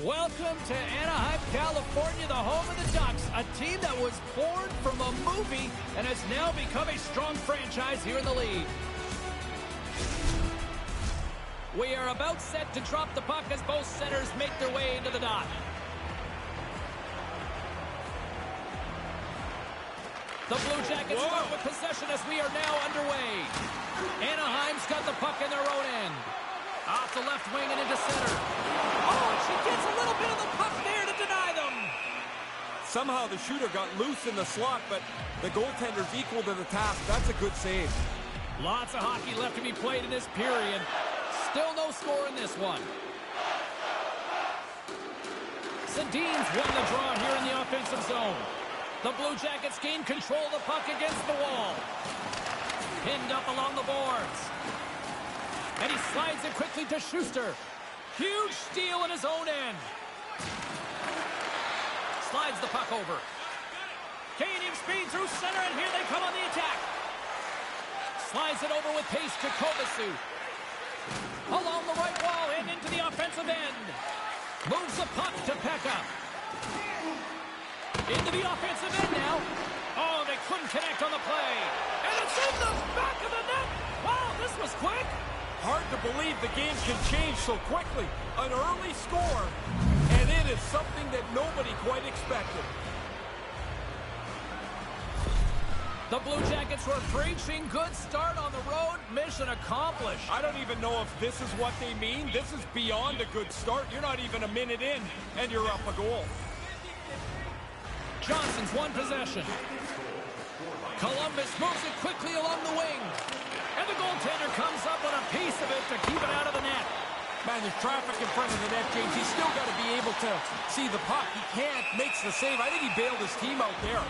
Welcome to Anaheim, California, the home of the Ducks, a team that was born from a movie and has now become a strong franchise here in the league. We are about set to drop the puck as both centers make their way into the dot. The Blue Jackets start with possession as we are now underway. Anaheim's got the puck in their own end. Off the left wing and into center. Oh, and she gets a little bit of the puck there to deny them. Somehow the shooter got loose in the slot, but the goaltender's equal to the task. That's a good save. Lots of hockey left to be played in this period. Still no score in this one. Sedin's won the draw here in the offensive zone. The Blue Jackets gain control of the puck against the wall. Pinned up along the boards. And he slides it quickly to Schuster. Huge steal in his own end. Slides the puck over. Gaining speed through center, and here they come on the attack. Slides it over with pace to Kovacic. Along the right wall and into the offensive end. Moves the puck to Pekka. Into the offensive end now. Oh, they couldn't connect on the play. And it's in the back of the net. Wow, this was quick. Hard to believe the game can change so quickly. An early score, and it is something that nobody quite expected. The Blue Jackets were preaching good start on the road. Mission accomplished. I don't even know if this is what they mean. This is beyond a good start. You're not even a minute in, and you're up a goal. Johnson's won possession. Columbus moves it quickly along the wing. And the goaltender comes up with a piece of it to keep it out of the net. Man, there's traffic in front of the net, James. He's still got to be able to see the puck. He can't, makes the save. I think he bailed his team out there.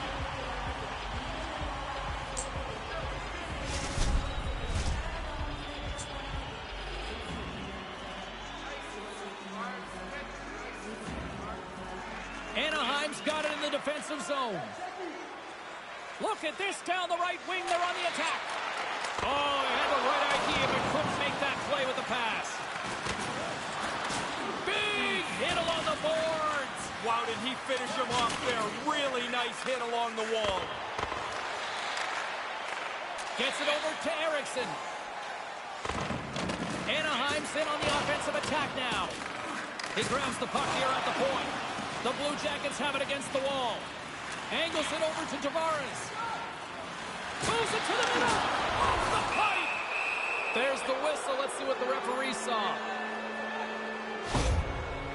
Anaheim's got it in the defensive zone. Look at this down the right wing. They're on the attack. Oh, he had the right idea, but couldn't make that play with the pass. Big hit along the boards. Wow, did he finish him off there? Really nice hit along the wall. Gets it over to Erickson. Anaheim's in on the offensive attack now. He grabs the puck here at the point. The Blue Jackets have it against the wall. Angles it over to Tavares. Moves it to the middle. Off the pipe. There's the whistle. Let's see what the referee saw.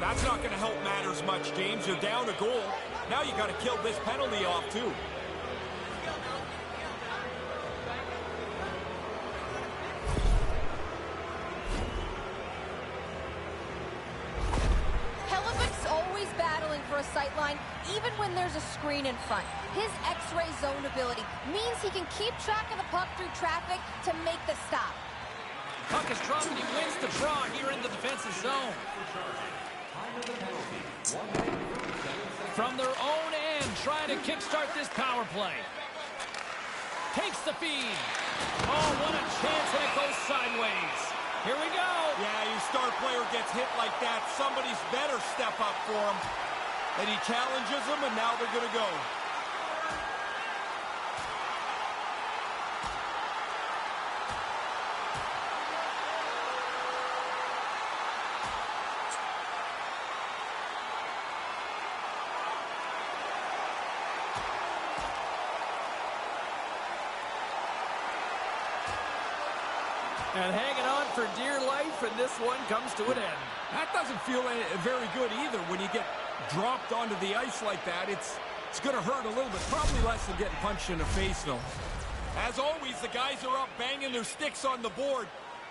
That's not going to help matters much, James. You're down a goal. Now you got to kill this penalty off, too. For a sight line, even when there's a screen in front. His X-ray zone ability means he can keep track of the puck through traffic to make the stop. Puck is dropped and he wins the draw here in the defensive zone. From their own end, trying to kickstart this power play. Takes the feed. Oh, what a chance, and it goes sideways. Here we go. Yeah, your star player gets hit like that. Somebody's better step up for him. And he challenges them, and now they're going to go. And hanging on for dear life, and this one comes to an end. That doesn't feel very good either when you get dropped onto the ice like that. It's going to hurt a little bit. Probably less than getting punched in the face, though. As always, the guys are up banging their sticks on the board.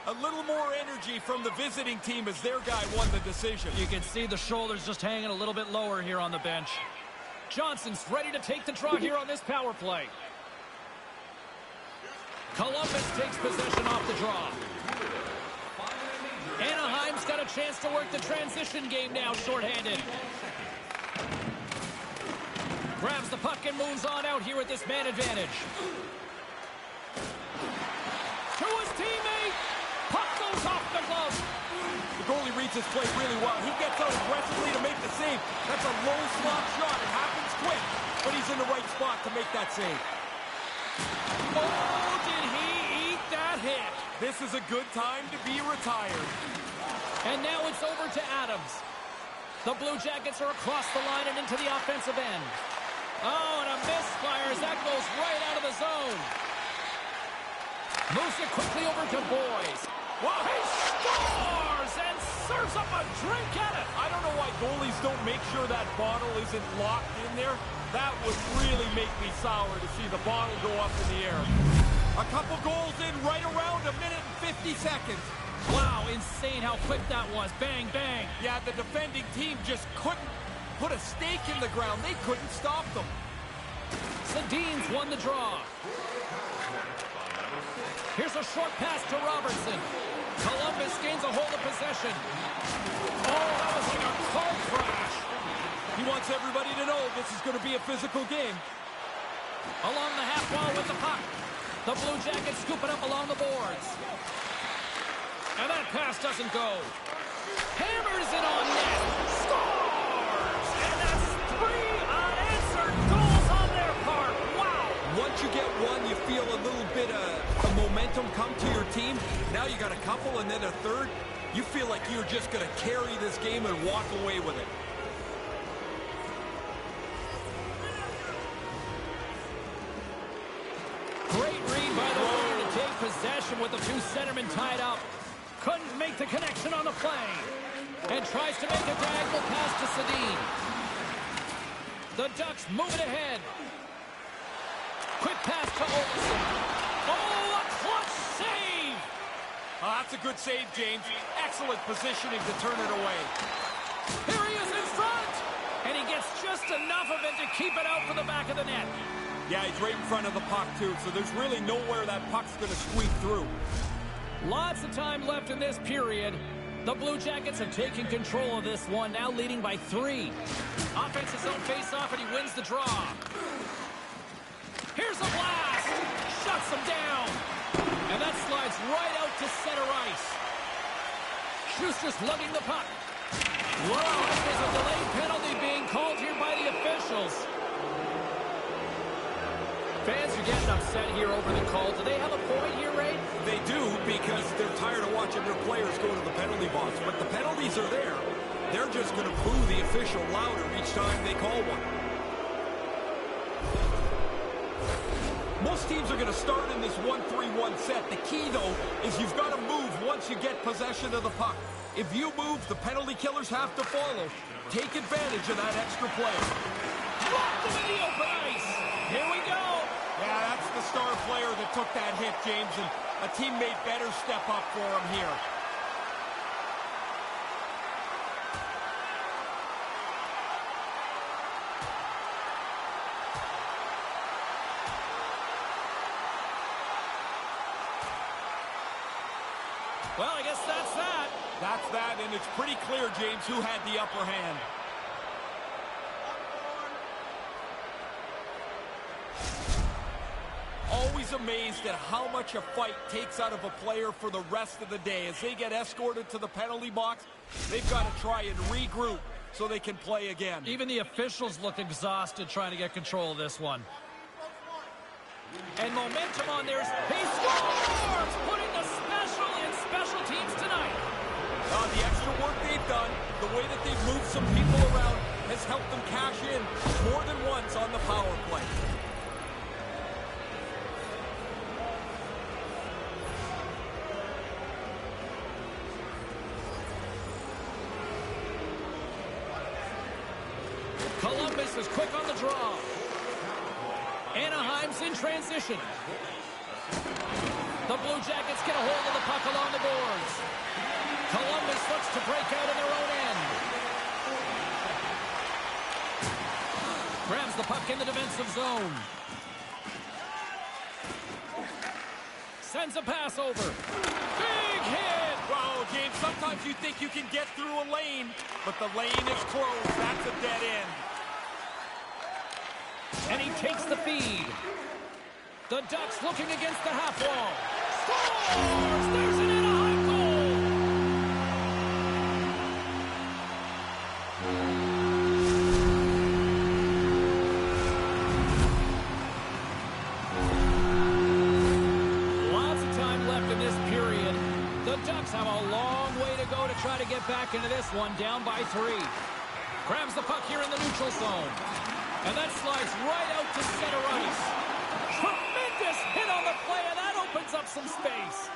A little more energy from the visiting team as their guy won the decision. You can see the shoulders just hanging a little bit lower here on the bench. Johnson's ready to take the draw here on this power play. Columbus takes possession off the draw. Anaheim's got a chance to work the transition game now, shorthanded. Grabs the puck and moves on out here with this man advantage. To his teammate. Puck goes off the glove. The goalie reads his play really well. He gets out aggressively to make the save. That's a low slot shot. It happens quick, but he's in the right spot to make that save. Oh, did he eat that hit? This is a good time to be retired. And now it's over to Adams. The Blue Jackets are across the line and into the offensive end. Oh, and a misfire as that goes right out of the zone. Moves it quickly over to Boys. Well, he scores and serves up a drink at it. I don't know why goalies don't make sure that bottle isn't locked in there. That would really make me sour to see the bottle go up in the air. A couple goals in right around a minute and 50 seconds. Wow, insane how quick that was. Bang, bang. Yeah, the defending team just couldn't put a stake in the ground. They couldn't stop them. Sedin's won the draw. Here's a short pass to Robertson. Columbus gains a hold of possession. Oh, that was like a car crash. He wants everybody to know this is going to be a physical game. Along the half wall with the puck. The Blue Jackets scoop it up along the boards. And that pass doesn't go. Hammers it on net. Scores! And that's 3 unanswered goals on their part. Wow! Once you get one, you feel a little bit of momentum come to your team. Now you got a couple and then a third. You feel like you're just going to carry this game and walk away with it. Great read by the winger to take possession with the two centermen tied up. Couldn't make the connection on the play. And tries to make a diagonal pass to Sedin. The Ducks move it ahead. Quick pass to Olsen. Oh, a clutch save! That's a good save, James. Excellent positioning to turn it away. Here he is in front! And he gets just enough of it to keep it out for the back of the net. Yeah, he's right in front of the puck, too, so there's really nowhere that puck's going to squeak through. Lots of time left in this period. The Blue Jackets have taken control of this one, now leading by 3. Offensive zone face-off, and he wins the draw. Here's a blast! Shuts him down! And that slides right out to center ice. Schuster's lugging the puck. Whoa, there's a delayed penalty being called here by the officials. Fans are getting upset here over the call. Do they have a point here, Ray? They do, because they're tired of watching their players go to the penalty box. But the penalties are there. They're just going to boo the official louder each time they call one. Most teams are going to start in this 1-3-1 set. The key, though, is you've got to move once you get possession of the puck. If you move, the penalty killers have to follow. Take advantage of that extra play. Locked him in the open ice. Here we go. Yeah, that's the star player that took that hit, James, and a teammate better step up for him here. Well, I guess that's that. That's that, and it's pretty clear, James, who had the upper hand. Always amazed at how much a fight takes out of a player for the rest of the day. As they get escorted to the penalty box, they've got to try and regroup so they can play again. Even the officials look exhausted trying to get control of this one. And momentum on theirs. He scores! Putting the special in special teams tonight. The extra work they've done, the way that they've moved some people around, has helped them cash in more than once on the power play. Columbus is quick on the draw. Anaheim's in transition. The Blue Jackets get a hold of the puck along the boards. Columbus looks to break out in their own end. Grabs the puck in the defensive zone. Sends a pass over. Big hit! Wow, James, sometimes you think you can get through a lane, but the lane is closed. That's a dead end. And he takes the feed. The Ducks looking against the half wall. Scores! There's an Anaheim goal! back into this one, down by 3. Grabs the puck here in the neutral zone. And that slides right out to center ice. Tremendous hit on the play, and that opens up some space.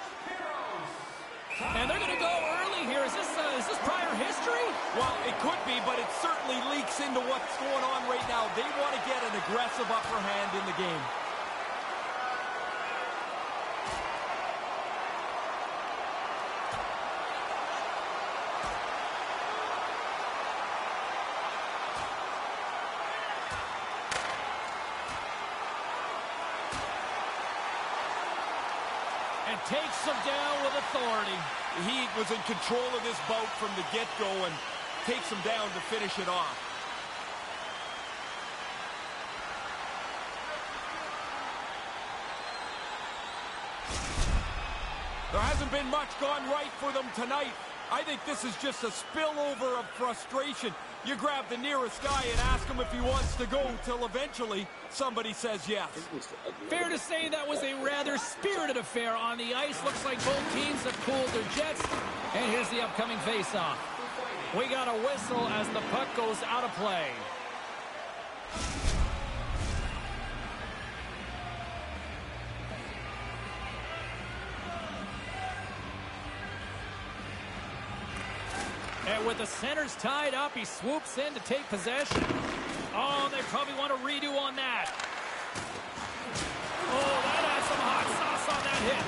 And they're going to go early here. Is this prior history? Well, it could be, but it certainly leaks into what's going on right now. They want to get an aggressive upper hand in the game. And takes him down with authority. He was in control of this bout from the get-go and takes him down to finish it off. There hasn't been much gone right for them tonight. I think this is just a spillover of frustration. You grab the nearest guy and ask him if he wants to go till eventually somebody says yes. Fair to say that was a rather spirited affair on the ice. Looks like both teams have cooled their jets. And here's the upcoming face-off. We got a whistle as the puck goes out of play. And with the centers tied up, he swoops in to take possession. Oh, they probably want to redo on that. Oh, that had some hot sauce on that hit.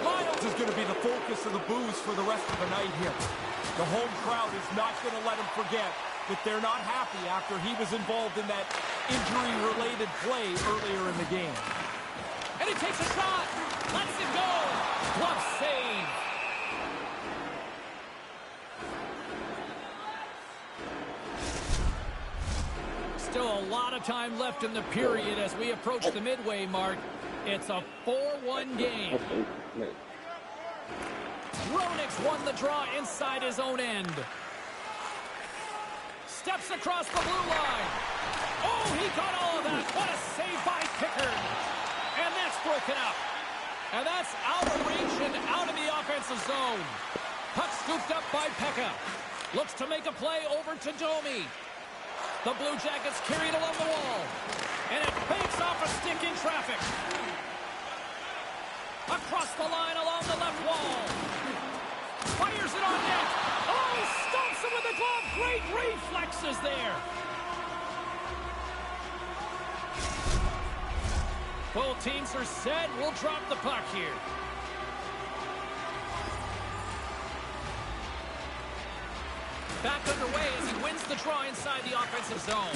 Miles is going to be the focus of the booze for the rest of the night here. The home crowd is not going to let him forget that they're not happy after he was involved in that injury-related play earlier in the game. And he takes a shot. Lets it go. Glove save. Still a lot of time left in the period as we approach the midway mark. It's a 4-1 game. Ronix won the draw inside his own end. Steps across the blue line. Oh, he got all of that. What a save by Pickard. And that's broken up. And that's out of reach and out of the offensive zone. Puck scooped up by Pekka. Looks to make a play over to Domi. The Blue Jackets carried along the wall. And it banks off a stick in traffic. Across the line along the left wall. Fires it on net. Oh, stomps it with the glove. Great reflexes there. Both teams are set. We'll drop the puck here. Back underway as he wins the draw inside the offensive zone.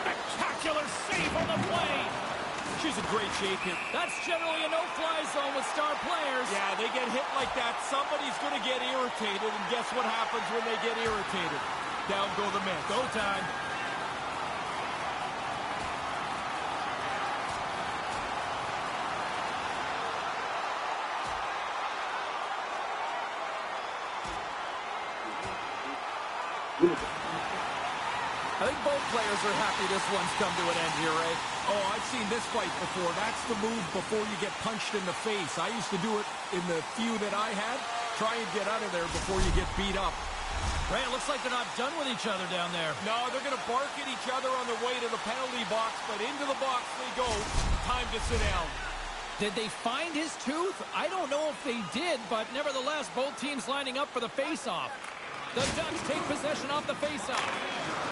Spectacular save on the play. She's in great shape here. That's generally a no-fly zone with star players. Yeah, they get hit like that. Somebody's going to get irritated, and guess what happens when they get irritated? Down go the men. Go time. I think both players are happy this one's come to an end here, Ray. Oh, I've seen this fight before. That's the move before you get punched in the face. I used to do it in the few that I had. Try and get out of there before you get beat up. Ray, it looks like they're not done with each other down there. No, they're going to bark at each other on their way to the penalty box, but into the box they go. Time to sit down. Did they find his tooth? I don't know if they did, but nevertheless, both teams lining up for the face-off. The Ducks take possession off the face-off.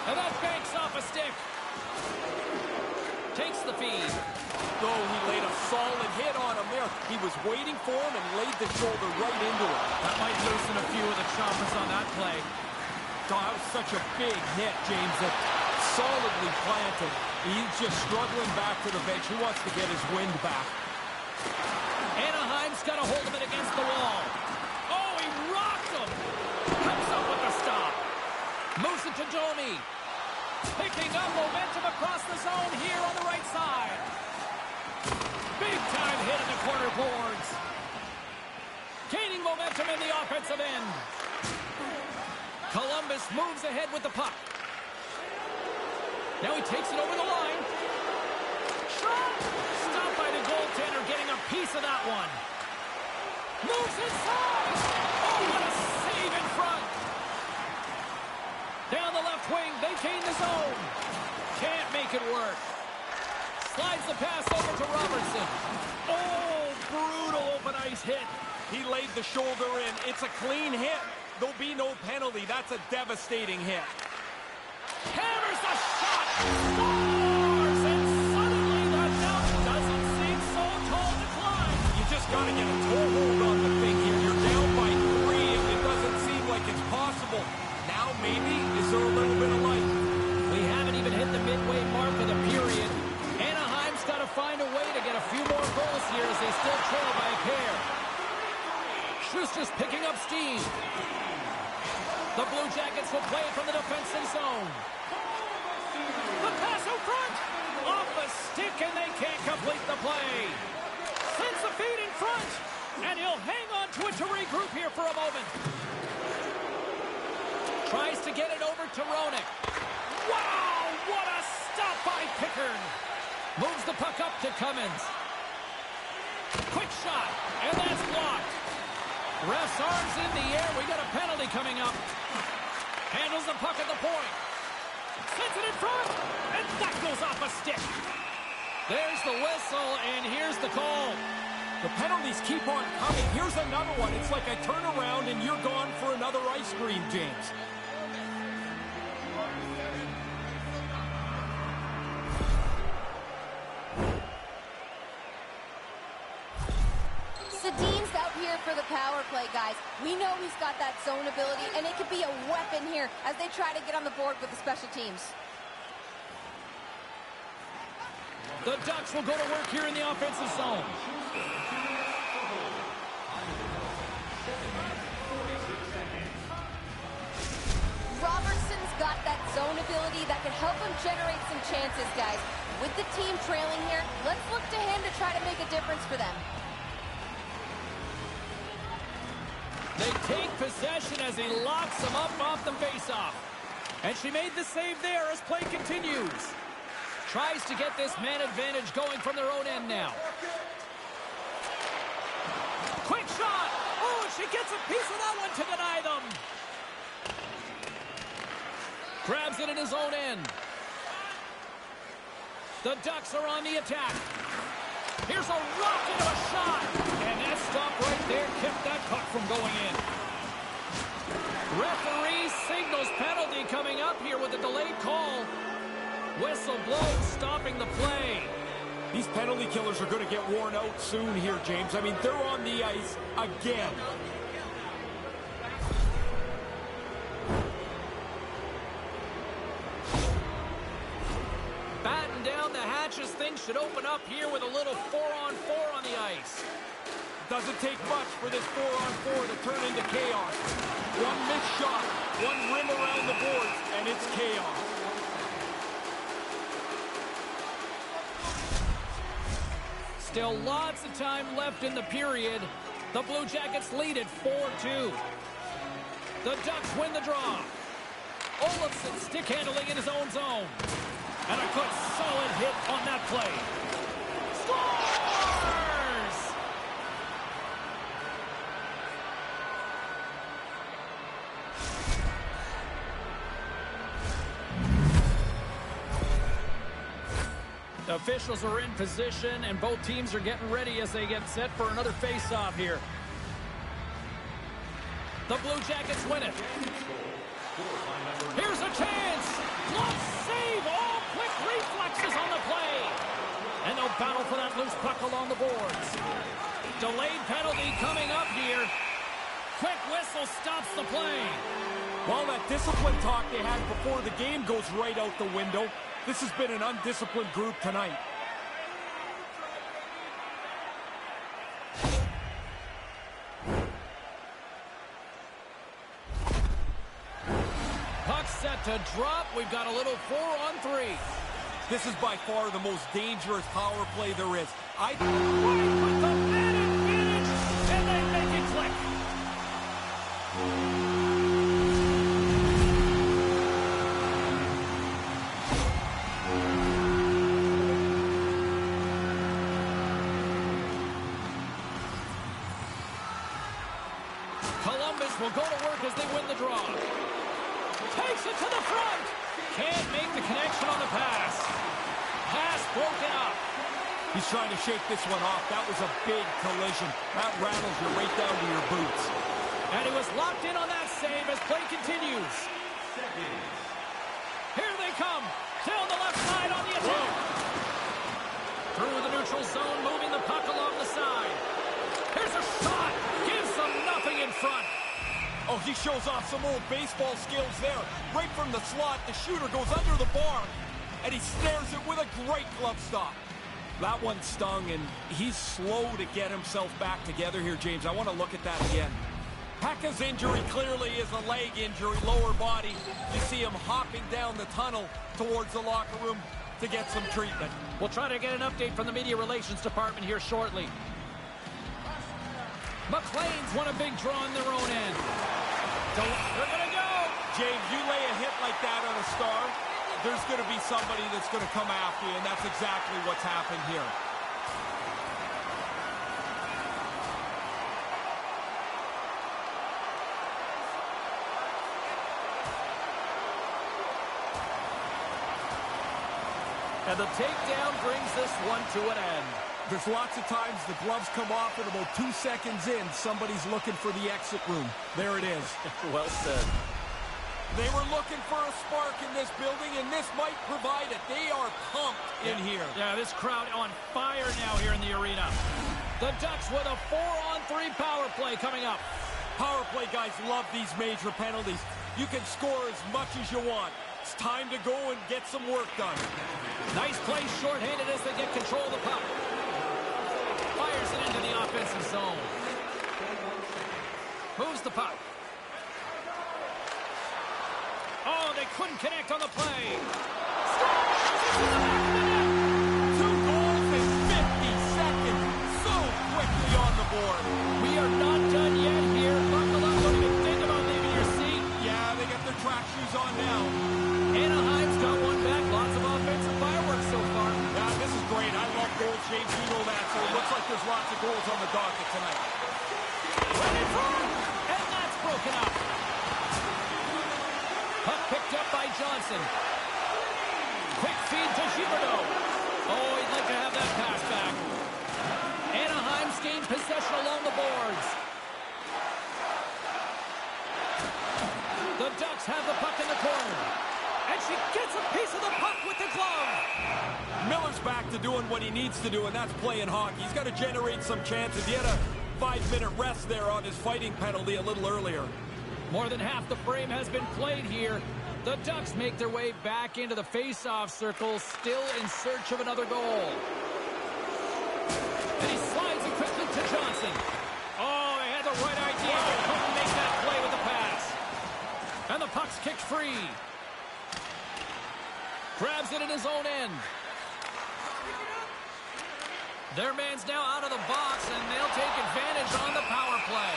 And that banks off a stick. Takes the feed. Oh, he laid a solid hit on him there. He was waiting for him and laid the shoulder right into it. That might loosen a few of the choppers on that play. Oh, that was such a big hit, James, that solidly planted. He's just struggling back to the bench. He wants to get his wind back. Anaheim's got a hold of it against the wall. Oh, he rocked him. Comes up with the stop. Moves it to Domi. Picking up momentum across the zone here on the right side. Big time hit in the corner boards. Gaining momentum in the offensive end. Columbus moves ahead with the puck. Now he takes it over the line. Shot! Stopped by the goaltender, getting a piece of that one. Moves inside. Oh, what a save in front. Down the left wing, they gain the zone. Can't make it work. Slides the pass over to Robertson. Oh, brutal open ice hit. He laid the shoulder in. It's a clean hit. There'll be no penalty. That's a devastating hit. Hammers the shot. Scores! And suddenly the mountain doesn't seem so tall to climb. You just got to get a toehold on the thing here. You're down by 3, and it doesn't seem like it's possible. Now, maybe, is there a little bit of light? We haven't even hit the midway mark of the period. Anaheim's got to find a way to get a few more goals here as they still trail by a pair. Schuster's picking up steam. The Blue Jackets will play it from the defensive zone. The pass out front. Off the stick, and they can't complete the play. Sends the feed in front, and he'll hang on to it to regroup here for a moment. Tries to get it over to Roenick. Wow, what a stop by Pickard. Moves the puck up to Cummins. Quick shot, and that's blocked. Ref's arms in the air. We got a penalty coming up. Handles the puck at the point. Sends it in front, and that goes off a stick. There's the whistle, and here's the call. The penalties keep on coming. Here's another one. It's like I turn around and you're gone for another ice cream, James. Sedin's out here for the power play, guys. We know he's got that zone ability, and it could be a weapon here as they try to get on the board with the special teams. The Ducks will go to work here in the offensive zone. Robertson's got that zone ability that can help him generate some chances, guys. With the team trailing here, let's look to him to try to make a difference for them. They take possession as he locks them up off the faceoff. And she made the save there as play continues. Tries to get this man advantage going from their own end now. Quick shot! Oh, she gets a piece of that one to deny them. Grabs it in his own end. The Ducks are on the attack. Here's a rocket of a shot. And that stop right there kept that puck from going in. Referee signals penalty coming up here with a delayed call. Whistle blows, stopping the play. These penalty killers are going to get worn out soon here, James. I mean, they're on the ice again. Batten down the hatches. Things should open up here with a little 4-on-4 on the ice. Doesn't take much for this 4-on-4 to turn into chaos. One missed shot, one rim around the boards, and it's chaos. Still lots of time left in the period. The Blue Jackets lead at 4-2. The Ducks win the draw. Olofsson stick handling in his own zone. And a good solid hit on that play. Scores! The officials are in position, and both teams are getting ready as they get set for another face-off here. The Blue Jackets win it. Here's a chance. Glove save. All quick reflexes on the play. And they'll battle for that loose puck along the boards. Delayed penalty coming up here. Quick whistle stops the play. Well, that discipline talk they had before the game goes right out the window. This has been an undisciplined group tonight. Puck set to drop. We've got a little 4-on-3. This is by far the most dangerous power play there is. Right with the man advantage, and they make it click. Ducks will go to work as they win the draw. Takes it to the front. Can't make the connection on the pass. Pass broken up. He's trying to shake this one off. That was a big collision. That rattles you right down to your boots. And he was locked in on that save as play continues. Here they come. Down the left side on the attack. Through the neutral zone, moving the puck along the side. Here's a shot. Gives them nothing in front. Oh, he shows off some old baseball skills there. Right from the slot, the shooter goes under the bar, and he snares it with a great glove stop. That one stung, and he's slow to get himself back together here, James. I want to look at that again. Pekka's injury clearly is a leg injury, lower body. You see him hopping down the tunnel towards the locker room to get some treatment. We'll try to get an update from the media relations department here shortly. McLean's won a big draw on their own end. They're going to go. James, you lay a hit like that on a star, there's going to be somebody that's going to come after you, and that's exactly what's happened here. And the takedown brings this one to an end. There's lots of times the gloves come off, and about 2 seconds in, somebody's looking for the exit room. There it is. Well said. They were looking for a spark in this building, and this might provide it. They are pumped in here. Yeah, this crowd on fire now here in the arena. The Ducks with a 4-on-3 power play coming up. Power play guys love these major penalties. You can score as much as you want. It's time to go and get some work done. Nice play shorthanded as they get control of the puck. Fires it into the offensive zone. Moves the puck. Oh, they couldn't connect on the play. Scores! It's in the back of the net. 2 goals in 50 seconds. So quickly on the board. We are not done yet here. Buckle up. Don't even think about leaving your seat. Yeah, they got their track shoes on now. Anaheim's got one back. Lots of offensive fireworks so far. Yeah, this is great. I love goals, James. You know that. So it looks like there's lots of goals on the docket tonight. Right in front. And that's broken up. Puck picked up by Johnson. Quick feed to Giroux. Oh, he'd like to have that pass back. Anaheim's gained possession along the boards. The Ducks have the puck in the corner. And she gets a piece of the puck with the glove. Miller's back to doing what he needs to do, and that's playing hockey. He's got to generate some chances. He had a 5-minute rest there on his fighting penalty a little earlier. More than half the frame has been played here. The Ducks make their way back into the face-off circle, still in search of another goal. And he slides it quickly to Johnson. Oh, he had the right idea, but couldn't make that play with the pass. And the puck's kicked free. Grabs it in his own end. Their man's now out of the box, and they'll take advantage on the power play.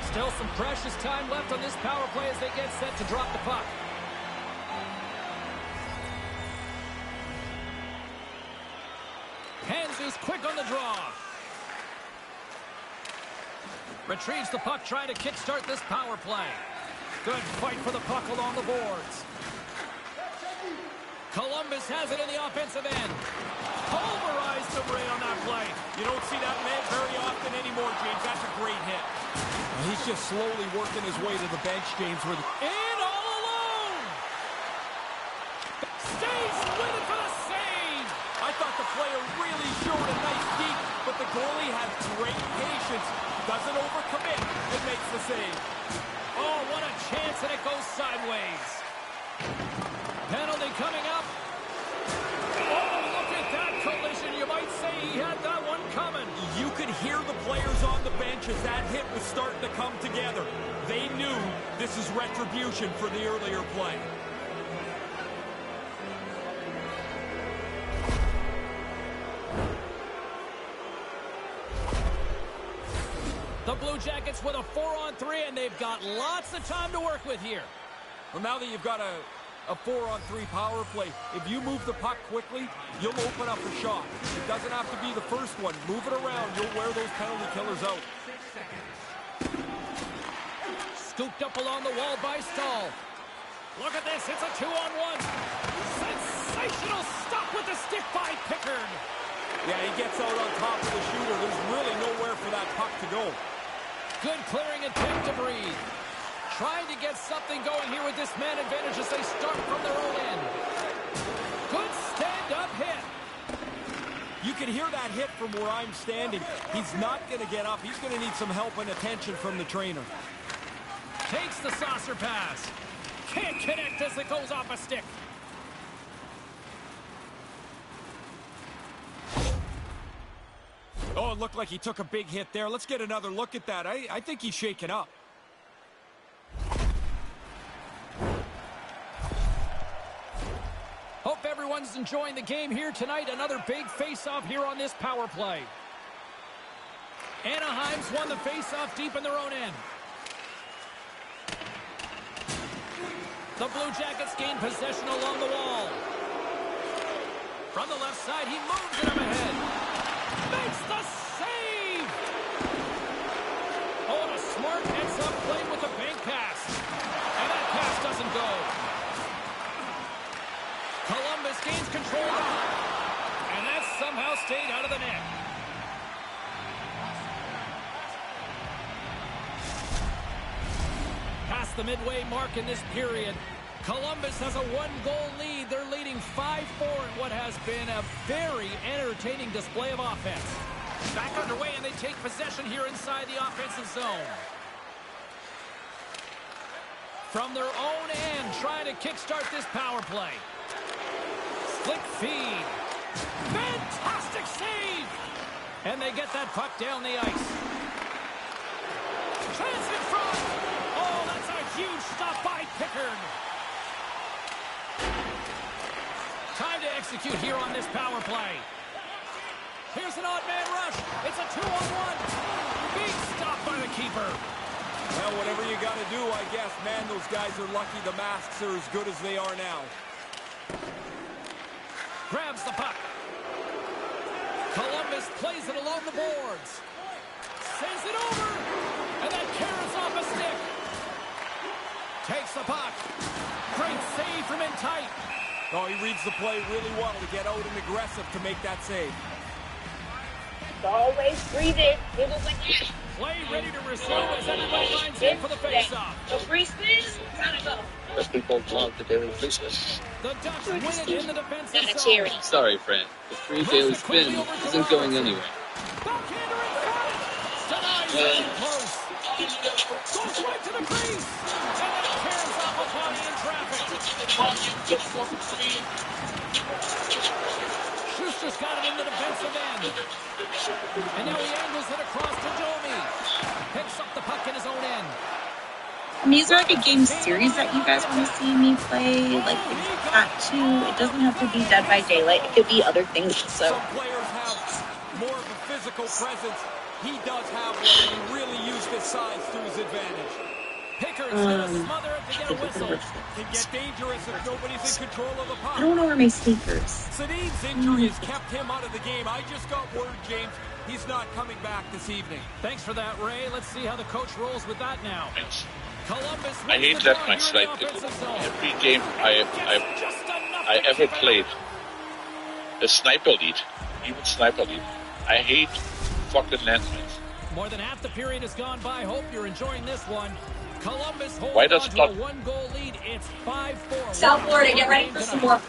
Still some precious time left on this power play as they get set to drop the puck. Kansas quick on the draw. Retrieves the puck, trying to kickstart this power play. Good fight for the puck along the boards. Columbus has it in the offensive end. Pulverized the Ray on that play. You don't see that man very often anymore, James. That's a great hit. He's just slowly working his way to the bench, James. In all alone! Stays with it for the save! I thought the player really showed a nice deke, but the goalie has great patience. Doesn't overcommit and makes the save. Oh, what a chance, and it goes sideways. Penalty coming up. Oh, look at that collision. You might say he had that one coming. You could hear the players on the bench as that hit was starting to come together. They knew this is retribution for the earlier play. The Blue Jackets with a 4-on-3, and they've got lots of time to work with here. Well, now that you've got a a 4-on-3 power play. If you move the puck quickly, you'll open up a shot. It doesn't have to be the first one. Move it around. You'll wear those penalty killers out. Scooped up along the wall by Stahl. Look at this. It's a 2-on-1. Sensational stop with the stick by Pickard. Yeah, he gets out on top of the shooter. There's really nowhere for that puck to go. Good clearing attempt to breathe. Trying to get something going here with this man advantage as they start from their own end. Good stand-up hit. You can hear that hit from where I'm standing. He's not going to get up. He's going to need some help and attention from the trainer. Takes the saucer pass. Can't connect as it goes off a stick. Oh, it looked like he took a big hit there. Let's get another look at that. I think he's shaken up. Hope everyone's enjoying the game here tonight. Another big face-off here on this power play. Anaheim's won the face-off deep in their own end. The Blue Jackets gain possession along the wall. From the left side, he moves it up ahead. Makes the save! Oh, and a smart heads-up play with a bank pass. And that pass doesn't go. Columbus gains control of the puck. And that somehow stayed out of the net. Past the midway mark in this period. Columbus has a 1-goal lead. They're leading 5-4 in what has been a very entertaining display of offense. Back underway, and they take possession here inside the offensive zone. From their own end, trying to kickstart this power play. Slick feed. Fantastic save! And they get that puck down the ice. Chance in front! Oh, that's a huge stop by Pickard. Time to execute here on this power play. Here's an odd man rush. It's a 2-on-1. Big stop by the keeper. Well, whatever you got to do, I guess. Man, those guys are lucky the masks are as good as they are now. Grabs the puck. Columbus plays it along the boards. Sends it over. And that carries off a stick. Takes the puck. Great save from in tight. Oh, he reads the play really well to get out and aggressive to make that save. Always breathe in. Play ready to resume as everybody lines in for the face-off. The free spin, gotta go. Because people love the daily business. The Ducks win it in the defensive Got a zone. cherry. Sorry, friend. The free daily spin isn't going anywhere. Backhander in front. Denies it in close. Goes right to the crease. And then tears off a body in traffic. Schuster's got it in the defensive end. And now he angles it across to Domi. Picks up the puck in his own end. And these are like a game series that you guys want to see me play. Like, it's not too, it doesn't have to be Dead by Daylight. It could be other things. So Some players have more of a physical presence. He does have one, and he really used his size to his advantage. Pickard's gonna smother it to get a whistle. Can get dangerous if nobody's in control of the puck. I don't know where my sneakers. Sedin's injury has kept him out of the game. I just got word, James, he's not coming back this evening. Thanks for that, Ray. Let's see how the coach rolls with that now. Columbus I hate wins the that draw my here in slight the offensive zone. every game I Just enough I to ever keep it. played a sniper lead, even sniper lead. I hate fucking landmines. More than half the period has gone by. Hope you're enjoying this one. Columbus holds Why does on it to a not- 1-goal lead. It's 5-4. South Florida, get ready for some more.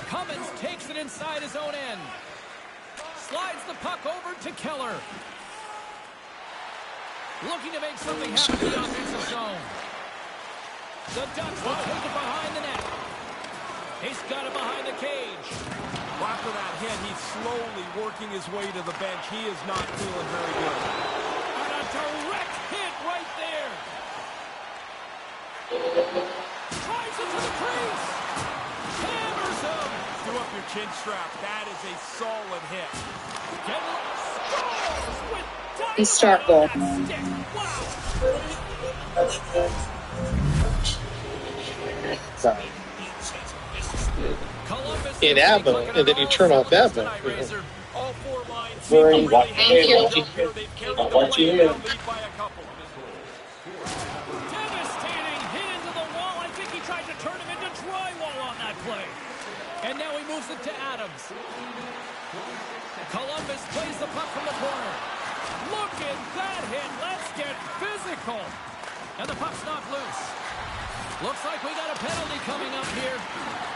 Cummins takes it inside his own end. Slides the puck over to Keller. Looking to make something happen in the offensive zone. The Ducks will take it behind the net. He's got it behind the cage. After that hit, he's slowly working his way to the bench. He is not feeling very good. And a direct hit right there. Drives it to the crease. Hammers him. Do up your chin strap. That is a solid hit. Scores with His start goal. stick. Wow. Sorry. in Advil, and then you turn off Advil. All four lines Very- seem to really Thank you. have it here. They've carried the Watch play, you. now lead by a couple. Devastating hit into the wall. I think he tried to turn him into drywall on that play. And now he moves it to Adams. Columbus plays the puck from the corner. Look at that hit. Let's get physical. And the puck's knocked loose. Looks like we got a penalty coming up here.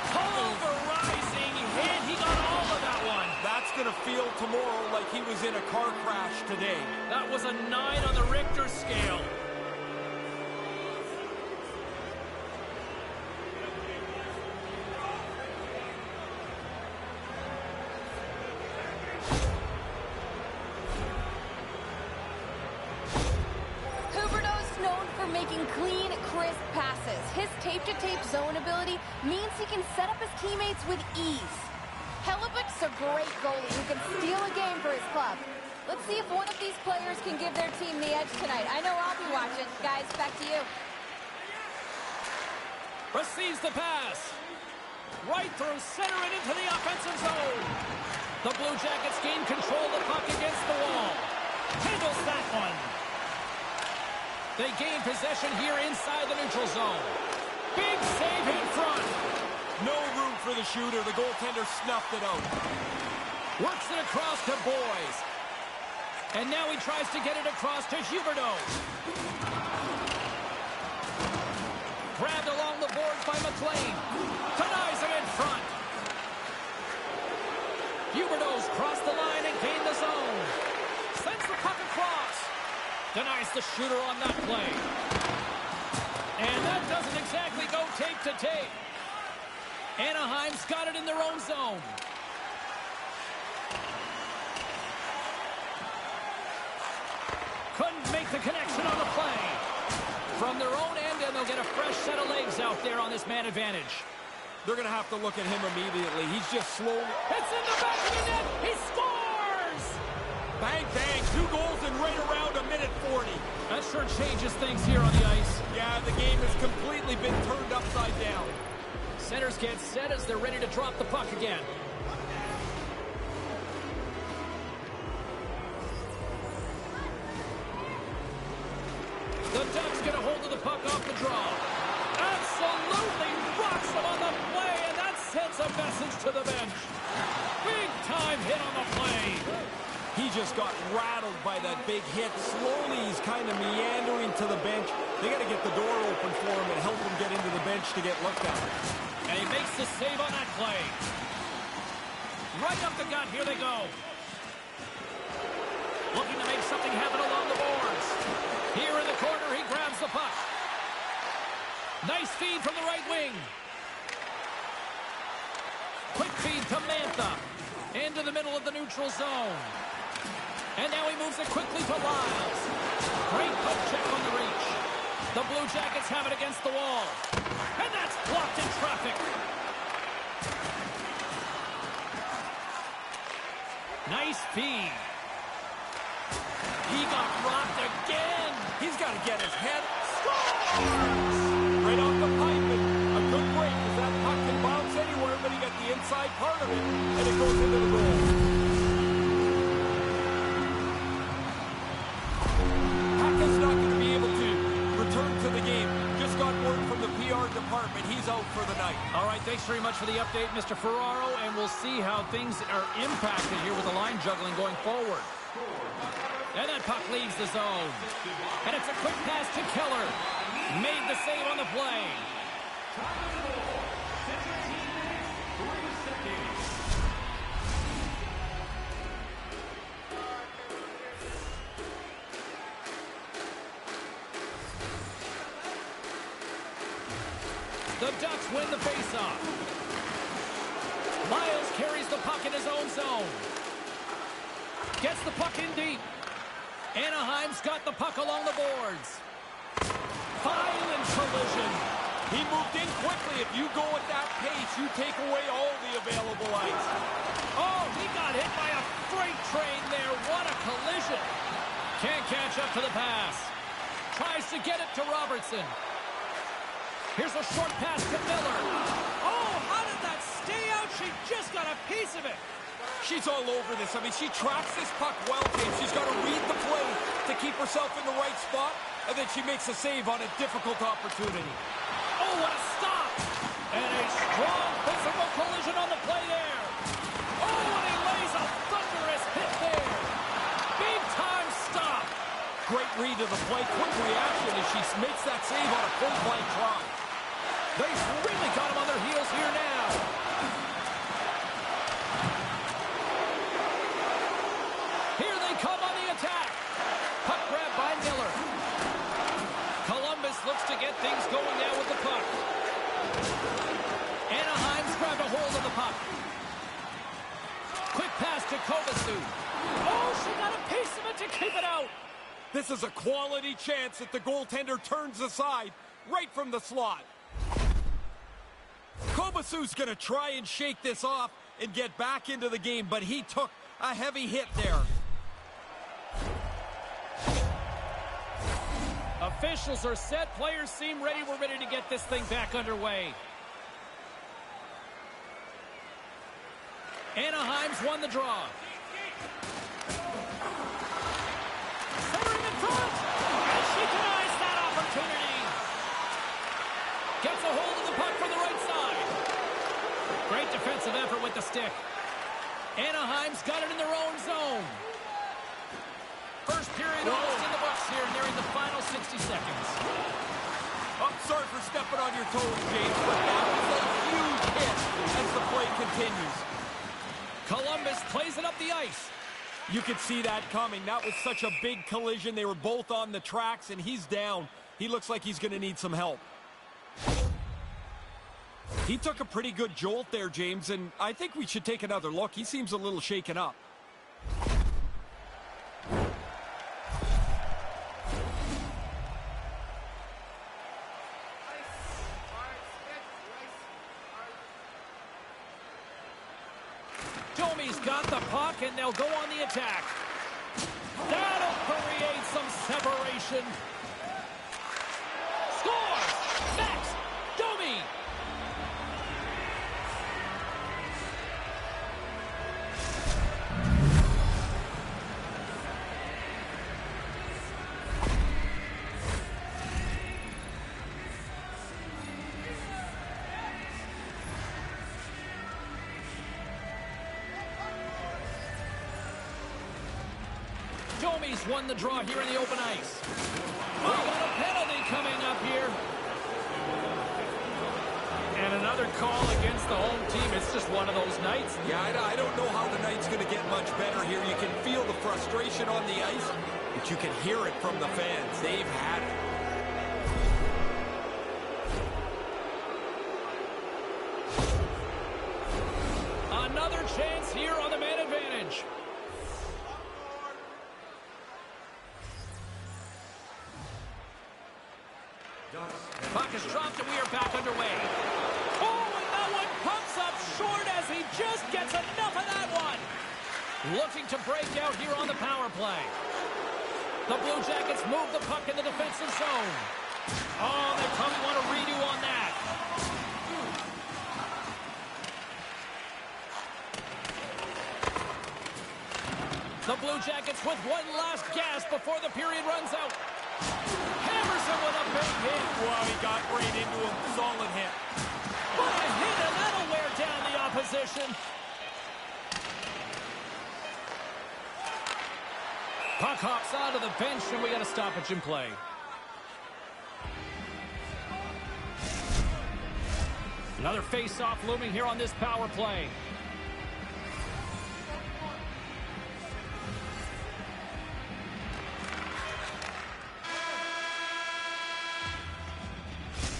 Pulverizing hit. He got all of that one. That's going to feel tomorrow like he was in a car crash today. That was a 9 on the Richter scale. Huberdeau's known for making clean, crisp passes. His tape-to-tape zone ability means he can set up his teammates with ease. Hellebuck's a great goalie who can steal a game for his club. Let's see if one of these players can give their team the edge tonight. I know I'll be watching. Guys, back to you. Receives the pass. Right through center and into the offensive zone. The Blue Jackets gain control of the puck against the wall. Handles that one. They gain possession here inside the neutral zone. Big save in front. No room for the shooter. The goaltender snuffed it out. Works it across to Boys. And now he tries to get it across to Huberdeau. Grabbed along the boards by McLean. Denies him in front. Huberdeau's crossed the line and gained the zone. Sends the puck across. Denies the shooter on that play. And that doesn't exactly go tape to tape. Anaheim's got it in their own zone. Couldn't make the connection on the play. From their own end, and they'll get a fresh set of legs out there on this man advantage. They're going to have to look at him immediately. He's just slowly... It's in the back of the net. He scores! Bang, bang. 2 goals in right around a minute 40. That sure changes things here on the ice. Yeah, the game has completely been turned upside down. Centers get set as they're ready to drop the puck again. The Ducks get a hold of the puck off the draw. Absolutely rocks him on the play, and that sends a message to the bench. Big time hit on the play. He just got rattled by that big hit. Slowly, he's kind of meandering to the bench. They got to get the door open for him and help him get into the bench to get looked at. And he makes the save on that play. Right up the gut, here they go. Looking to make something happen along the boards. Here in the corner, he grabs the puck. Nice feed from the right wing. Quick feed to Mantha. Into the middle of the neutral zone. And now he moves it quickly to Lyles. Great poke check on the reach. The Blue Jackets have it against the wall. And that's blocked in traffic. Nice feed. He got rocked again. He's got to get his head. Right off the pipe. And a good break as that puck can bounce anywhere, but he got the inside part of it, and it goes into the goal. Hakan's not going to be able to return to the game. Just got word from the PR department. He's out for the night. All right, thanks very much for the update, Mr. Ferraro, and we'll see how things are impacted here with the line juggling going forward. And that puck leaves the zone. And it's a quick pass to Keller. Made the save on the play. The Ducks win the faceoff. Miles carries the puck in his own zone. Gets the puck in deep. Anaheim's got the puck along the boards. Violent collision. He moved in quickly. If you go at that pace, you take away all the available ice. Oh, he got hit by a freight train there. What a collision. Can't catch up to the pass. Tries to get it to Robertson. Here's a short pass to Miller. Oh, how did that stay out? She he just got a piece of it. She's all over this. I mean, she tracks this puck well, James. She's got to read the play to keep herself in the right spot, and then she makes a save on a difficult opportunity. Oh, what a stop! And a strong physical collision on the play there. Oh, and he lays a thunderous hit there. Big time stop. Great read of the play, quick reaction as she makes that save on a point-blank try. They really got him on their heels here now. Here they come on the attack. Puck grab by Miller. Columbus looks to get things going now with the puck. Anaheim's grabbed a hold of the puck. Quick pass to Kovacic. Oh, she got a piece of it to keep it out. This is a quality chance that the goaltender turns aside right from the slot. Kovacic's going to try and shake this off and get back into the game, but he took a heavy hit there. Officials are set. Players seem ready. We're ready to get this thing back underway. Anaheim's won the draw. Centering in front. And she denies that opportunity. Gets a hold of the puck from the right side. Great defensive effort with the stick. Anaheim's got it in their own zone. First period almost in the books here, nearing the final 60 seconds. I'm sorry for stepping on your toes, James, but that was a huge hit as the play continues. Columbus plays it up the ice. You could see that coming. That was such a big collision. They were both on the tracks, and he's down. He looks like he's going to need some help. He took a pretty good jolt there, James, and I think we should take another look. He seems a little shaken up. Domi's got the puck, and they'll go on the attack. That'll create some separation. Scores! Max Domi! Domi's won the draw here in the open ice. We got a penalty coming up here. And another call against the home team. It's just one of those nights. Yeah, I don't know how the night's going to get much better here. You can feel the frustration on the ice, but you can hear it from the fans. They've had it. Another chance here on the man advantage. Puck is dropped and we are back underway. Oh, and that one pumps up short as he just gets enough of that one. Looking to break out here on the power play. The Blue Jackets move the puck in the defensive zone. Oh, they probably want a redo on that. The Blue Jackets with one last gasp before the period runs out. Hammerson with a big hit. Wow, he got right into him. Solid hit. What a hit, and that'll wear down the opposition. Puck hops onto the bench, and we got a stoppage in play. Another face-off looming here on this power play.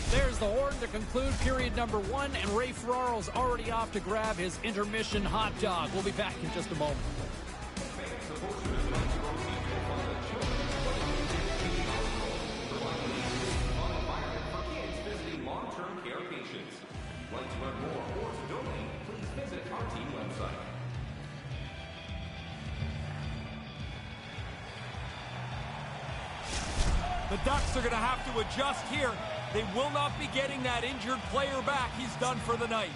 There's the horn to conclude period number 1, and Ray Ferraro's already off to grab his intermission hot dog. We'll be back in just a moment. Long-term care patients. Want to learn more or to donate, please visit our team website. The Ducks are going to have to adjust here. They will not be getting that injured player back. He's done for the night.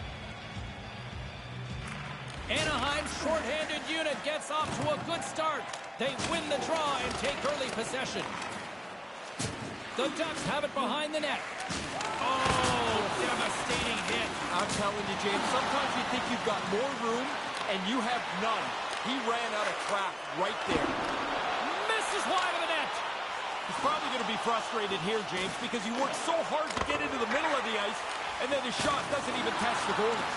Anaheim's shorthanded unit gets off to a good start. They win the draw and take early possession. The Ducks have it behind the net. Oh, devastating hit. I'm telling you, James, sometimes you think you've got more room, and you have none. He ran out of track right there. Misses wide of the net. He's probably going to be frustrated here, James, because he worked so hard to get into the middle of the ice, and then his shot doesn't even touch the goalie.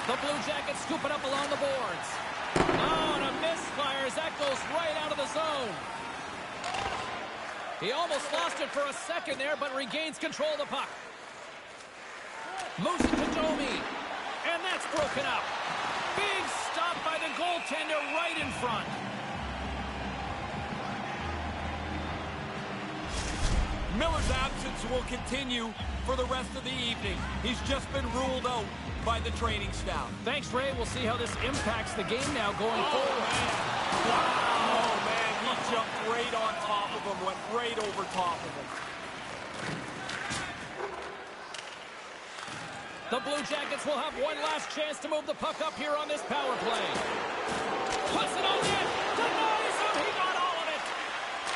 The Blue Jackets scoop it up along the boards. Oh, and a misfire as that goes right out of the zone. He almost lost it for a second there, but regains control of the puck. Moves it to Domi. And that's broken up. Big stop by the goaltender right in front. Miller's absence will continue for the rest of the evening. He's just been ruled out by the training staff. Thanks, Ray. We'll see how this impacts the game now going forward. Oh, man, he jumped right on top of him, went right over top of him. The Blue Jackets will have one last chance to move the puck up here on this power play. Puts it on net. Denies him. He got all of it.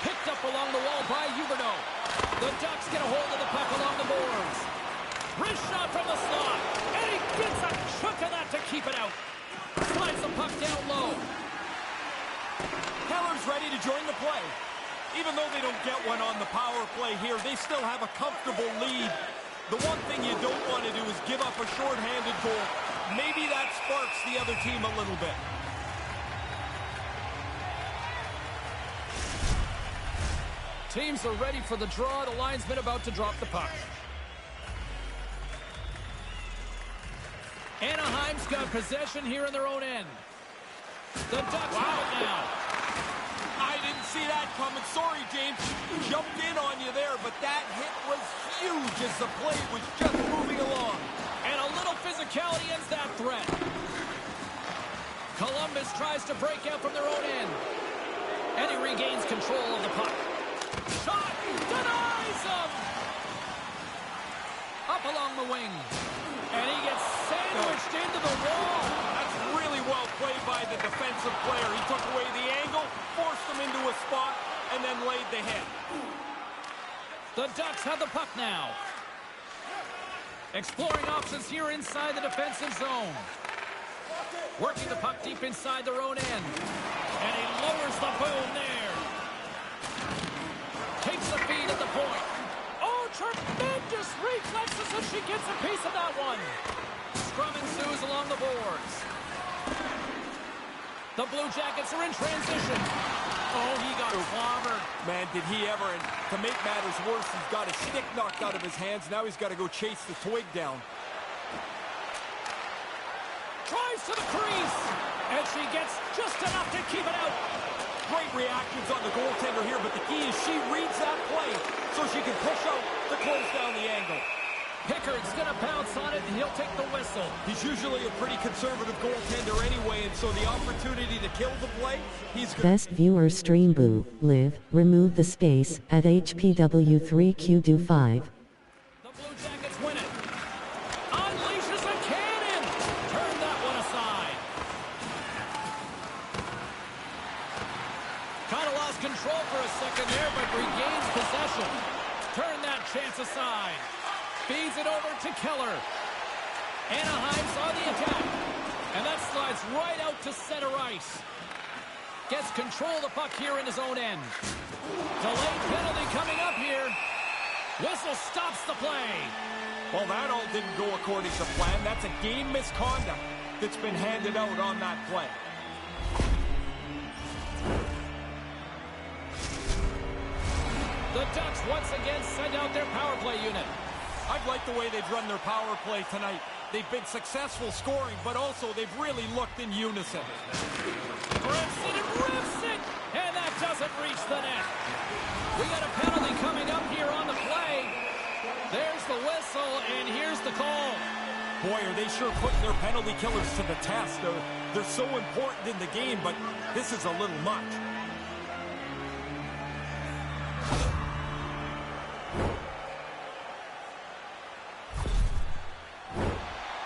Picked up along the wall by Huberdeau. The Ducks get a hold of the puck along the boards. Wrist shot from the slot. And he gets a chunk of that to keep it out. Slides the puck down low. Keller's ready to join the play. Even though they don't get one on the power play here, they still have a comfortable lead. The one thing you don't want to do is give up a shorthanded goal. Maybe that sparks the other team a little bit. Teams are ready for the draw. The linesman about to drop the puck. Anaheim's got possession here in their own end. The Ducks have it now. I didn't see that coming. Sorry, James. Jumped in on you there, but that hit was huge as the play was just moving along. And a little physicality ends that threat. Columbus tries to break out from their own end. And he regains control of the puck. Shot! Denies him! Up along the wing. And he gets sandwiched into the wall. That's really well played by the defensive player. He took away the angle, forced him into a spot, and then laid the hit. The Ducks have the puck now. Exploring options here inside the defensive zone. Working the puck deep inside their own end. And he lowers the boom there. Takes the feed at the point. Oh, tremendous reflexes as she gets a piece of that one. Scrum ensues along the boards. The Blue Jackets are in transition. Oh, he got clobbered. Man, did he ever. And to make matters worse, he's got his stick knocked out of his hands. Now he's got to go chase the twig down. Drives to the crease. And she gets just enough to keep it out. Great reactions on the goaltender here, but the key is she reads that play so she can push out to close down the angle. Pickard's going to pounce on it, and he'll take the whistle. He's usually a pretty conservative goaltender anyway, and so the opportunity to kill the play, he's good. Best viewer stream boo, live, remove the space, at HPW3Q5. The Blue Jackets win it. Unleashes a cannon. Turn that one aside. Kind of lost control for a second there, but regains possession. Turn that chance aside. Feeds it over to Keller. Anaheim's on the attack. And that slides right out to center ice. Gets control of the puck here in his own end. Delayed penalty coming up here. Whistle stops the play. Well, that all didn't go according to plan. That's a game misconduct that's been handed out on that play. The Ducks once again send out their power play unit. I've liked the way they've run their power play tonight. They've been successful scoring, but also they've really looked in unison. Grips it and rips it, and that doesn't reach the net. We got a penalty coming up here on the play. There's the whistle, and here's the call. Boy, are they sure putting their penalty killers to the test. They're so important in the game, but this is a little much.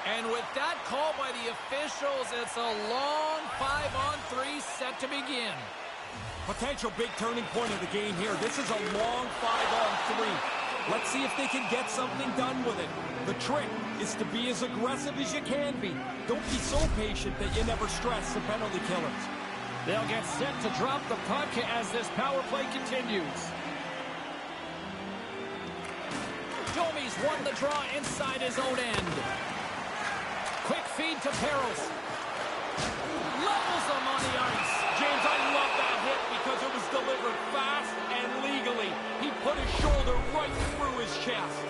And And with that call by the officials, it's a long 5-on-3 set to begin. Potential big turning point of the game here. This is a long 5-on-3. Let's see if they can get something done with it. The trick is to be as aggressive as you can be. Don't be so patient that you never stress the penalty killers. They'll get set to drop the puck as this power play continues. Domi's won the draw inside his own end. Quick feed to Peros. Levels him on the ice. James, I love that hit because it was delivered fast and legally. He put his shoulder right through his chest.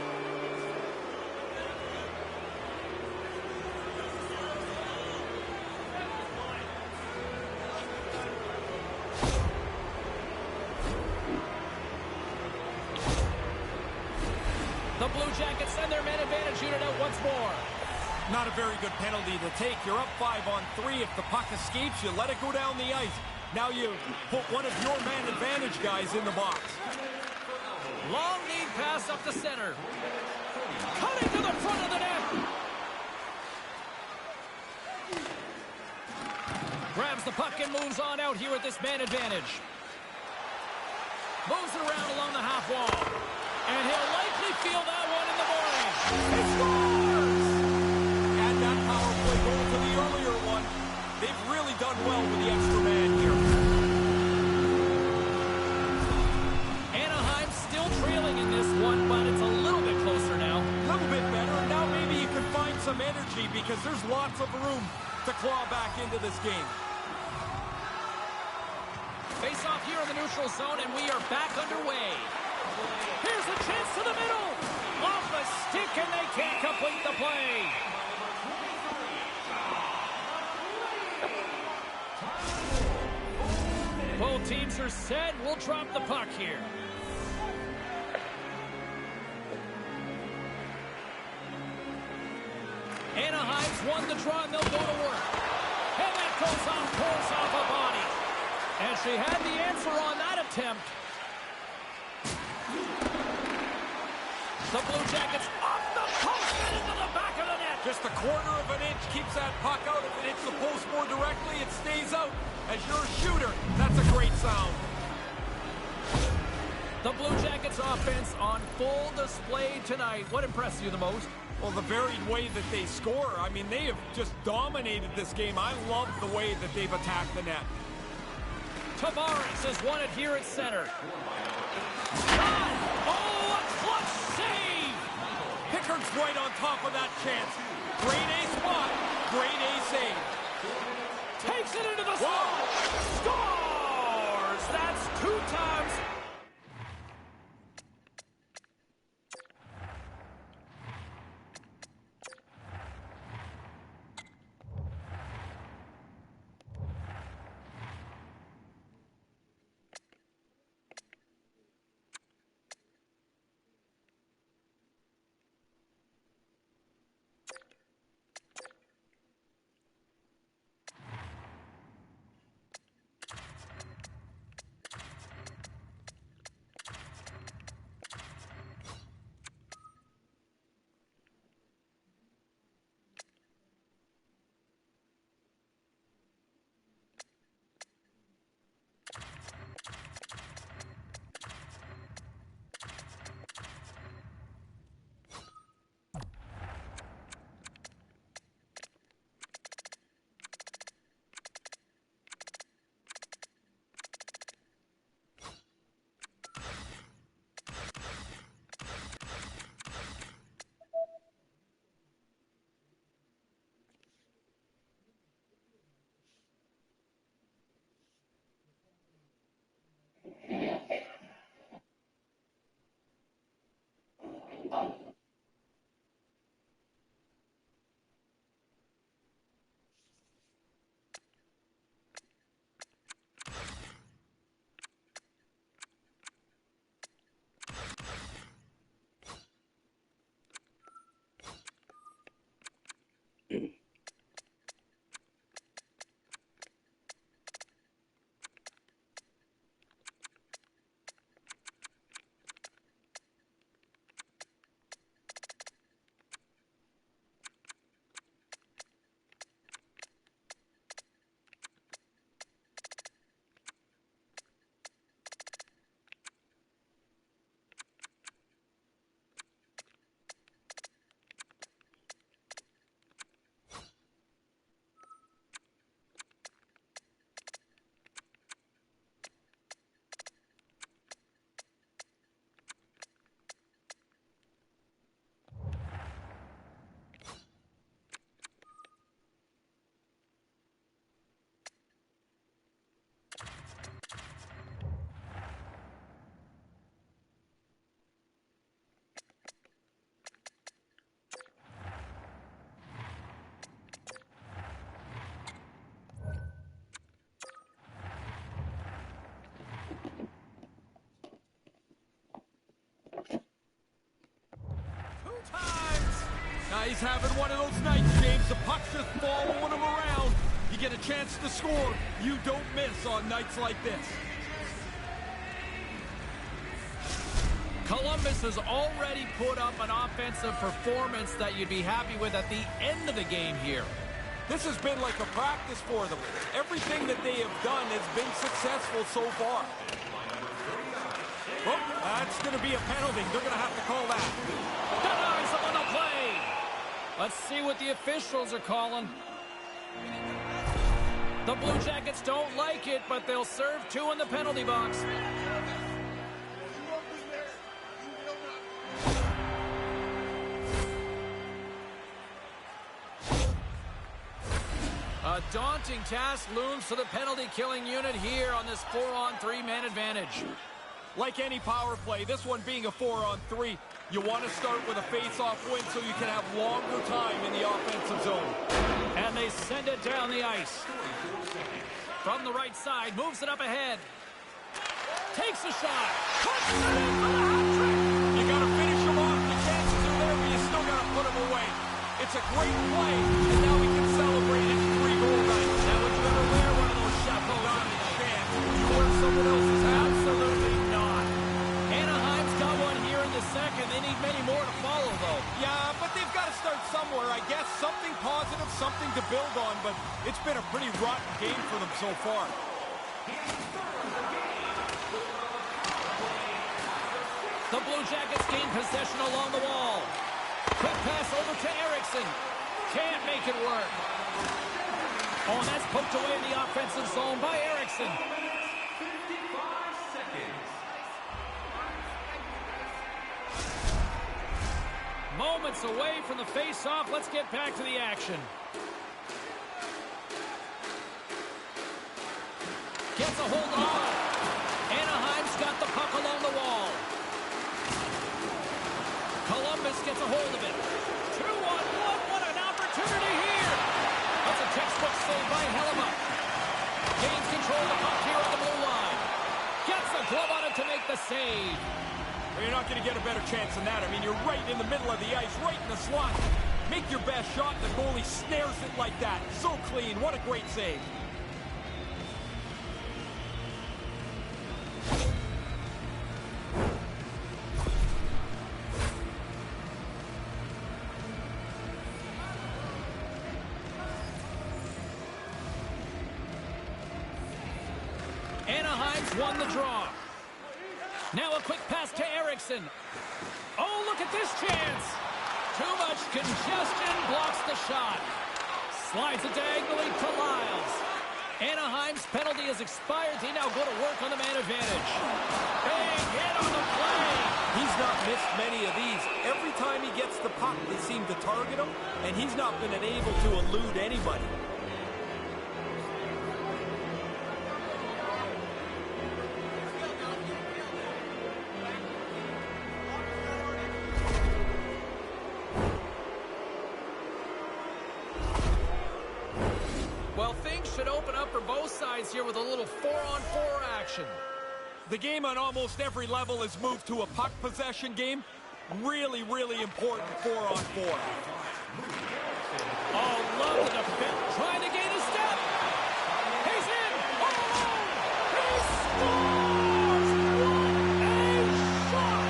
The Blue Jackets send their man advantage unit out once more. Not a very good penalty to take. You're up 5-on-3. If the puck escapes you, let it go down the ice. Now you put one of your man advantage guys in the box. Long lead pass up the center. Cutting to the front of the net. Grabs the puck and moves on out here with this man advantage. Moves it around along the half wall. And he'll likely feel that one in the boring. He scores! Add that power play goal to the earlier one. They've really done well with the extra man here. Anaheim still trailing in this one, but it's a little bit closer now. A little bit better. Now maybe you can find some energy because there's lots of room to claw back into this game. Face off here in the neutral zone, and we are back underway. Here's a chance to the middle. Off the stick, and they can't complete the play. Both teams are set. We'll drop the puck here. Anaheim's won the draw, and they'll go to work. And that goes on, pulls off a body. And she had the answer on that attempt. The Blue Jackets off the post and into the back of the net. Just a quarter of an inch keeps that puck out. If it hits the post more directly, it stays out. As you're a shooter, that's a great sound. The Blue Jackets offense on full display tonight. What impressed you the most? Well, the varied way that they score. I mean, they have just dominated this game. I love the way that they've attacked the net. Tavares has won it here at center. Shot! Oh, a clutch save! Pickard's right on top of that chance. Great A spot, great A save. Takes it into the slot. Scores! That's 2 times. He's having one of those nights, James. The puck's just following him around. You get a chance to score. You don't miss on nights like this. Columbus has already put up an offensive performance that you'd be happy with at the end of the game here. This has been like a practice for them. Everything that they have done has been successful so far. Well, that's going to be a penalty. They're going to have to call that. Denies him on the play. Let's see what the officials are calling. The Blue Jackets don't like it, but they'll serve 2 in the penalty box. A daunting task looms to the penalty-killing unit here on this 4-on-3 man advantage. Like any power play, this one being a 4-on-3, you want to start with a face-off win so you can have longer time in the offensive zone. And they send it down the ice. From the right side, moves it up ahead. Takes a shot. Puts it in for the hat trick. You got to finish him off. The chances are there, but you still got to put him away. It's a great play, and now we can celebrate his 3-goal night. Now would you ever wear one of those chapeaus? Not a chance. You wear someone else's hat? Absolutely not. Anaheim's got one here in the second. They need many more to follow, though. Yeah, but they've got to start somewhere, I guess. Something positive, something to build on, but it's been a pretty rotten game for them so far. The Blue Jackets gain possession along the wall. Quick pass over to Eriksson. Can't make it work. Oh, and that's poked away in the offensive zone by Eriksson. 55 seconds. Moments away from the face-off. Let's get back to the action. Gets a hold on. Anaheim's got the puck along the wall. Columbus gets a hold of it. 2-on-1. What an opportunity here. That's a textbook save by Hellebuyck. Gains control of the puck here on the blue line. Gets the glove on it to make the save. Well, you're not going to get a better chance than that. I mean, you're right in the middle of the ice, right in the slot. Make your best shot, and the goalie snares it like that. So clean. What a great save. Anaheim's won the draw. Now a quick pass to Eriksson. Oh, look at this chance. Too much congestion blocks the shot. Slides it diagonally to Lyles. Anaheim's penalty has expired. They now go to work on the man advantage. Big hit on the play. He's not missed many of these. Every time he gets the puck, they seem to target him, and he's not been able to elude anybody. Well, things should open up for both sides here with a little 4-on-4 action. The game on almost every level has moved to a puck possession game. Really, really important 4-on-4. Oh, love the defense. Trying to gain a step. He's in. All alone. He scores. What a shot.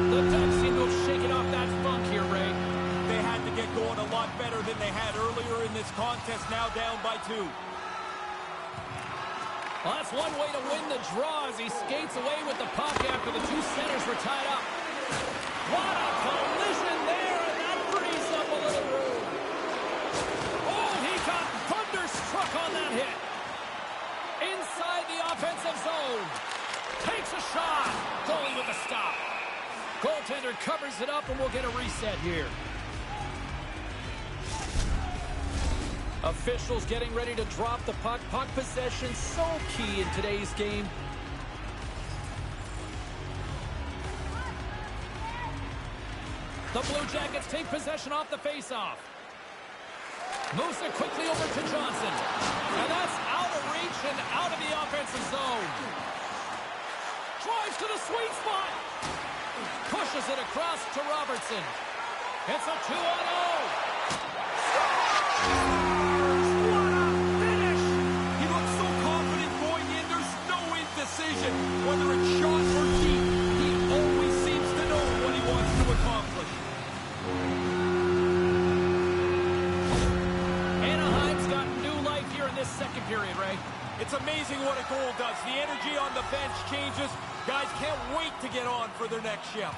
The Ducks seem to have shaken off that funk here, Ray. They had to get going a lot better than they had earlier in this contest, now down by 2. Well, that's one way to win the draw as he skates away with the puck after the 2 centers were tied up. What a collision there, and that frees up a little room. Oh, he got thunderstruck on that hit. Inside the offensive zone. Takes a shot. Goalie with a stop. Goaltender covers it up, and we'll get a reset here. Officials getting ready to drop the puck. Puck possession so key in today's game. The Blue Jackets take possession off the faceoff. Moves it quickly over to Johnson. And that's out of reach, and and out of the offensive zone. Drives to the sweet spot. Pushes it across to Robertson. It's a 2-on-0. What a finish! He looks so confident going in. There's no indecision. Whether it's shot or deep, he always seems to know what he wants to accomplish. Anaheim's got new life here in this second period, Ray. It's amazing what a goal does. The energy on the bench changes. Guys can't wait to get on for their next shift.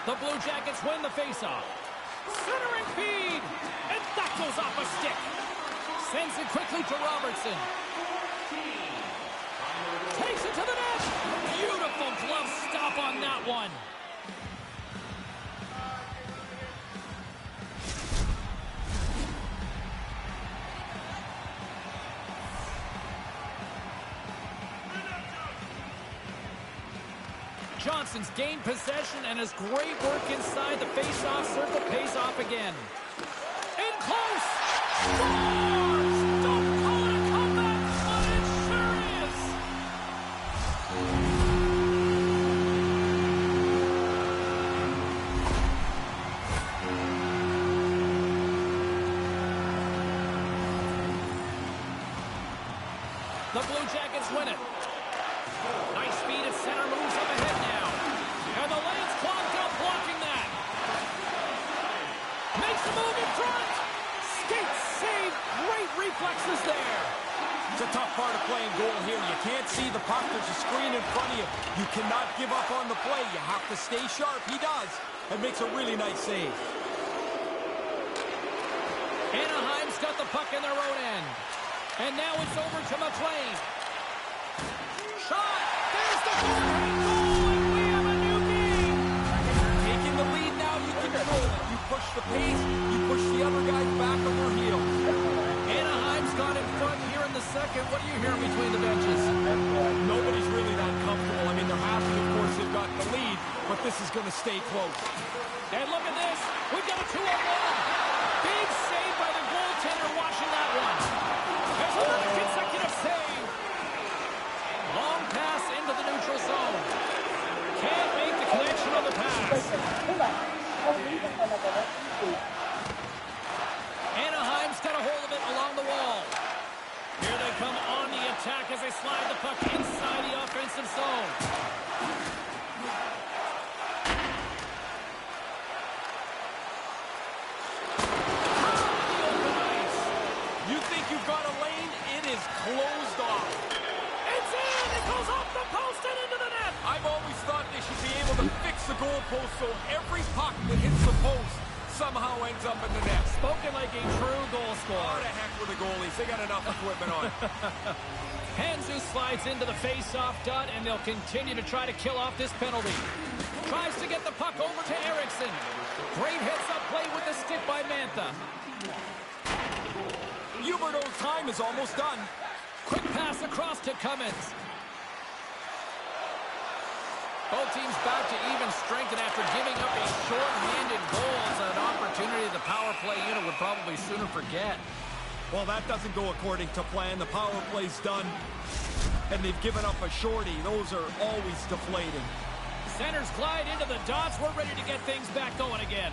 The Blue Jackets win the faceoff. Centering feed. And that goes off a stick. Sends it quickly to Robertson. Takes it to the net. Beautiful glove stop on that one. Johnson's gained possession, and his great work inside the face-off circle pays off again. In close! Scores! Don't call it a comeback, but it sure is! The Blue Jackets win it. Nice speed at center, moves up ahead now. And the lane's clogged up, blocking that. Makes a move in front. Skates, save, great reflexes there. It's a tough part of playing goal here. You can't see the puck. There's a screen in front of you. You cannot give up on the play. You have to stay sharp. He does. And makes a really nice save. Anaheim's got the puck in their own end. And now it's over to McLean. Shot! There's the forehand goal, and we have a new game! Taking the lead now, you control it. You push the pace, you push the other guys back on their heels. Anaheim's got in front here in the second. What are you hearing between the benches? Nobody's really that comfortable. I mean, they're happy, of course, they've got the lead, but this is going to stay close. And look at this. We've got a 2-on-1. Big save by the goaltender watching that one. There's another consecutive save. Long pass into the neutral zone. Can't make the connection on the pass. Anaheim's got a hold of it along the wall. Here they come on the attack as they slide the puck inside the offensive zone. You think you've got a lane? It is closed off. It's in! It goes off the post and into the net! I've always thought they should be able to fix the goalpost so every puck that hits the post somehow ends up in the net. Spoken like a true goal Oh, scorer. to heck with the goalies. They got enough equipment on. Hanzu slides into the face-off dot, and they'll continue to try to kill off this penalty. Tries to get the puck over to Eriksson. Great heads-up play with the stick by Mantha. Huberdeau's time is almost done. Quick pass across to Cummins. Both teams back to even strength, and after giving up a short-handed goal, it's an opportunity the power play unit would probably sooner forget. Well, that doesn't go according to plan. The power play's done, and they've given up a shorty. Those are always deflating. Centers glide into the dots. We're ready to get things back going again.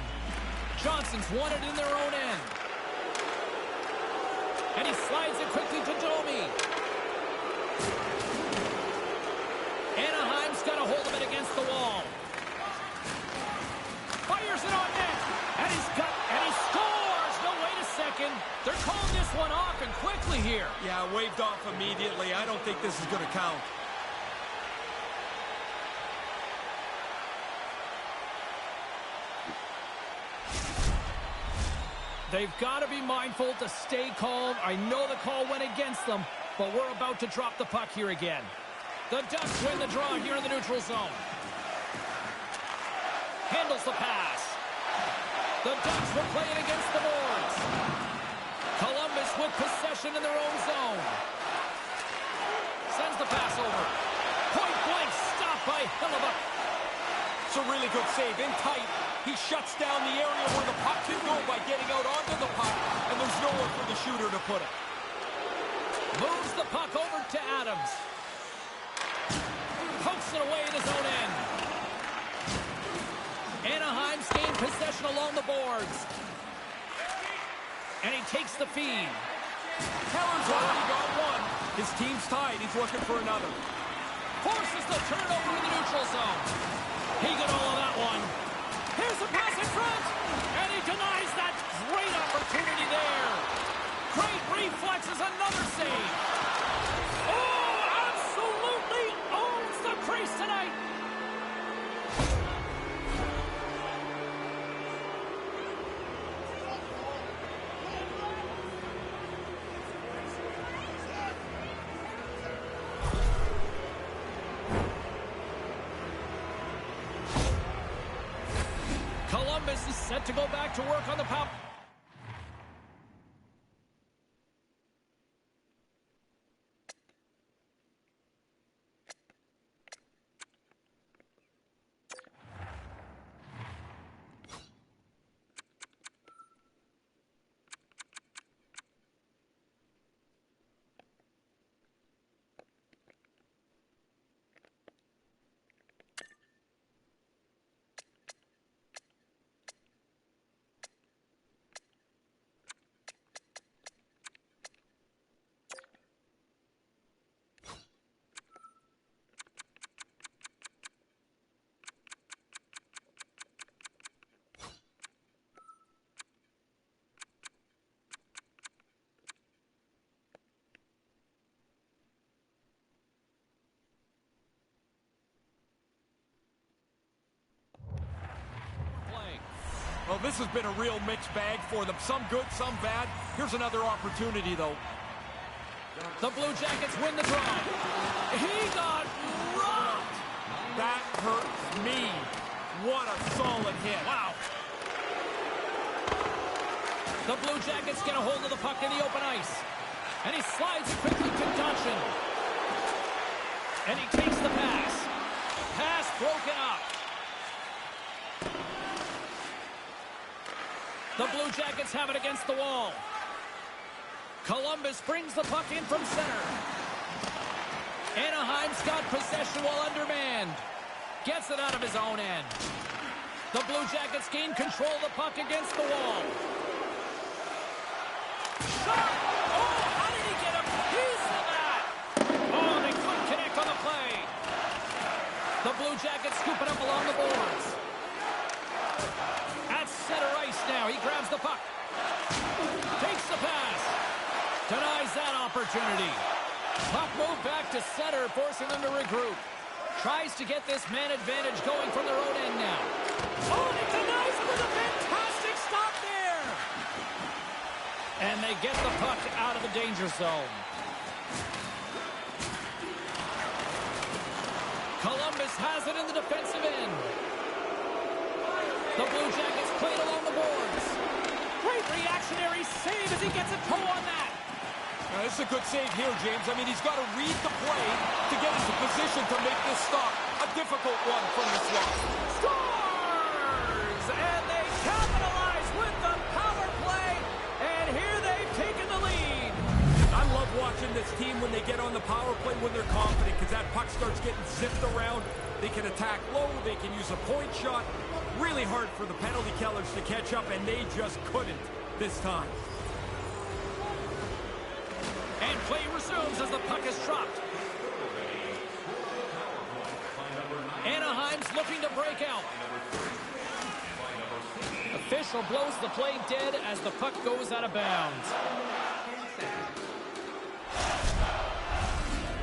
Johnson's won it in their own end. And he slides it quickly to Domi. Anaheim's got a hold of it against the wall. Fires it on net. And he scores. No, wait a second. They're calling this one off and quickly here. Yeah, waved off immediately. I don't think this is going to count. They've got to be mindful to stay calm. I know the call went against them, but we're about to drop the puck here again. The Ducks win the draw here in the neutral zone. Handles the pass. The Ducks were playing against the boards. Columbus with possession in their own zone. Sends the pass over. Point blank stop by Hellebuyck. It's a really good save. In tight, he shuts down the area where the puck can go by getting out onto the puck, and there's nowhere for the shooter to put it. Moves the puck over to Adams. Pokes it away in his own end. Anaheim's gained possession along the boards. And he takes the feed. Keller's already got one. His team's tied. He's looking for another. Forces the turnover in the neutral zone. He got all of that one. Here's the pass in front. And he denies that great opportunity there. Great reflexes, another save. Oh, absolutely owns the crease tonight. Columbus is set to go back to work on the power. Well, this has been a real mixed bag for them. Some good, some bad. Here's another opportunity, though. The Blue Jackets win the draw. He got rocked. That hurts me. What a solid hit. Wow. The Blue Jackets get a hold of the puck in the open ice. And he slides it quickly to Johnson. And he takes the pass. Pass broken up. The Blue Jackets have it against the wall. Columbus brings the puck in from center. Anaheim's got possession while undermanned. Gets it out of his own end. The Blue Jackets gain control of the puck against the wall. Shot! Oh, how did he get a piece of that? Oh, they couldn't connect on the play. The Blue Jackets scoop it up along the boards. At center ice now, he grabs the puck. Takes the pass. Denies that opportunity. Puck move back to center, forcing them to regroup. Tries to get this man advantage going from their own end now. Oh, and it denies him with a fantastic stop there. And they get the puck out of the danger zone. Columbus has it in the defensive end. The Blue Jackets play it along the boards. Great reactionary save as he gets a toe on that. Now, this is a good save here, James. I mean, he's got to read the play to get into position to make this stop. A difficult one from the slot. Scores! And they capitalize with the power play. And here they've taken the lead. I love watching this team when they get on the power play when they're confident, because that puck starts getting zipped around. They can attack low. They can use a point shot. Really hard for the penalty killers to catch up, and they just couldn't this time. And play resumes as the puck is dropped. Anaheim's looking to break out. Official blows the play dead as the puck goes out of bounds.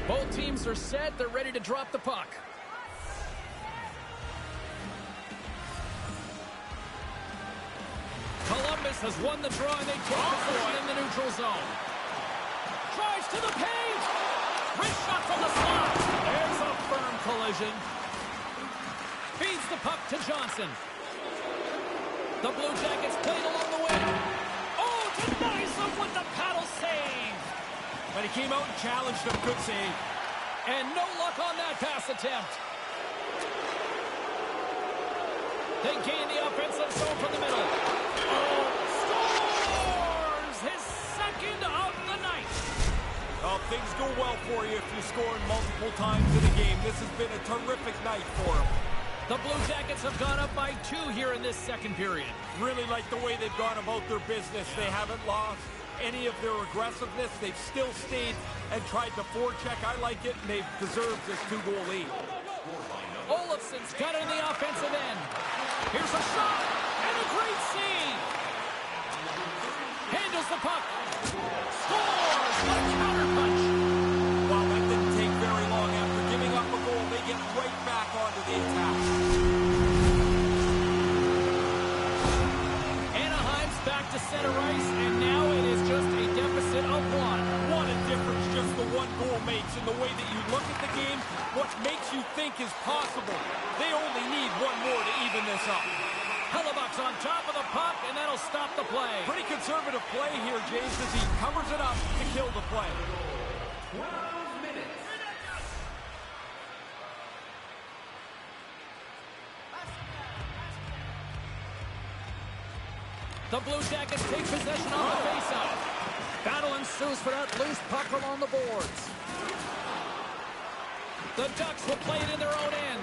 Both teams are set. They're ready to drop the puck. Columbus has won the draw, and they take position in the neutral zone. Drives to the paint. Wrist shot from the slot. There's a firm collision. Feeds the puck to Johnson. The Blue Jackets played along the wing. Oh, denies him with the paddle save. But he came out and challenged him. Good save. And no luck on that pass attempt. They gain the offensive zone from the middle. Oh, scores! His second of the night. Oh, things go well for you if you're scoring multiple times in a game. This has been a terrific night for them. The Blue Jackets have gone up by 2 here in this second period. Really like the way they've gone about their business. They haven't lost any of their aggressiveness. They've still stayed and tried to forecheck. I like it, and they've deserved this 2-goal lead. Olofsson's got it in the offensive end. Here's a shot, and a great save. Handles the puck. Scores! What a counterpunch! Well, that didn't take very long. After giving up a goal, they get right back onto the attack. Anaheim's back to center ice, and now it is just a deficit of 1. What a difference just the 1 goal makes in the way that you look at the game, what makes you think is possible. They only need 1 more to even this up. Hellebuck's on top of the puck, and that'll stop the play. Pretty conservative play here, James, as he covers it up to kill the play. 12 minutes. The Blue Jackets take possession on the faceoff. Battle ensues for that loose puck along the boards. The Ducks will play it in their own end.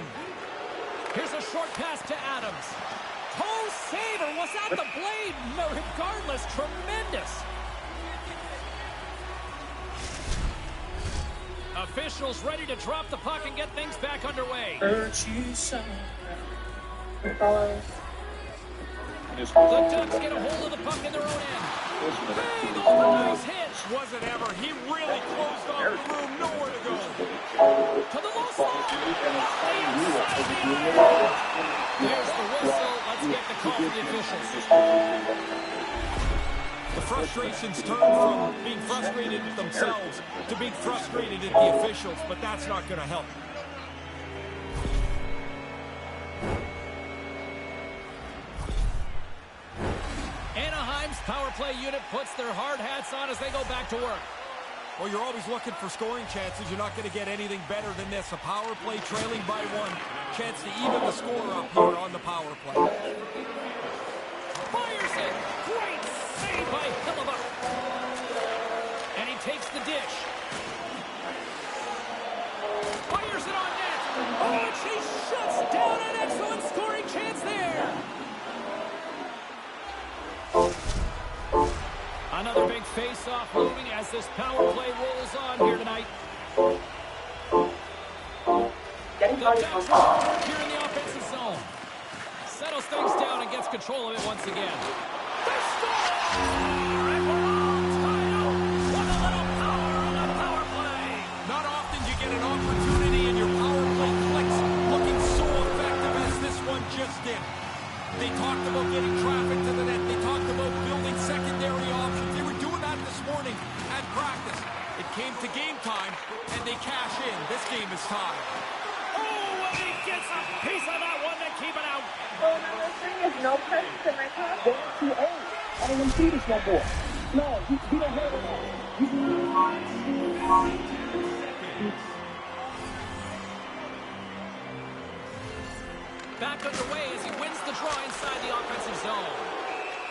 Here's a short pass to Adams. Toe saver, was that the blade? No, regardless, tremendous. Officials ready to drop the puck and get things back underway. Follows. The Ducks get a hold of the puck in their own end. Big overnice hit. Wasn't ever. He really closed off the room. Nowhere to go. To the low side. There's the whistle. Let's get the call from the officials. The frustrations turn from being frustrated with themselves to being frustrated at the officials, but that's not going to help. Anaheim's power play unit puts their hard hats on as they go back to work. Well, you're always looking for scoring chances. You're not going to get anything better than this. A power play trailing by 1. Chance to even the score up here on the power play. Fires it. Great save by Hellebuck. And he takes the dish. Fires it on net. Oh, and she shuts down an excellent scoring chance there. Another big face-off moving as this power play rolls on here tonight. The Ducks are here in the offensive zone. Settles things down and gets control of it once again. They score! And we're all tied up with a little power on the power play. Not often you get an opportunity and your power play clicks looking so effective as this one just did. They talked about getting traffic to the net. They talked about building secondary options. They were doing that this morning at practice. It came to game time, and they cash in. This game is tied. Oh, and he gets a piece of that one to keep it out. Oh, no, this thing is no presence in my car. They're too old. I don't even see this no more. No, he don't have it. Back underway as he wins the draw inside the offensive zone.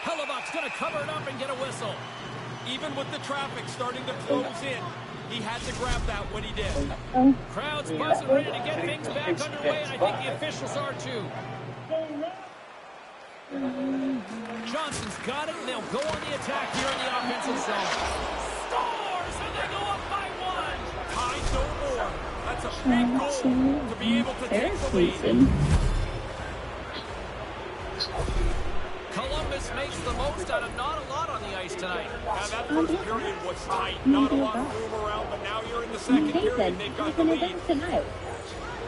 Hellebuck's going to cover it up and get a whistle. Even with the traffic starting to close in, he had to grab that when he did. Crowd's buzzing, ready to get things back underway, and I think the officials are too. Johnson's got it, and they'll go on the attack here in the offensive zone. Scores, and they go up by 1. Tied no more. That's a big goal to be able to take the lead. Columbus makes the most out of not a lot on the ice tonight. Now that first period was tight. Not a lot of room around, but now you're in the second period. They've got the lead.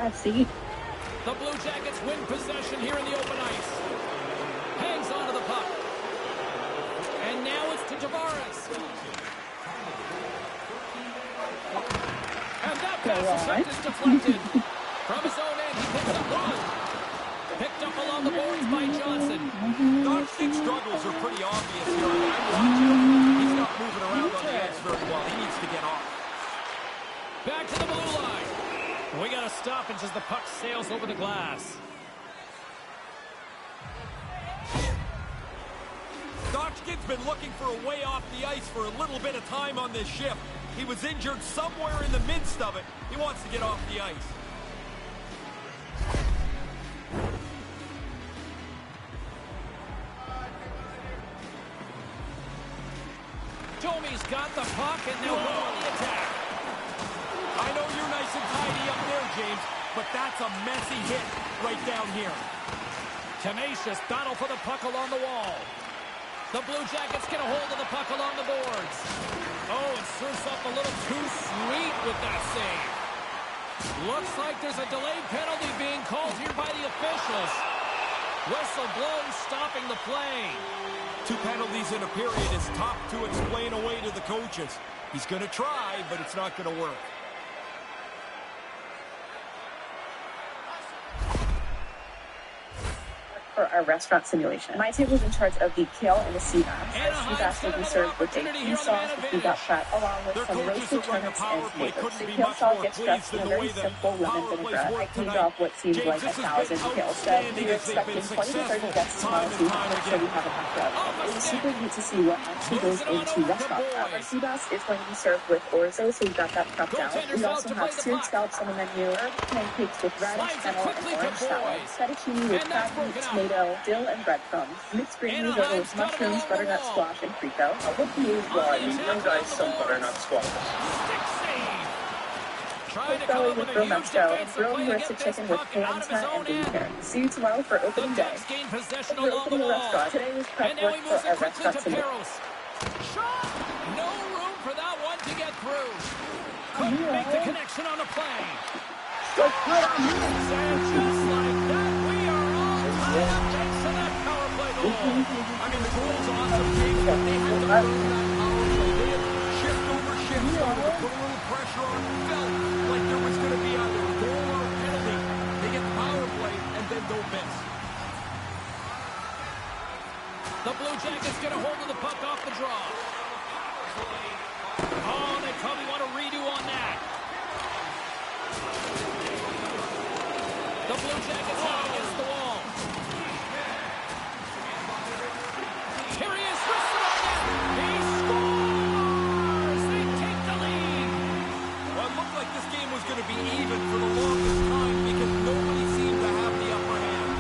I see. The Blue Jackets win possession here in the open ice. Hangs onto the puck. And now it's to Tavares. And that pass attempt is deflected. From his own end, he picks up 1. Picked up along the boards by Johnson. Dox's struggles are pretty obvious here. I'm watching him. He's not moving around on the ice very well. He needs to get off. Back to the blue line. We got a stoppage as the puck sails over the glass. Doxkin's been looking for a way off the ice for a little bit of time on this shift. He was injured somewhere in the midst of it. He wants to get off the ice. Domi's got the puck, and they'll go on the attack. I know you're nice and tidy up there, James, but that's a messy hit right down here. Tenacious battle for the puck along the wall. The Blue Jackets get a hold of the puck along the boards. Oh, and serves up a little too sweet with that save. Looks like there's a delayed penalty being called here by the officials. Whistle blown, stopping the play. 2 penalties in a period is tough to explain away to the coaches. He's going to try, but it's not going to work. For our restaurant simulation. My table was in charge of the kale and the sea bass. Our sea bass will be served with a beef sauce with beef fat, along with some roasted turnips and tomatoes. The kale sauce gets dressed in a very simple lemon vinaigrette. I cleaned off what seemed like 1,000 kale stems. We were expecting 20 to 30 guests tomorrow, so we have to make sure we have enough of it. It was super neat to see what actually goes into restaurant prep. Our sea bass is going to be served with orzo, so we've got that prepped out. We also have seared scallops on the menu, herb pancakes with radish, fennel, and orange salad, fettuccine with crab meat, tomato, dill, and breadcrumbs, mixed greens over with mushrooms, butternut squash, and frico. What do you buy young guys some butternut squash? Pork belly with romesco and grilled roasted chicken with panettone and baby carrots. See you tomorrow for opening day. We're opening a restaurant. Today was prep work for our restaurant simulation. Shot! No room for that one to get through. Couldn't make the connection on the play. And just like that, we are all tied up thanks to that power play goal. I mean, the goal's awesome, James, but they had to earn that power play. They had shift over shift, started to put a little pressure on. Felt like there was going to be either a goal or a penalty. They get the power play and then don't miss. The Blue Jackets get a hold of the puck off the draw. Oh, they probably want a redo on that. The Blue Jackets out against the wall. Here he is, whistle on net. He scores! They take the lead. Well, it looked like this game was going to be even for the longest time because nobody seemed to have the upper hand.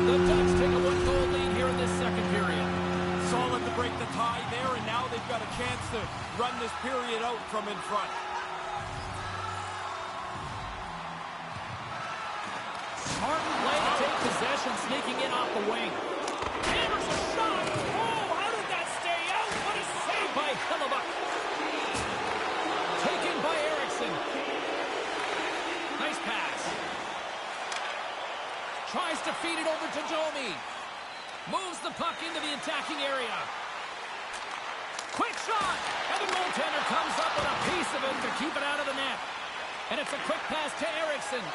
The Ducks take a 1-goal lead here in this second period. Solid to break the tie there, and now they've got a chance to run this period out from in front. Smart play to take possession, sneaking in off the wing. Hammers a shot. Oh, how did that stay out? What a save by Hellebuyck. Taken by Eriksson. Nice pass. Tries to feed it over to Domi. Moves the puck into the attacking area. Quick shot. And the goaltender comes up with a piece of it to keep it out of the net. And it's a quick pass to Eriksson.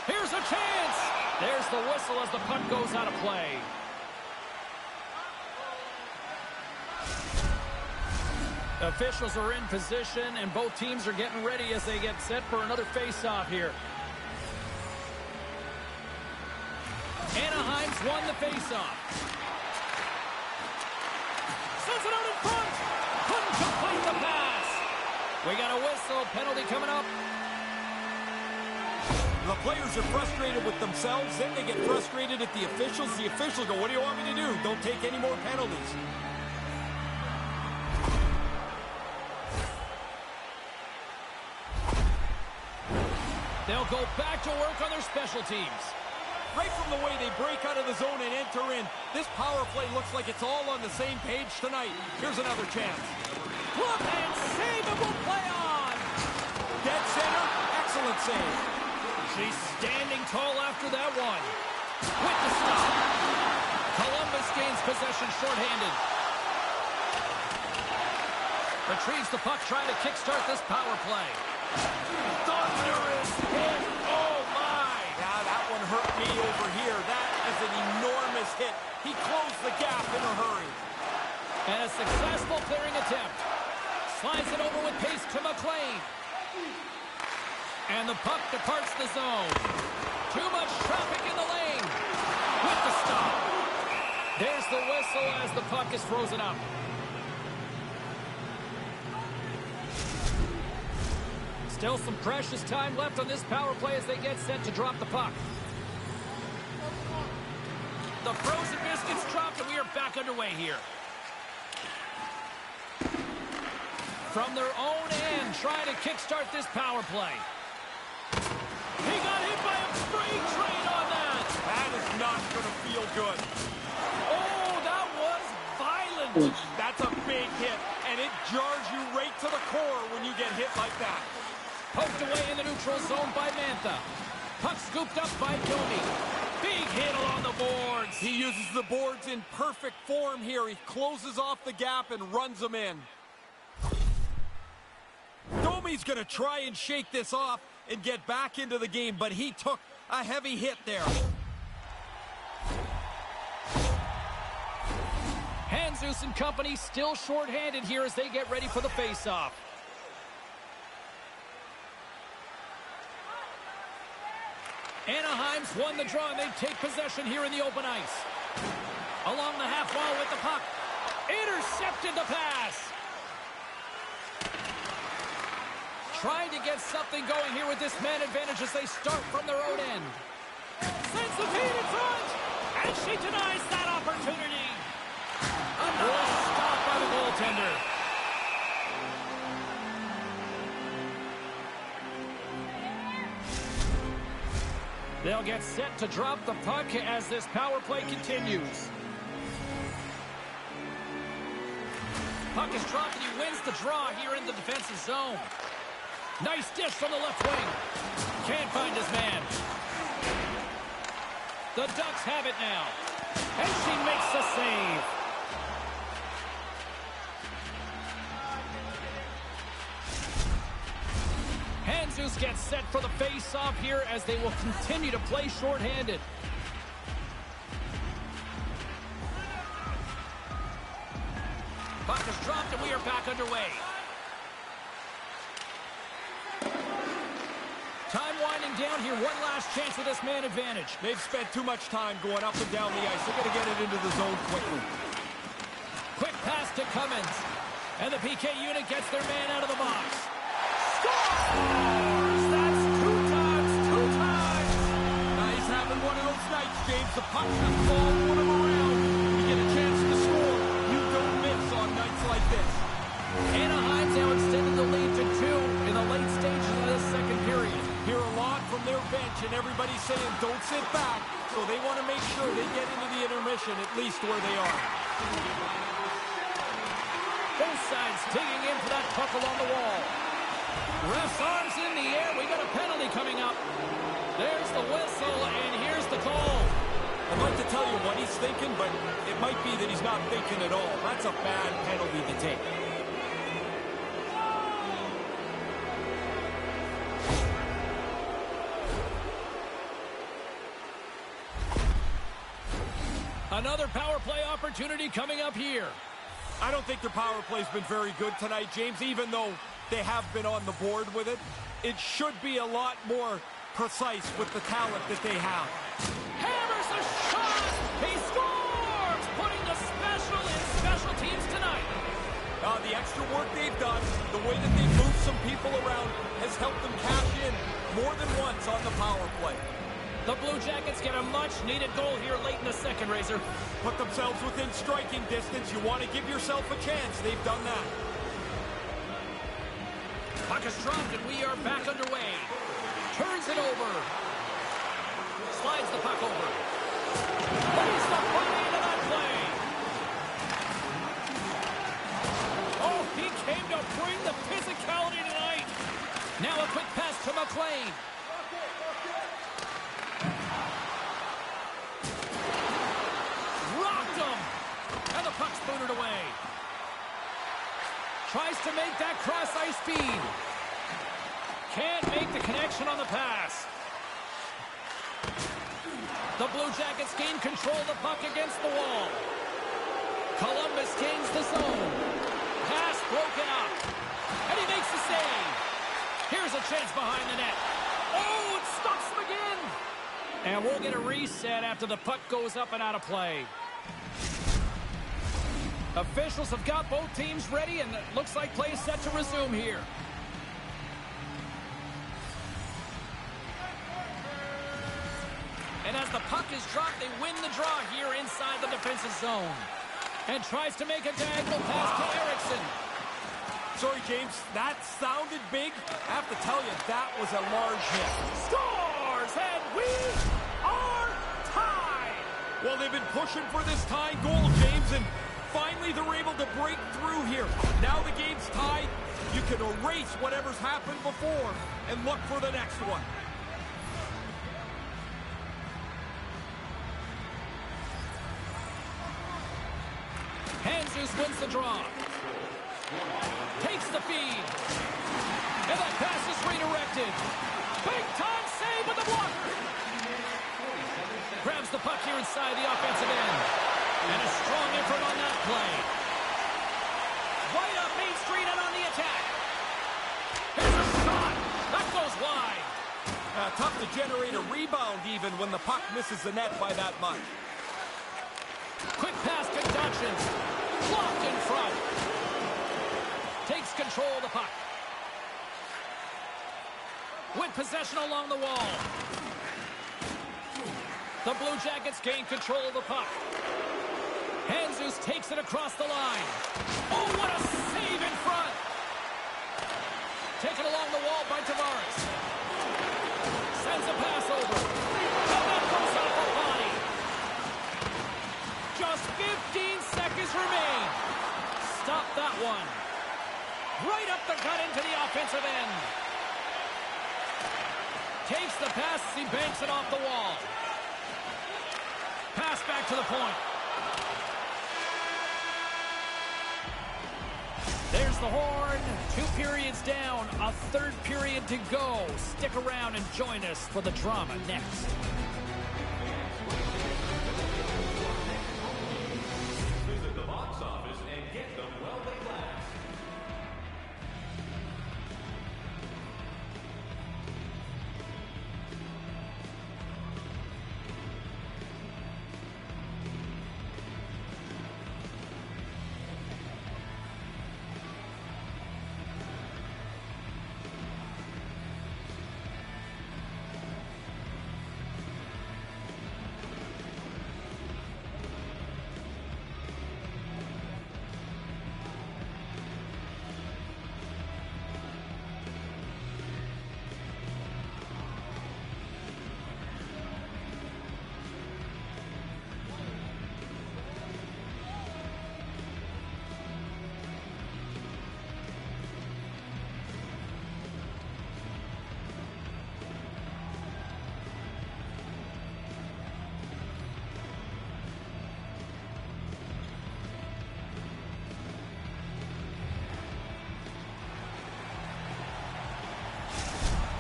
Here's a chance. There's the whistle as the puck goes out of play. Officials are in position, and both teams are getting ready as they get set for another face-off here. Anaheim's won the face-off. Sends it out in front. Couldn't complete the pass. We got a whistle. Penalty coming up. The players are frustrated with themselves, then they get frustrated at the officials. The officials go, what do you want me to do? Don't take any more penalties. They'll go back to work on their special teams. Right from the way they break out of the zone and enter in, this power play looks like it's all on the same page tonight. Here's another chance. Look and save, and will play on. Dead center, excellent save. She's standing tall after that one. With the stop. Columbus gains possession shorthanded. Retrieves the puck, trying to kickstart this power play. Thunderous hit. Oh, my. Yeah, that one hurt me over here. That is an enormous hit. He closed the gap in a hurry. And a successful clearing attempt. Slides it over with pace to McLean. And the puck departs the zone. Too much traffic in the lane. With the stop. There's the whistle as the puck is frozen up. Still some precious time left on this power play as they get set to drop the puck. The frozen biscuits dropped, and we are back underway here. From their own end, trying to kickstart this power play. He got hit by a freight train on that. That is not going to feel good. Oh, that was violent. That's a big hit, and it jars you right to the core when you get hit like that. Poked away in the neutral zone by Mantha. Puck scooped up by Domi. Big hit along the boards. He uses the boards in perfect form here. He closes off the gap and runs them in. Domi's going to try and shake this off and get back into the game, but he took a heavy hit there. Handzus and company still shorthanded here as they get ready for the face-off. Anaheim's won the draw, and they take possession here in the open ice. Along the half wall with the puck. Intercepted the pass. Trying to get something going here with this man advantage as they start from their own end. Sends the feed in front, and she denies that opportunity. Another stop by the goaltender. They'll get set to drop the puck as this power play continues. Puck is dropped, and he wins the draw here in the defensive zone. Nice dish from the left wing. Can't find his man. The Ducks have it now. And she makes the save. Handzus gets set for the face-off here as they will continue to play shorthanded. Puck is dropped, and we are back underway. Time winding down here. One last chance with this man advantage. They've spent too much time going up and down the ice. They're going to get it into the zone quickly. Quick pass to Cummins. And the PK unit gets their man out of the box. Scores! That's two times. Now he's having one of those nights, James. The puck just falls one of them around. You get a chance to score. You don't miss on nights like this. Anaheim's now extended the lead to 2 in the late stages of this second period. Hear a lot from their bench, and everybody's saying don't sit back, so they want to make sure they get into the intermission at least where they are. Both sides digging in for that puck along the wall. Ref's arms in the air. We got a penalty coming up. There's the whistle, and here's the call. I'd like to tell you what he's thinking, but it might be that he's not thinking at all. That's a bad penalty to take. Another power play opportunity coming up here. I don't think their power play's been very good tonight, James, even though they have been on the board with it. It should be a lot more precise with the talent that they have. Hammers a shot! He scores! Putting the special in special teams tonight. The extra work they've done, the way that they've moved some people around, has helped them cash in more than once on the power play. The Blue Jackets get a much-needed goal here late in the second, Razor. Put themselves within striking distance. You want to give yourself a chance. They've done that. Puck is dropped, and we are back underway. Turns it over. Slides the puck over. Lays the body into that play. Oh, he came to bring the physicality tonight. Now a quick pass to McLean. And the puck's booted away. Tries to make that cross-ice feed. Can't make the connection on the pass. The Blue Jackets gain control of the puck against the wall. Columbus gains the zone. Pass broken up. And he makes the save. Here's a chance behind the net. Oh, it stops him again. And we'll get a reset after the puck goes up and out of play. Officials have got both teams ready, and it looks like play is set to resume here. is dropped. They win the draw here inside the defensive zone. And tries to make a diagonal pass to Erickson. Sorry, James, that sounded big. I have to tell you, that was a large hit. Scores, and we are tied. Well, they've been pushing for this tying goal, James, and finally they're able to break through here. Now the game's tied. You can erase whatever's happened before and look for the next one. Jesus wins the draw. Takes the feed. And that pass is redirected. Big time save with the blocker. Grabs the puck here inside the offensive end. And a strong effort on that play. Right up Main Street and on the attack. Here's a shot. That goes wide. Tough to generate a rebound even when the puck misses the net by that much. Quick pass to Dodson. Blocked in front. Takes control of the puck. With possession along the wall. The Blue Jackets gain control of the puck. Jesus takes it across the line. Oh, what a save in front. Taken along the wall by Tavares. Sends a pass over. And that goes off the body. Just 15 seconds remain. Stop that one. Right up the gut into the offensive end. Takes the pass as he banks it off the wall. Pass back to the point. There's the horn. 2 periods down. A 3rd period to go. Stick around and join us for the drama next. Visit the box office and get them while they last.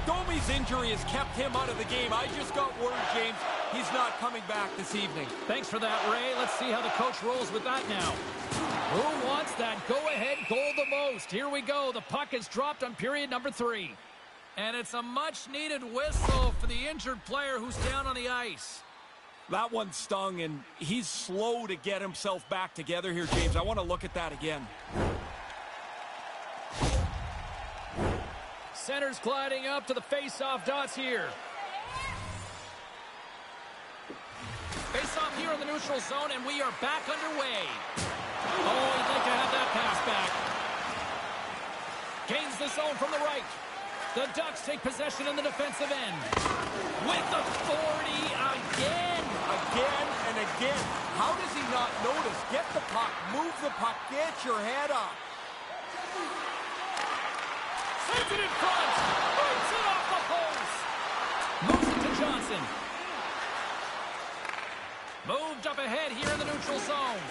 Domi's injury has kept him out of the game. I just got word, James, he's not coming back this evening. Thanks for that, Ray. Let's see how the coach rolls with that now. Who wants that go-ahead goal the most? Here we go. The puck is dropped on period number 3. And it's a much-needed whistle for the injured player who's down on the ice. That one stung, and he's slow to get himself back together here, James. I want to look at that again. Center's gliding up to the face-off dots here. Face-off here in the neutral zone, and we are back underway. Oh, he'd like to have that pass back. Gains the zone from the right. The Ducks take possession in the defensive end. With authority again. Again and again. How does he not notice? Get the puck. Move the puck. Get your head up. Sends it in front. Breaks it off the post. Moves it to Johnson. Moved up ahead here in the neutral zone.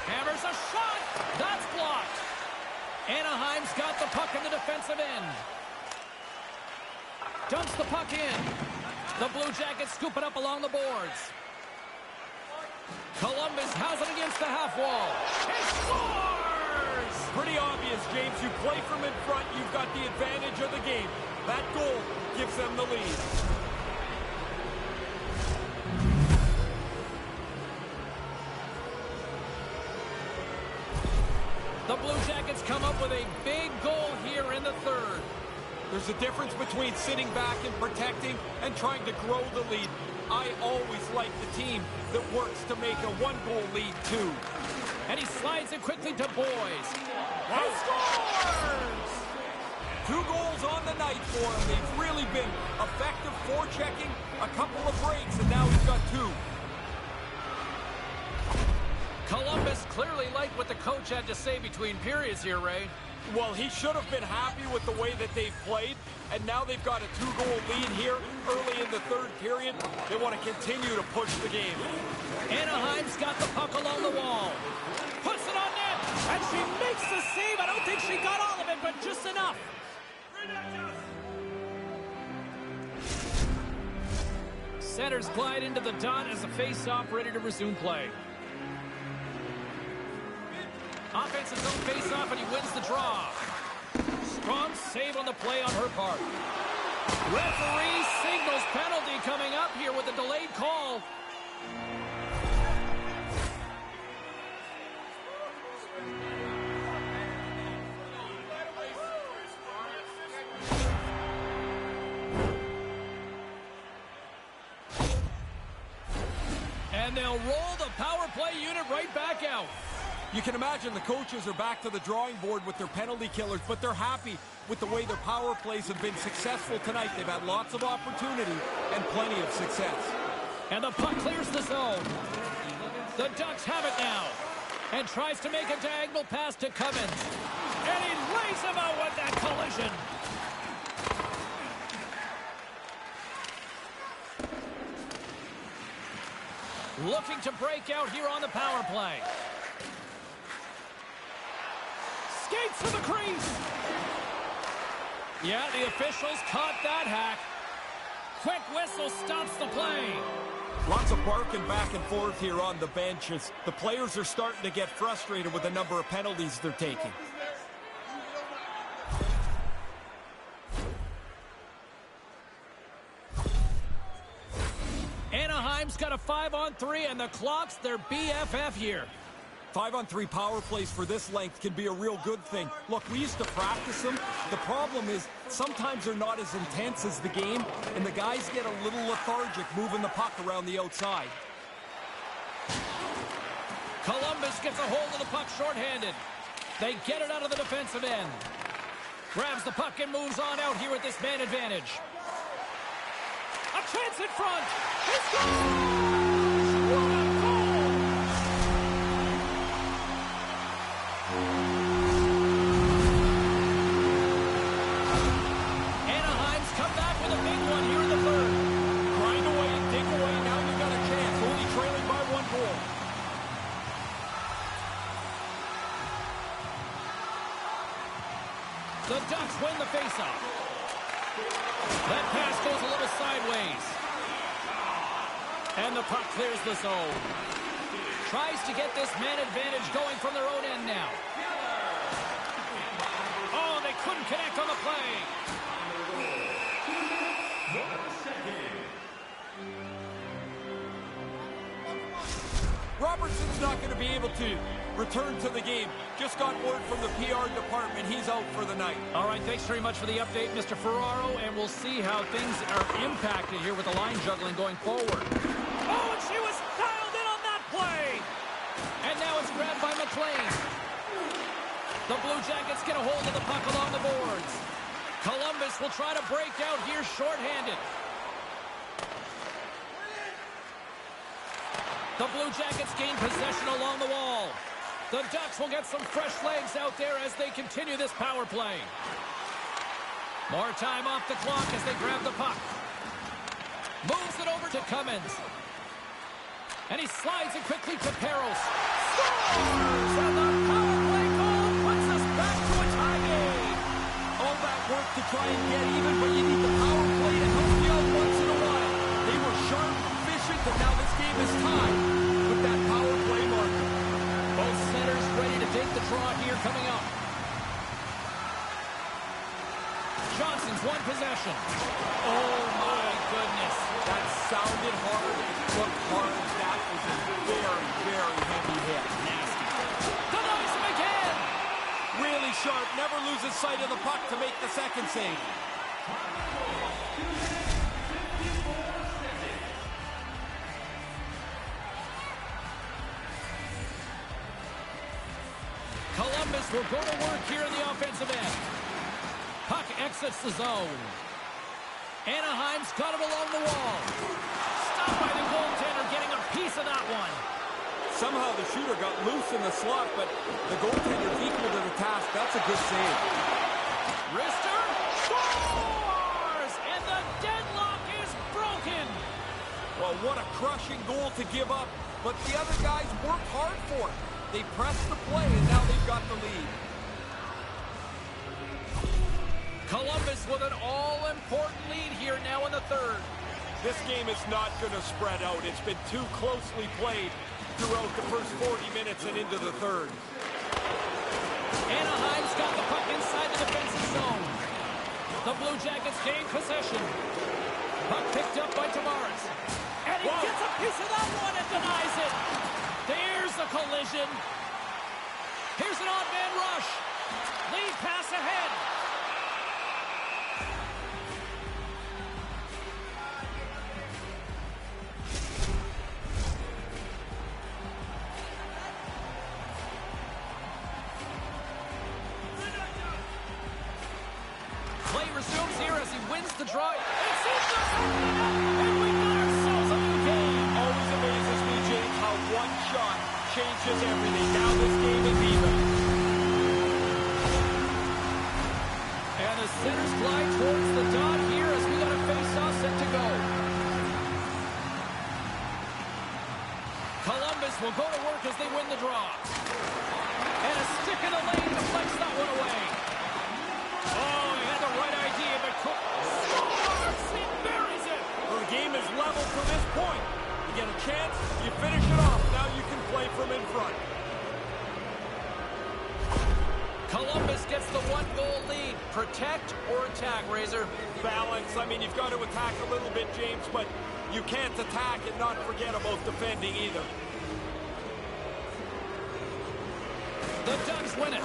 Hammers a shot. That's blocked. Anaheim's got the puck in the defensive end. Dumps the puck in. The Blue Jackets scoop it up along the boards. Columbus has it against the half wall. He scores! Pretty obvious, James. You play from in front, you've got the advantage of the game. That goal gives them the lead. The Blue Jackets come up with a big goal here in the 3rd. There's a difference between sitting back and protecting and trying to grow the lead. I always like the team that works to make a one-goal lead, too. And he slides it quickly to Boys. He scores! 2 goals on the night for him. They've really been effective forechecking, a couple of breaks, and now he's got 2. Columbus clearly liked what the coach had to say between periods here, Ray. Well, he should have been happy with the way that they've played, and now they've got a 2-goal lead here early in the 3rd period. They want to continue to push the game. Anaheim's got the puck along the wall. Puts it on net, and she makes the save. I don't think she got all of it, but just enough. Centers glide into the dot as the face-off ready to resume play. Offensive zone face-off, and he wins the draw. Strong save on the play on her part. Referee signals penalty coming up here with a delayed call. And they'll roll the power play unit right back out. You can imagine the coaches are back to the drawing board with their penalty killers, but they're happy with the way their power plays have been successful tonight. They've had lots of opportunity and plenty of success. And the puck clears the zone. The Ducks have it now. And tries to make a diagonal pass to Cummins. And he lays him out with that collision. Looking to break out here on the power play. Skates to the crease. Yeah, the officials caught that hack. Quick whistle stops the play. Lots of barking back and forth here on the benches. The players are starting to get frustrated with the number of penalties they're taking. Anaheim's got a 5-on-3, and the clock's their BFF here. 5-on-3 power plays for this length can be a real good thing. Look, we used to practice them. The problem is sometimes they're not as intense as the game, and the guys get a little lethargic moving the puck around the outside. Columbus gets a hold of the puck shorthanded. They get it out of the defensive end. Grabs the puck and moves on out here with this man advantage. A chance in front. He scores! What a goal! Anaheim's come back with a big one here in the 3rd. Grind away, dig away. Now you got a chance. Only trailing by 1 goal. The Ducks win the faceoff. That pass goes a little sideways. And the puck clears the zone. Tries to get this man advantage going from their own end now. Oh, they couldn't connect on the play. Robertson's not going to be able to return to the game. Just got word from the PR department. He's out for the night. All right, thanks very much for the update, Mr. Ferraro, and we'll see how things are impacted here with the line juggling going forward. Oh, and she was dialed in on that play! And now it's grabbed by McLean. The Blue Jackets get a hold of the puck along the boards. Columbus will try to break out here shorthanded. The Blue Jackets gain possession along the wall. The Ducks will get some fresh legs out there as they continue this power play. More time off the clock as they grab the puck. Moves it over to Cummins. And he slides it quickly to Peros. Scores! And the power play goal puts us back to a tie game. All that work to try and get even, but you need the power play to help you out once in a while. They were sharp, efficient, and now this game is tied with that power play marker. Both centers ready to take the draw here coming up. Johnson's won possession. Oh, my goodness. That sounded hard. It looked hard. That was a very, very heavy hit. Nasty. Denies him again. Really sharp. Never loses sight of the puck to make the second save. Columbus will go to work here in the offensive end. Puck exits the zone. Anaheim's got it along the wall. Stopped by the goaltender, getting a piece of that one. Somehow the shooter got loose in the slot, but the goaltender's equal to the task. That's a good save. Rister scores! And the deadlock is broken. Well, what a crushing goal to give up. But the other guys worked hard for it. They pressed the play, and now they've got the lead. Columbus with an all-important lead here now in the third. This game is not going to spread out. It's been too closely played throughout the first 40 minutes and into the third. Anaheim's got the puck inside the defensive zone. The Blue Jackets gain possession. Puck picked up by Tavares. And he gets a piece of that one and denies it. There's a collision. Here's an odd man rush. Lead pass ahead. Play resumes here as he wins the draw. It's in the and we got ourselves a new game. Always amazes me, James, how one shot changes everything. Now this game is even. And the centers glide towards the dot here as we got a face-off set to go. Columbus will go to work as they win the draw. And a stick in the lane deflects that one away. Oh, he had the right idea, but scores! He buries it! Well, the game is level to this point. You get a chance, you finish it off. Now you can play from in front. Columbus gets the one-goal lead. Protect or attack, Razor? Balance. I mean, you've got to attack a little bit, James, but you can't attack and not forget about defending either. The Ducks win it.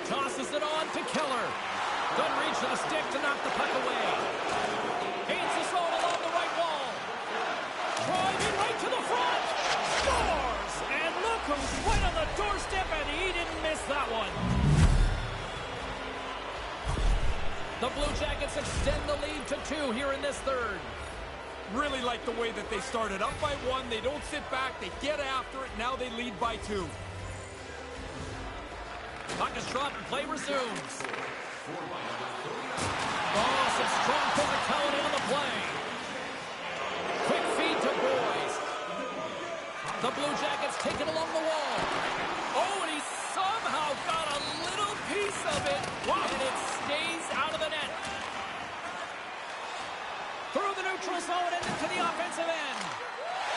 Tosses it on to Keller. Doesn't reach to the stick to knock the puck away. Paints the zone along the right wall. Driving right to the front. Scores! And look who's right on the doorstep, and he didn't miss that one. The Blue Jackets extend the lead to 2 here in this third. Really like the way that they started up by 1. They don't sit back. They get after it. Now they lead by 2. Puck is dropped and play resumes. Oh, some strong physicality on the play. Quick feed to Boys. The Blue Jackets take it along the wall. Oh, and he somehow got a little piece of it. And it stays out of the net. Through the neutral zone and into the offensive end.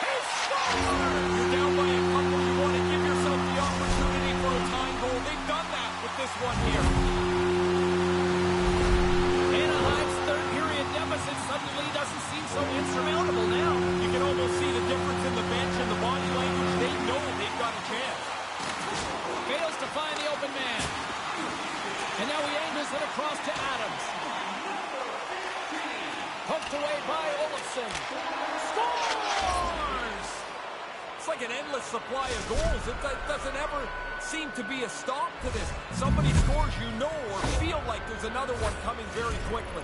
He scores! You're down by a couple. You want to give yourself the opportunity for a tying goal. They've done that with this one here. Anaheim's third period deficit suddenly doesn't seem so insurmountable now. You can almost see the difference in the bench and the body language. They know they've got a chance. Fails to find the open man. And now he angles it across to Adams. Poked away by Olofsson. Scores! It's like an endless supply of goals. It doesn't ever seem to be a stop to this. Somebody scores, you know, or feel like there's another one coming very quickly.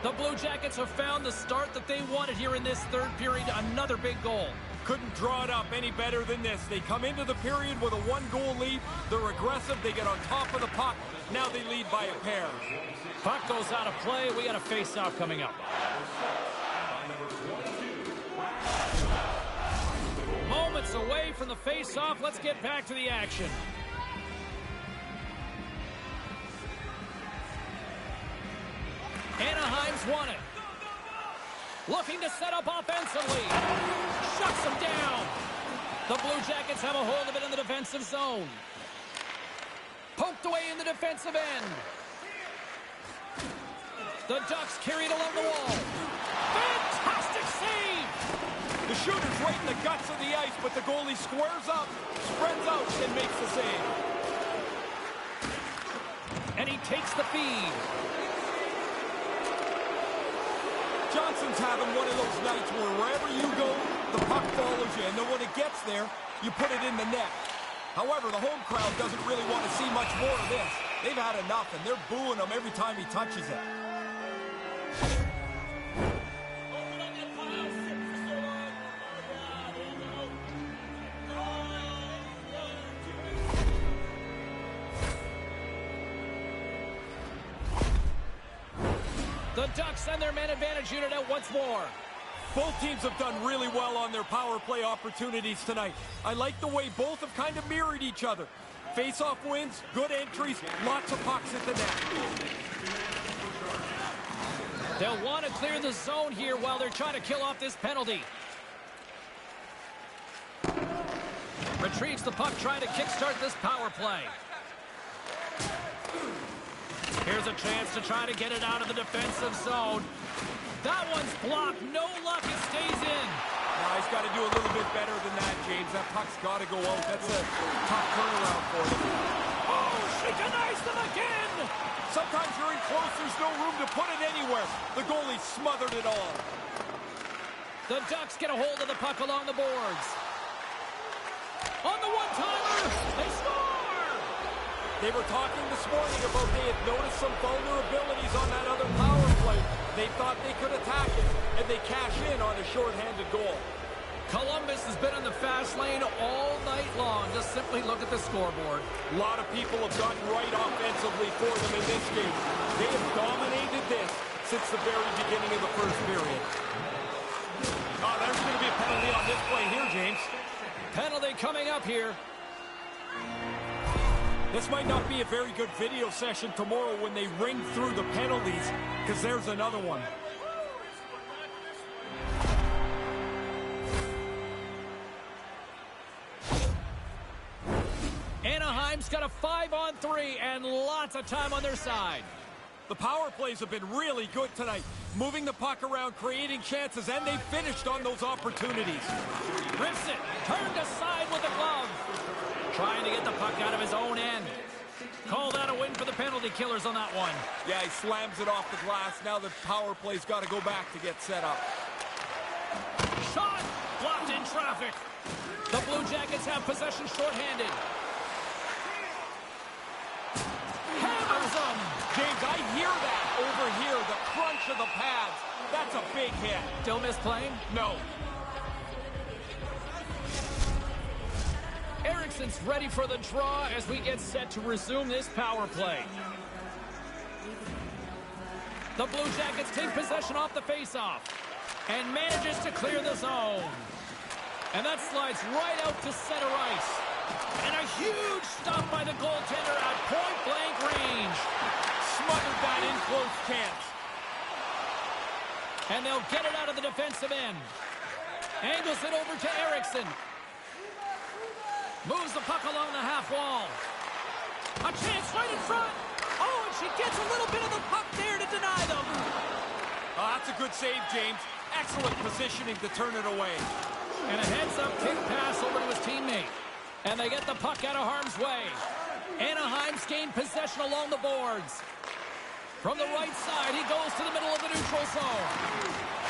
The Blue Jackets have found the start that they wanted here in this third period. Another big goal. Couldn't draw it up any better than this. They come into the period with a one-goal lead. They're aggressive. They get on top of the puck. Now they lead by a pair. Puck goes out of play. We got a face-off coming up. Moments away from the face-off. Let's get back to the action. Anaheim's won it. Looking to set up offensively. Shuts him down. The Blue Jackets have a hold of it in the defensive zone. Poked away in the defensive end. The Ducks carried along the wall. Fantastic save! The shooter's right in the guts of the ice, but the goalie squares up, spreads out, and makes the save. And he takes the feed. Johnson's having one of those nights where wherever you go, the puck follows you, and then when it gets there, you put it in the net. However, the home crowd doesn't really want to see much more of this. They've had enough, and they're booing him every time he touches it. The Ducks send their man advantage unit out once more. Both teams have done really well on their power play opportunities tonight. I like the way both have kind of mirrored each other. Face-off wins, good entries, lots of pucks at the net. They'll want to clear the zone here while they're trying to kill off this penalty. Retrieves the puck, trying to kickstart this power play. Here's a chance to try to get it out of the defensive zone. That one's blocked. No luck. It stays in. Now he's got to do a little bit better than that, James. That puck's got to go out. That's a tough turnaround for him. Oh, she denies them again. Sometimes you're in close. There's no room to put it anywhere. The goalie smothered it all. The Ducks get a hold of the puck along the boards. On the one-timer, they score! They were talking this morning about they had noticed some vulnerabilities on that other power play. They thought they could attack it, and they cash in on a shorthanded goal. Columbus has been in the fast lane all night long. Just simply look at the scoreboard. A lot of people have gotten right offensively for them in this game. They have dominated this since the very beginning of the first period. Oh, there's going to be a penalty on this play here, James. Penalty coming up here. This might not be a very good video session tomorrow when they ring through the penalties, because there's another one. Anaheim's got a 5-on-3 and lots of time on their side. The power plays have been really good tonight, moving the puck around, creating chances, and they finished on those opportunities. Rips it, turned aside with the glove. Trying to get the puck out of his own end. Call that a win for the penalty killers on that one. Yeah, he slams it off the glass. Now the power play's got to go back to get set up. Shot! Blocked in traffic. The Blue Jackets have possession shorthanded. Hammers them! James, I hear that over here, the crunch of the pads. That's a big hit. Still misplaying? No. Ericsson's ready for the draw as we get set to resume this power play. The Blue Jackets take possession off the faceoff and manages to clear the zone. And that slides right out to center ice. And a huge stop by the goaltender at point-blank range. Smothered that in close chance. And they'll get it out of the defensive end. Angles it over to Eriksson. Moves the puck along the half wall. A chance right in front. Oh, and she gets a little bit of the puck there to deny them. Oh, that's a good save, James. Excellent positioning to turn it away. And a heads-up kick pass over to his teammate. And they get the puck out of harm's way. Anaheim's gained possession along the boards. From the right side, he goes to the middle of the neutral zone.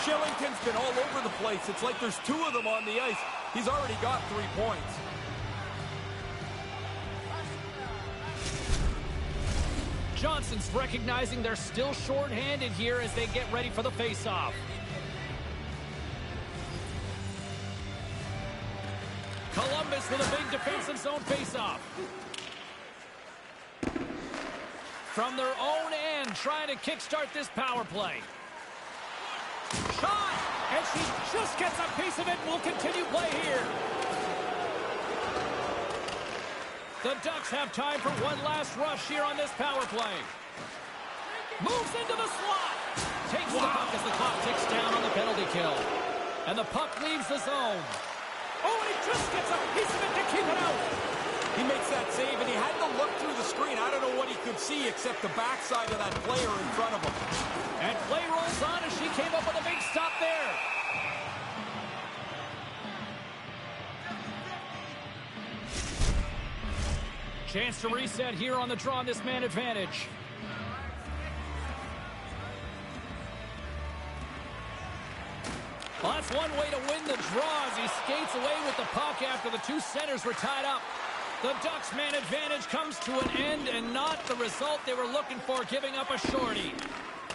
Shillington's been all over the place. It's like there's two of them on the ice. He's already got 3 points. Johnson's recognizing they're still short-handed here as they get ready for the face-off. Columbus with a big defensive zone face-off. From their own end, trying to kickstart this power play. Shot! And she just gets a piece of it and will continue play here. The Ducks have time for one last rush here on this power play. Moves into the slot. Takes the puck as the clock ticks down on the penalty kill. And the puck leaves the zone. Oh, and he just gets a piece of it to keep it out. He makes that save, and he had to look through the screen. I don't know what he could see except the backside of that player in front of him. And play rolls on as she came up with a big stop there. Chance to reset here on the draw on this man advantage. Well, that's one way to win the draw as he skates away with the puck after the two centers were tied up. The Ducks' man advantage comes to an end, and not the result they were looking for, giving up a shorty.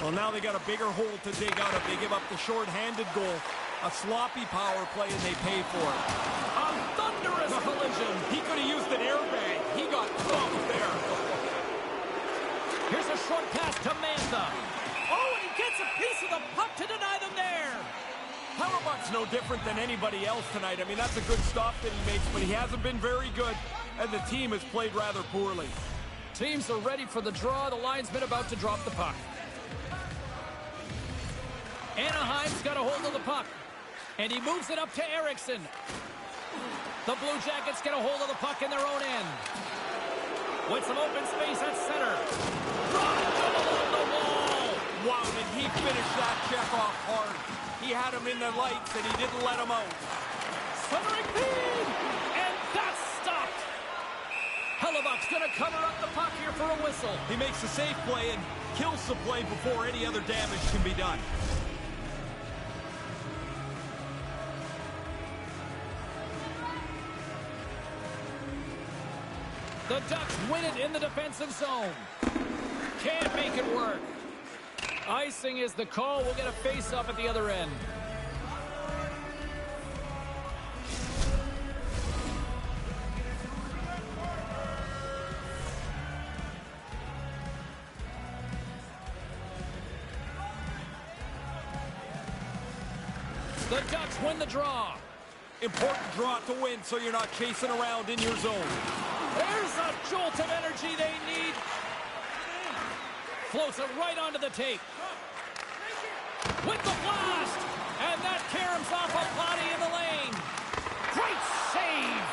Well, now they got a bigger hole to dig out of. They give up the short-handed goal. A sloppy power play, and they pay for it. A thunderous collision. He could have used an airbag. He got thumped there. Here's a short pass to Mantha. Oh, and he gets a piece of the puck to deny them there. Hellebuyck's no different than anybody else tonight. I mean, that's a good stop that he makes, but he hasn't been very good, and the team has played rather poorly. Teams are ready for the draw. The linesman about to drop the puck. Anaheim's got a hold of the puck, and he moves it up to Eriksson. The Blue Jackets get a hold of the puck in their own end. With some open space at center. Rocked along the wall. Wow, did he finish that check off hard. He had him in the lights, and he didn't let him out. Centering feed, and that's stopped. Hellebuyck's going to cover up the puck here for a whistle. He makes a safe play and kills the play before any other damage can be done. The Ducks win it in the defensive zone. Can't make it work. Icing is the call. We'll get a face-off at the other end. The Ducks win the draw. Important draw to win so you're not chasing around in your zone. There's a jolt of energy they need. Floats it right onto the tape. With the blast. And that caroms off a body in the lane. Great save.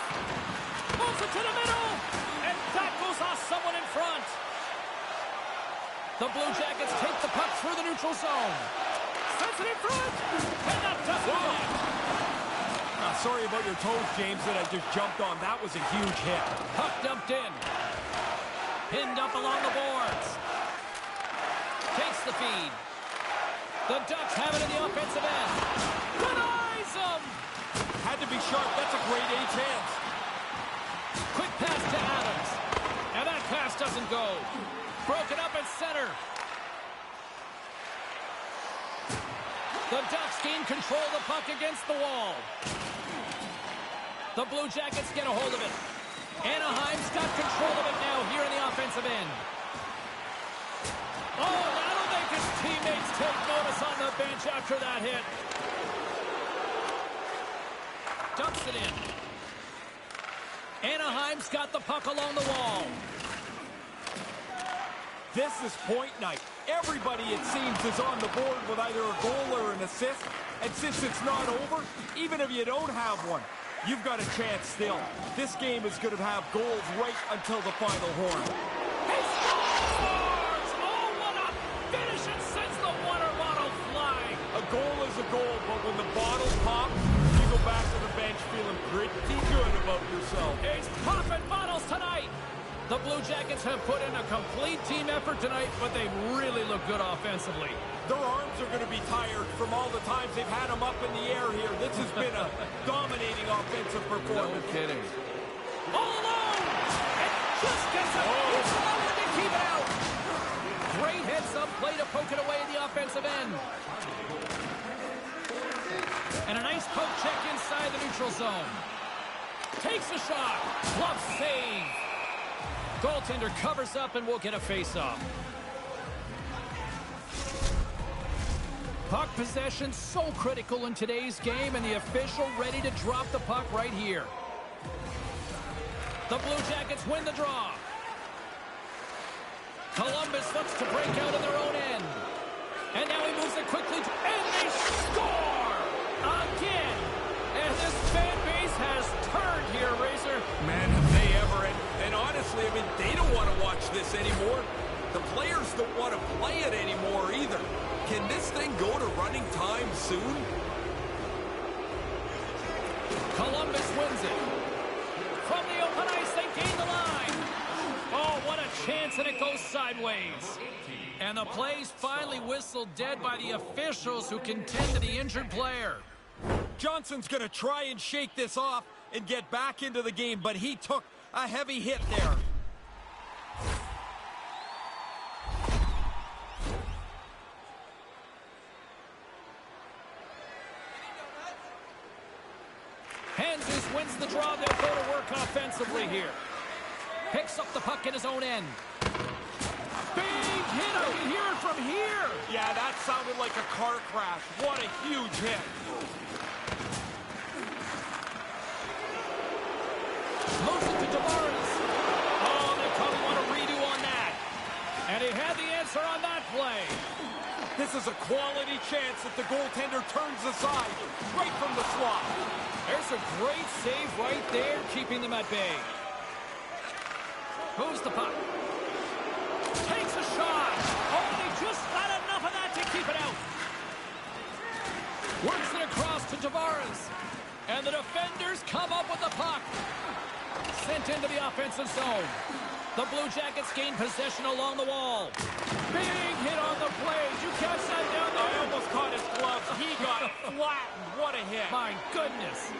Moves it to the middle. And that goes off someone in front. The Blue Jackets take the puck through the neutral zone. Sends it in front. And that doesn't connect. Sorry about your toes, James, that I just jumped on. That was a huge hit. Puck dumped in. Pinned up along the boards. Takes the feed. The Ducks have it in the offensive end. Denies them! Had to be sharp. That's a great A chance. Quick pass to Adams. And that pass doesn't go. Broken up at center. The Ducks gain control of the puck against the wall. The Blue Jackets get a hold of it. Anaheim's got control of it now here in the offensive end. Oh, that'll make his teammates take notice on the bench after that hit. Dumps it in. Anaheim's got the puck along the wall. This is point night. Everybody, it seems, is on the board with either a goal or an assist. And since it's not over, even if you don't have one, you've got a chance still. This game is going to have goals right until the final horn. He scores! Oh, what a finish! It sends the water bottle flying. A goal is a goal, but when the bottle pops, you go back to the bench feeling pretty good about yourself. He's popping bottles tonight. The Blue Jackets have put in a complete team effort tonight, but they really look good offensively. Their arms are going to be tired from all the times they've had them up in the air here. This has been a dominating offensive performance. No kidding. All alone! And just gets it. He's allowed to keep it out. Great heads-up play to poke it away in the offensive end. And a nice poke check inside the neutral zone. Takes a shot. Glove save. Goaltender covers up and we'll get a face-off. Puck possession so critical in today's game, and the official ready to drop the puck right here. The Blue Jackets win the draw. Columbus looks to break out in their own end. And now he moves it quickly, and they score! Again! And this fan base has turned here, Razor. Man, have they ever. And honestly, I mean, they don't want to watch this anymore. The players don't want to play it anymore either. Can this thing go to running time soon? Columbus wins it. From the open ice, they gain the line. Oh, what a chance, and it goes sideways. And the play's finally whistled dead by the officials who contend to the injured player. Johnson's going to try and shake this off and get back into the game, but he took A heavy hit there. Hanzus wins the draw. They'll go to work offensively here. Picks up the puck in his own end. Big hit. I can hear it from here. Yeah, that sounded like a car crash. What a huge hit. Moves it to Tavares. Oh, they probably want a redo on that. And he had the answer on that play. This is a quality chance that the goaltender turns aside right from the slot. There's a great save right there, keeping them at bay. Moves the puck. Takes a shot. Oh, and he just got enough of that to keep it out. Works it across to Tavares. And the defenders come up with the puck. Sent into the offensive zone. The Blue Jackets gain possession along the wall. Big hit on the play. Did you catch that down there? I almost caught his gloves. He got flattened. What a hit. My goodness.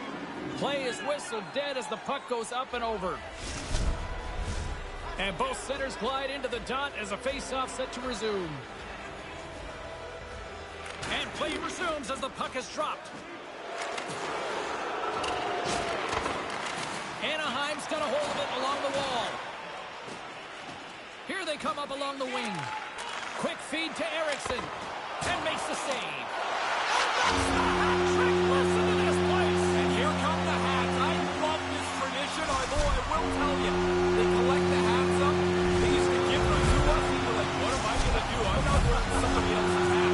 Play is whistled dead as the puck goes up and over. And both centers glide into the dot as a face-off set to resume. And play resumes as the puck is dropped. Anaheim's got a hold of it along the wall. Here they come up along the wing. Quick feed to Eriksson. And makes the save. Listen to this place. And here come the hats. I love this tradition, although I will tell you, they collect the hats up. They used to give them to us. And we're like, what am I going to do? I'm not wearing somebody else's hat.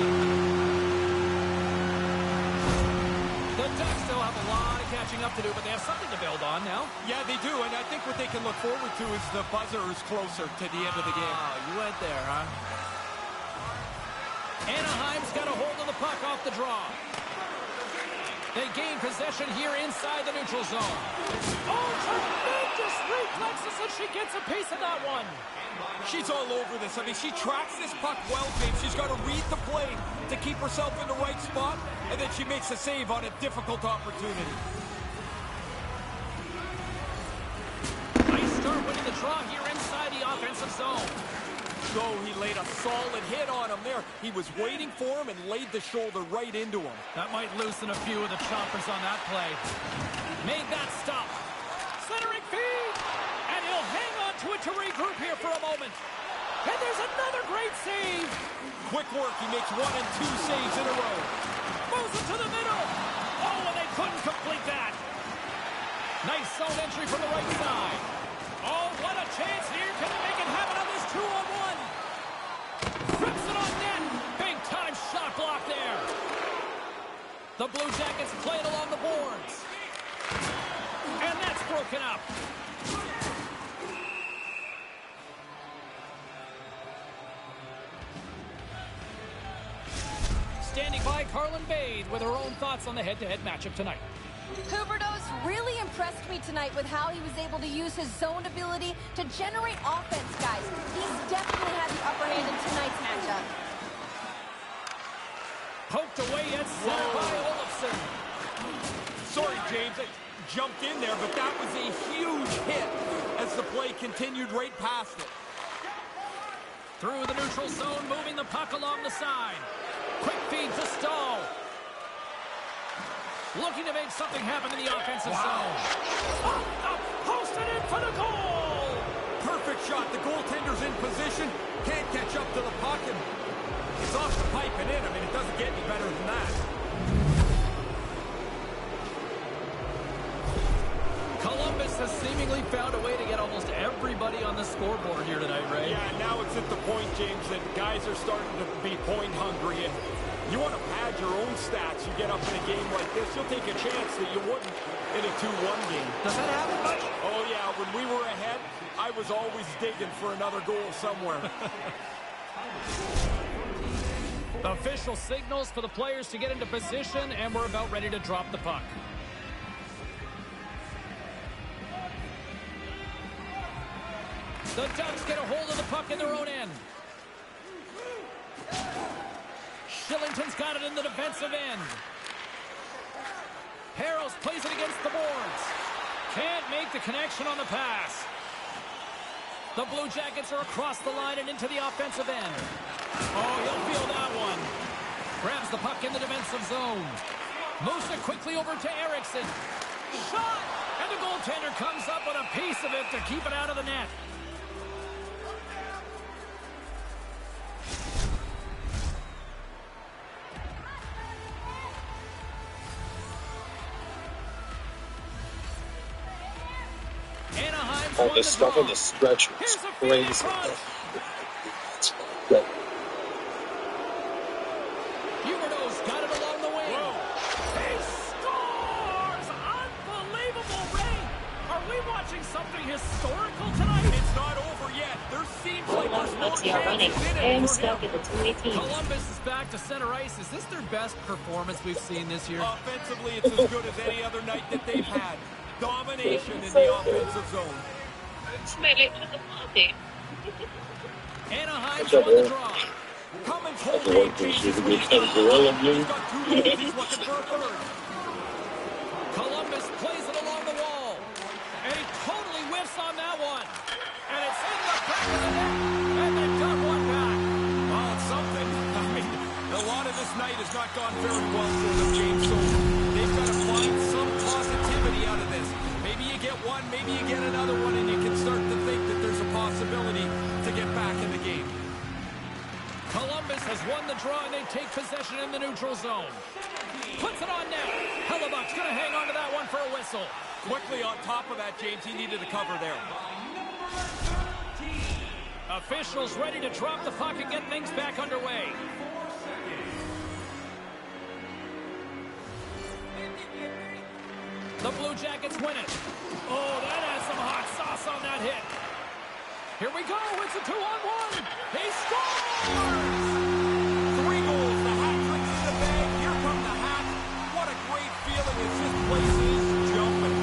The Ducks still have a lot of catching up to do, but they have something to build on now. Yeah, they do, and I think what they can look forward to is the buzzer is closer to the end of the game. Oh, you went there, huh? Anaheim's got a hold of the puck off the draw. They gain possession here inside the neutral zone. Oh, tremendous reflexes, and she gets a piece of that one. She's all over this. I mean, she tracks this puck well, James. She's got to read the play to keep herself in the right spot, and then she makes a save on a difficult opportunity. Nice start winning the draw here inside the offensive zone. So he laid a solid hit on him there. He was waiting for him and laid the shoulder right into him. That might loosen a few of the choppers on that play. Made that stop. Centering feed. And he'll hang on to it to regroup here for a moment. And there's another great save. Quick work. He makes 1 and 2 saves in a row. Moves it to the middle. Oh, and they couldn't complete that. Nice zone entry from the right side. Oh, what a chance here. Can they make it happen on this 2-on-1? Rips it on net. Big time shot block there. The Blue Jackets play it along the boards. And that's broken up. Standing by, Carlin Bade with her own thoughts on the head-to-head matchup tonight. Huberdeau's really impressed me tonight with how he was able to use his zone ability to generate offense, guys. He's definitely had the upper hand in tonight's matchup. Poked away at center by Olofsson. Sorry, James, I jumped in there, but that was a huge hit as the play continued right past it. Through the neutral zone, moving the puck along the side. Quick feed to Stahl. Looking to make something happen in the offensive zone. Posted in for the goal! Perfect shot. The goaltender's in position. Can't catch up to the puck, and it's off the pipe and in. I mean, it doesn't get any better than that. Columbus has seemingly found a way to get almost everybody on the scoreboard here tonight, Ray. Yeah, now it's at the point, James, that guys are starting to be point hungry, and you want to pad your own stats. You get up in a game like this, you'll take a chance that you wouldn't in a 2-1 game. Does that happen much? Oh, yeah. When we were ahead, I was always digging for another goal somewhere. Official signals for the players to get into position, and we're about ready to drop the puck. The Ducks get a hold of the puck in their own end. Shillington's got it in the defensive end. Harrells plays it against the boards. Can't make the connection on the pass. The Blue Jackets are across the line and into the offensive end. Oh, he'll feel that one. Grabs the puck in the defensive zone. Moves it quickly over to Erickson. Shot! And the goaltender comes up with a piece of it to keep it out of the net. All this stuff on the stretch is crazy. Huberdeau's got it along the wing. He scores! Unbelievable, Ray! Are we watching something historical tonight? It's not over yet. There seems like there's more chances in it I'm for stuck him. at the 218. Columbus is back to center ice. Is this their best performance we've seen this year? Offensively, it's as good as any other night that they've had. Domination in the offensive zone. It's my late to the party. Anaheim's on the draw. Cummins' whole game changes when he's got 2 goals. He's looking for a third. Columbus plays it along the wall. And he totally whiffs on that one. And it's in the back of the net. And they've got one back. Well, it's something. I mean, a lot of this night has not gone very well for them, James. So they've got to find some positivity out of this. Maybe you get one, maybe you get another one, and you can start to think that there's a possibility to get back in the game. Columbus has won the draw, and they take possession in the neutral zone. Puts it on net. Hellebuck's going to hang on to that one for a whistle. Quickly on top of that, James, he needed a cover there. Officials ready to drop the puck and get things back underway. The Blue Jackets win it. Oh, that has some hot sauce on that hit. Here we go. It's a 2-on-1. He scores! 3 goals. The hat trick's in the bag. Here come the hat. What a great feeling as this place is jumping.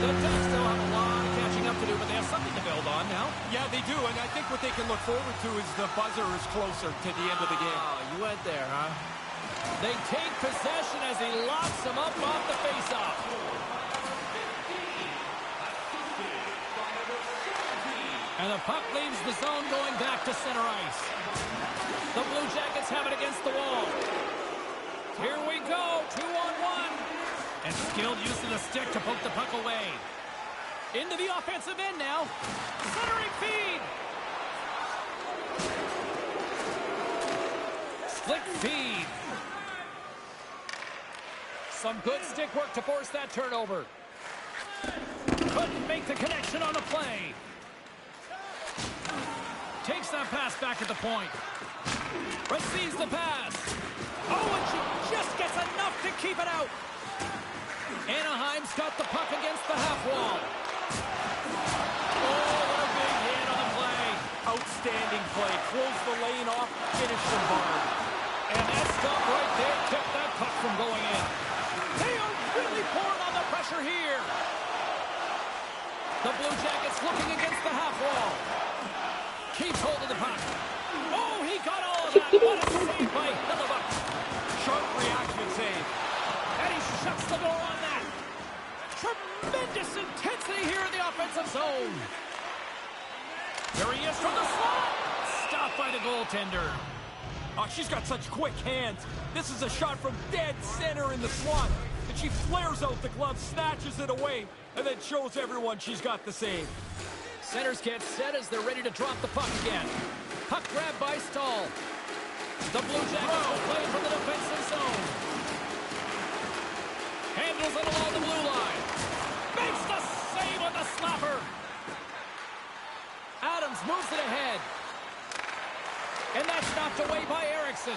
The Ducks still have a lot of catching up to do, but they have something to build on now. Yeah, they do, and I think what they can look forward to is the buzzer is closer to the end of the game. Oh, you went there, huh? They take possession as he locks him up off the faceoff. And the puck leaves the zone going back to center ice. The Blue Jackets have it against the wall. Here we go, 2-on-1. And skilled use of the stick to poke the puck away. Into the offensive end now. Centering feed. Slick feed. Some good stick work to force that turnover. Couldn't make the connection on the play. Takes that pass back at the point. Receives the pass. Oh, and she just gets enough to keep it out. Anaheim's got the puck against the half wall. Oh, what a big hit on the play. Outstanding play. Close the lane off, finish the bar. And that stop right there kept that puck from going in. They are really pouring on the pressure here. The Blue Jackets looking against the half wall. Keeps hold of the puck. Oh, he got all of that. What a save by Hellebuck. Sharp reaction save. And he shuts the door on that. Tremendous intensity here in the offensive zone. There he is from the slot. Stopped by the goaltender. Oh, she's got such quick hands. This is a shot from dead center in the slot. And she flares out the glove, snatches it away, and then shows everyone she's got the save. Centers get set as they're ready to drop the puck again. Puck grab by Stahl. The Blue Jackets will play from the defensive zone. Handles it along the blue line. Makes the save on the slapper. Adams moves it ahead. And that's knocked away by Erickson.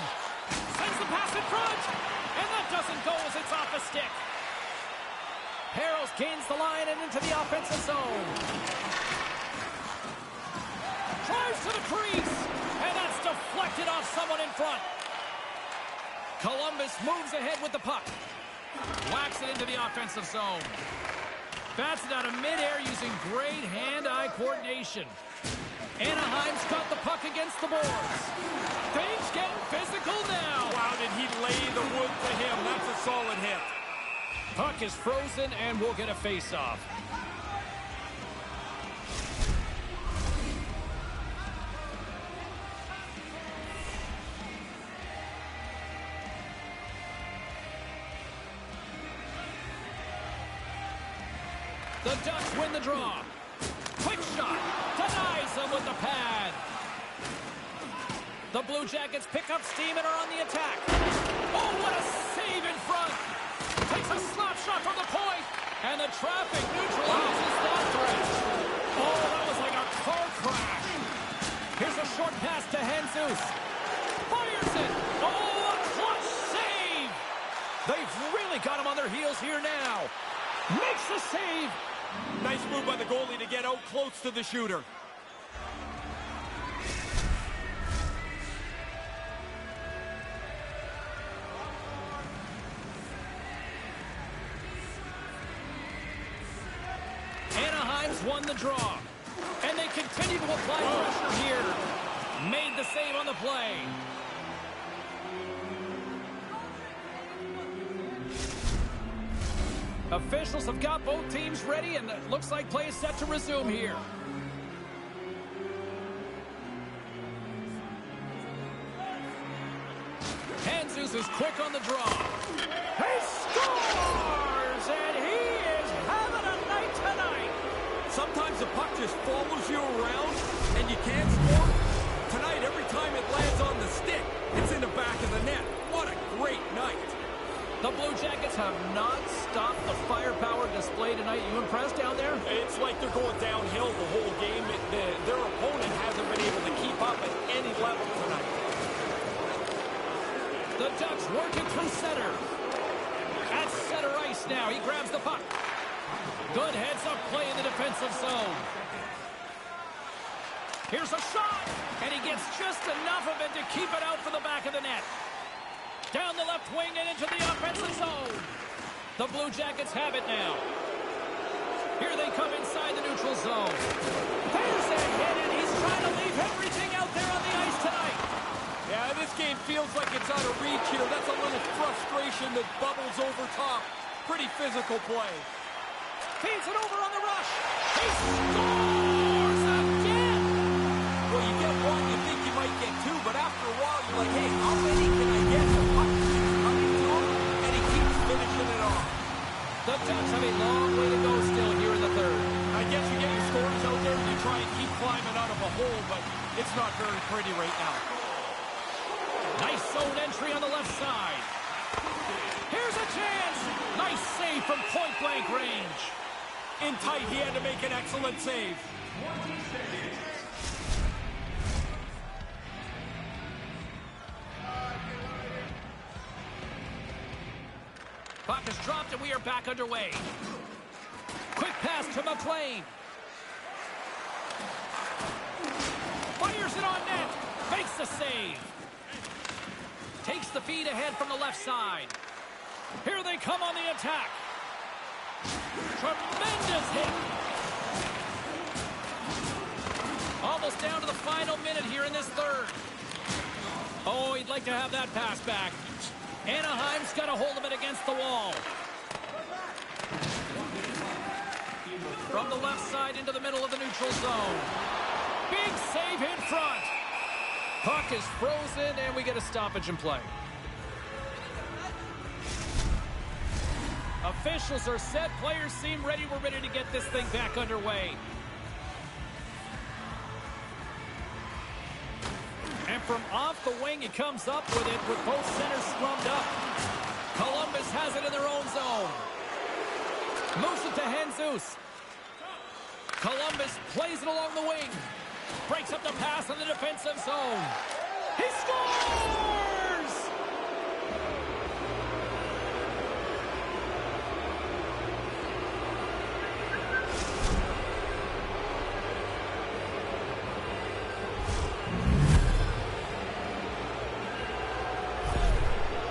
Sends the pass in front. And that doesn't go as it's off the stick. Harrells gains the line and into the offensive zone. Drives to the crease. And that's deflected off someone in front. Columbus moves ahead with the puck. Whacks it into the offensive zone. Bats it out of midair using great hand-eye coordination. Anaheim's got the puck against the boards. Things getting physical now. Wow, did he lay the wood to him? That's a solid hit. Puck is frozen, and we'll get a face-off. The Ducks win the draw. Quick shot. Denies them with the pad. The Blue Jackets pick up steam and are on the attack. Oh, what a save in front. Takes a slap shot from the point. And the traffic neutralizes that threat. Oh, that was like a car crash. Here's a short pass to Jesus. Fires it. Oh, a clutch save. They've really got him on their heels here now. Makes the save. Nice move by the goalie to get out close to the shooter. Anaheim's won the draw. And they continue to apply pressure here. Made the save on the play. Officials have got both teams ready, and it looks like play is set to resume here. Jesus is quick on the draw. He scores! And he is having a night tonight. Sometimes the puck just follows you around, and you can't score. Tonight, every time it lands on the stick, it's in the back of the net. What a great night. The Blue Jackets have not stopped the firepower display tonight. You impressed down there? It's like they're going downhill the whole game. Their opponent hasn't been able to keep up at any level tonight. The Ducks working through center. At center ice now. He grabs the puck. Good heads-up play in the defensive zone. Here's a shot. And he gets just enough of it to keep it out for the back of the net. Down the left wing and into the offensive zone. The Blue Jackets have it now. Here they come inside the neutral zone. There's a hit, and he's trying to leave everything out there on the ice tonight. Yeah, this game feels like it's out of reach here. That's a little frustration that bubbles over top. Pretty physical play. Feeds it over on the rush. He scores again. Well, you get one, you think you might get two, but after a while, you're like, hey, how many can I get? The puck keeps coming to him, and he keeps finishing it off. The Ducks have a long way to go still here in the third. I guess you get your scores out there, and you try and keep climbing out of a hole, but it's not very pretty right now. Nice zone entry on the left side. Here's a chance. Nice save from point-blank range. In tight, he had to make an excellent save. Puck is dropped, and we are back underway. Quick pass to McLean. Fires it on net. Makes the save. Takes the feed ahead from the left side. Here they come on the attack. Tremendous hit. Almost down to the final minute here in this third. Oh, he'd like to have that pass back. Anaheim's got a hold of it against the wall. From the left side into the middle of the neutral zone. Big save in front. Puck is frozen, and we get a stoppage in play. Officials are set. Players seem ready. We're ready to get this thing back underway. And from off the wing, he comes up with it with both centers scrummed up. Columbus has it in their own zone. Moves it to Jesus. Columbus plays it along the wing. Breaks up the pass in the defensive zone. He scores!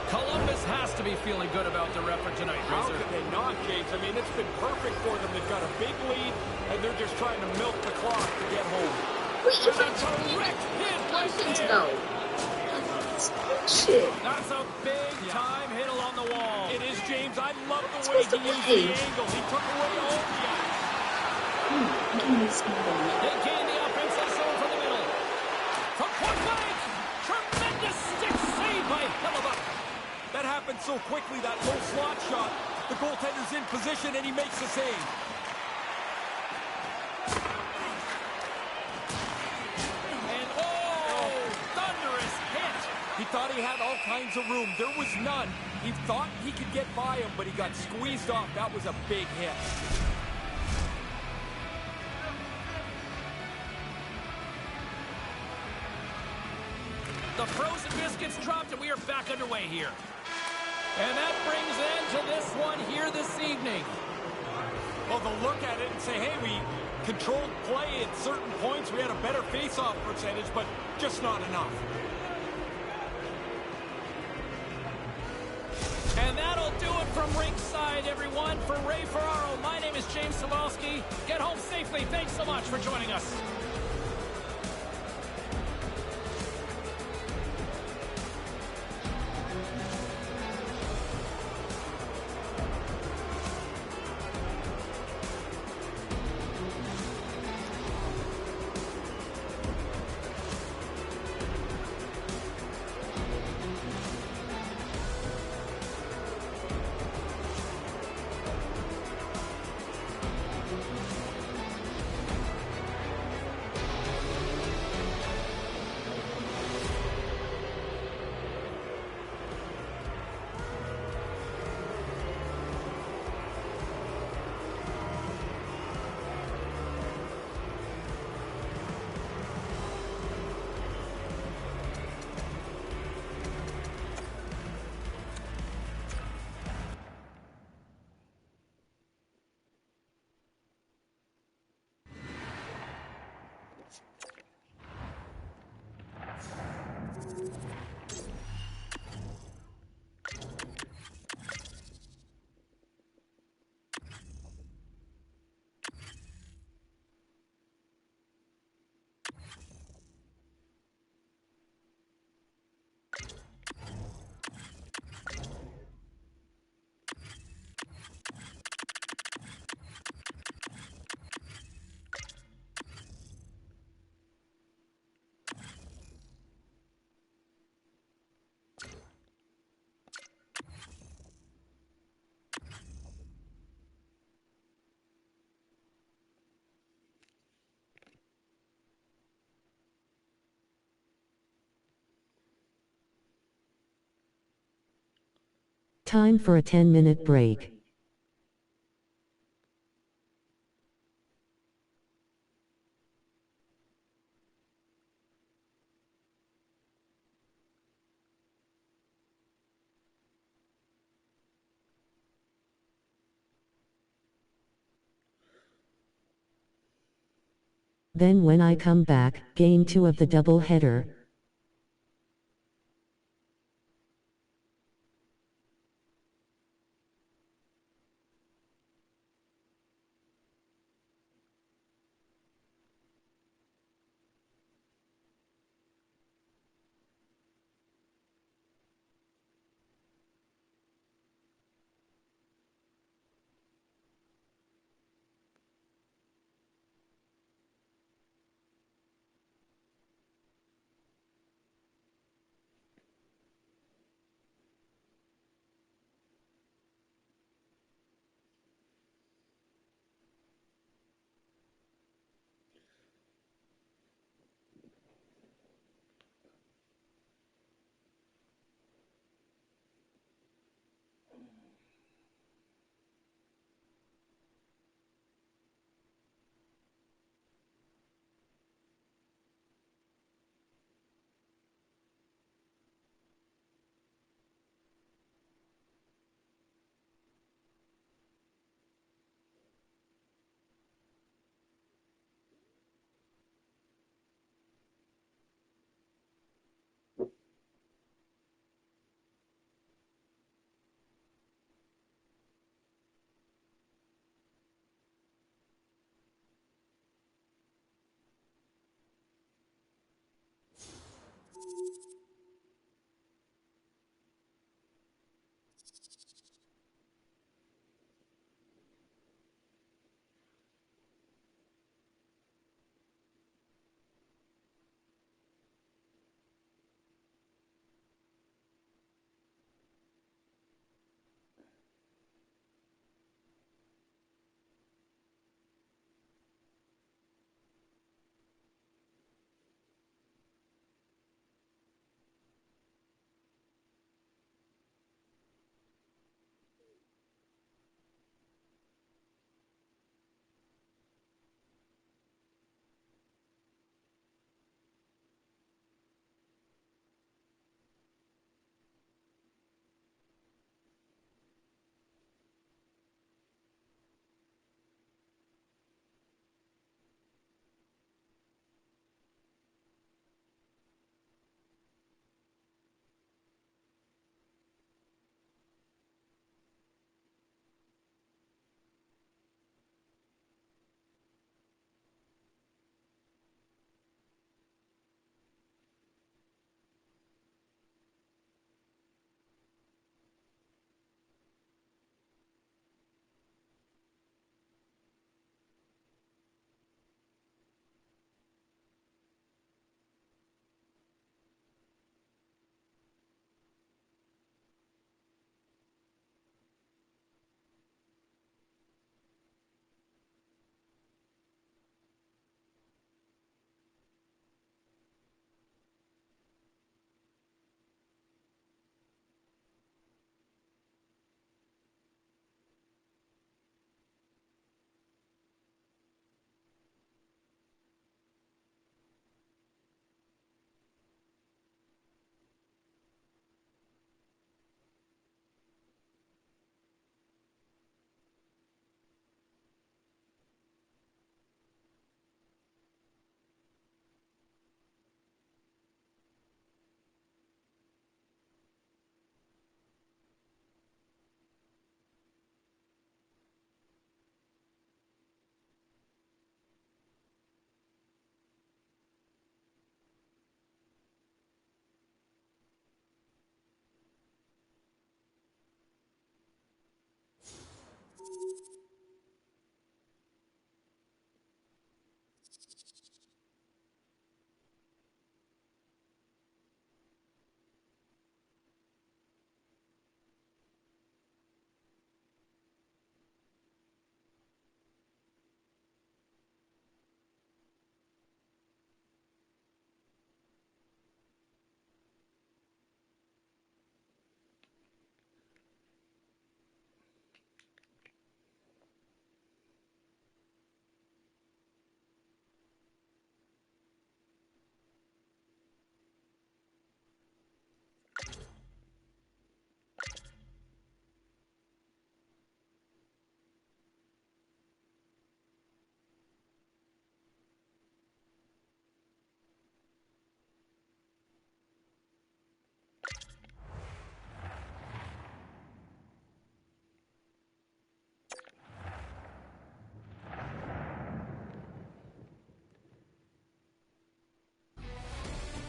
Columbus has to be feeling good about their effort tonight, How Razor. could they not, James? I mean, it's been perfect for them. They've got a big lead, and they're just trying to milk the clock to get home. Wait, With if a I'm direct hit right to there. go. Shit. That's a big-time hit along the wall. It is, James. I love the way Supposed to he used play. the angle. He took away all the ice. They gain the offensive zone from the middle. From point blank. Tremendous stick save by Hellebuyck. That happened so quickly, that low slot shot. The goaltender's in position, and he makes the save. And, thunderous hit. He thought he had all kinds of room. There was none. He thought he could get by him, but he got squeezed off. That was a big hit. The frozen biscuits dropped, and we are back underway here. And that brings an end to this one here this evening. Well, they'll look at it and say, hey, we controlled play at certain points. We had a better face-off percentage, but just not enough. And that'll do it from ringside, everyone. For Ray Ferraro, my name is James Cybulski. Get home safely. Thanks so much for joining us. Time for a 10-minute break. Then when I come back, Game 2 of the doubleheader.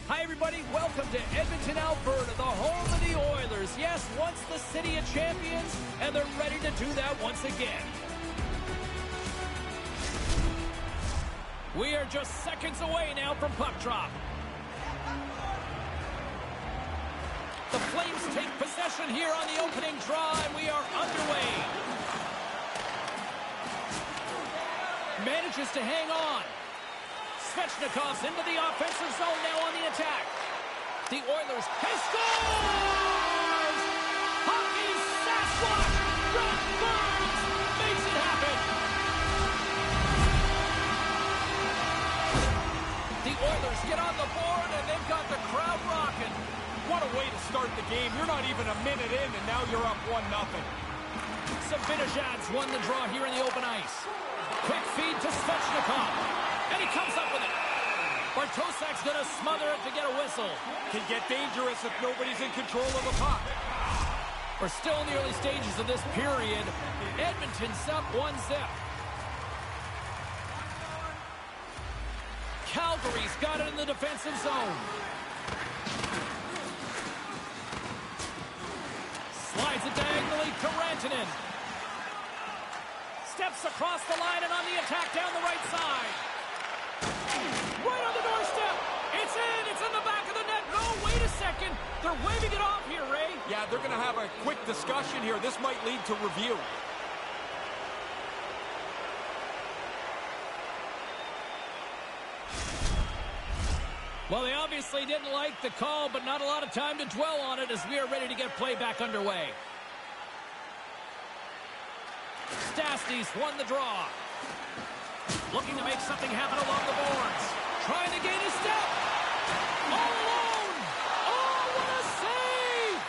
Hi, everybody. Welcome to Edmonton, Alberta, the home of the Oilers. Yes, once the city of champions, and they're ready to do that once again. We are just seconds away now from puck drop. The Flames take possession here on the opening draw, and we are underway. Manages to hang on. Svechnikov's into the offensive zone now on the attack. The Oilers has scores! Hockey Sasquatch! Brent Burns makes it happen! The Oilers get on the board and they've got the crowd rocking. What a way to start the game. You're not even a minute in and now you're up 1-0. Zibanejad's won the draw here in the open ice. Quick feed to Svechnikov. And he comes up with it. Bartosak's going to smother it to get a whistle. Can get dangerous if nobody's in control of the puck. We're still in the early stages of this period. Edmonton's up 1-0. Calgary's got it in the defensive zone. Slides it diagonally to Rantanen. Steps across the line and on the attack down the right side. Right on the doorstep. It's in the back of the net. No, wait a second. They're waving it off here, Ray. Yeah, they're going to have a quick discussion here. This might lead to review. Well, they obviously didn't like the call, but not a lot of time to dwell on it as we are ready to get play back underway. Stastny's won the draw. Looking to make something happen along the boards. Trying to gain a step. All alone. Oh, what a save!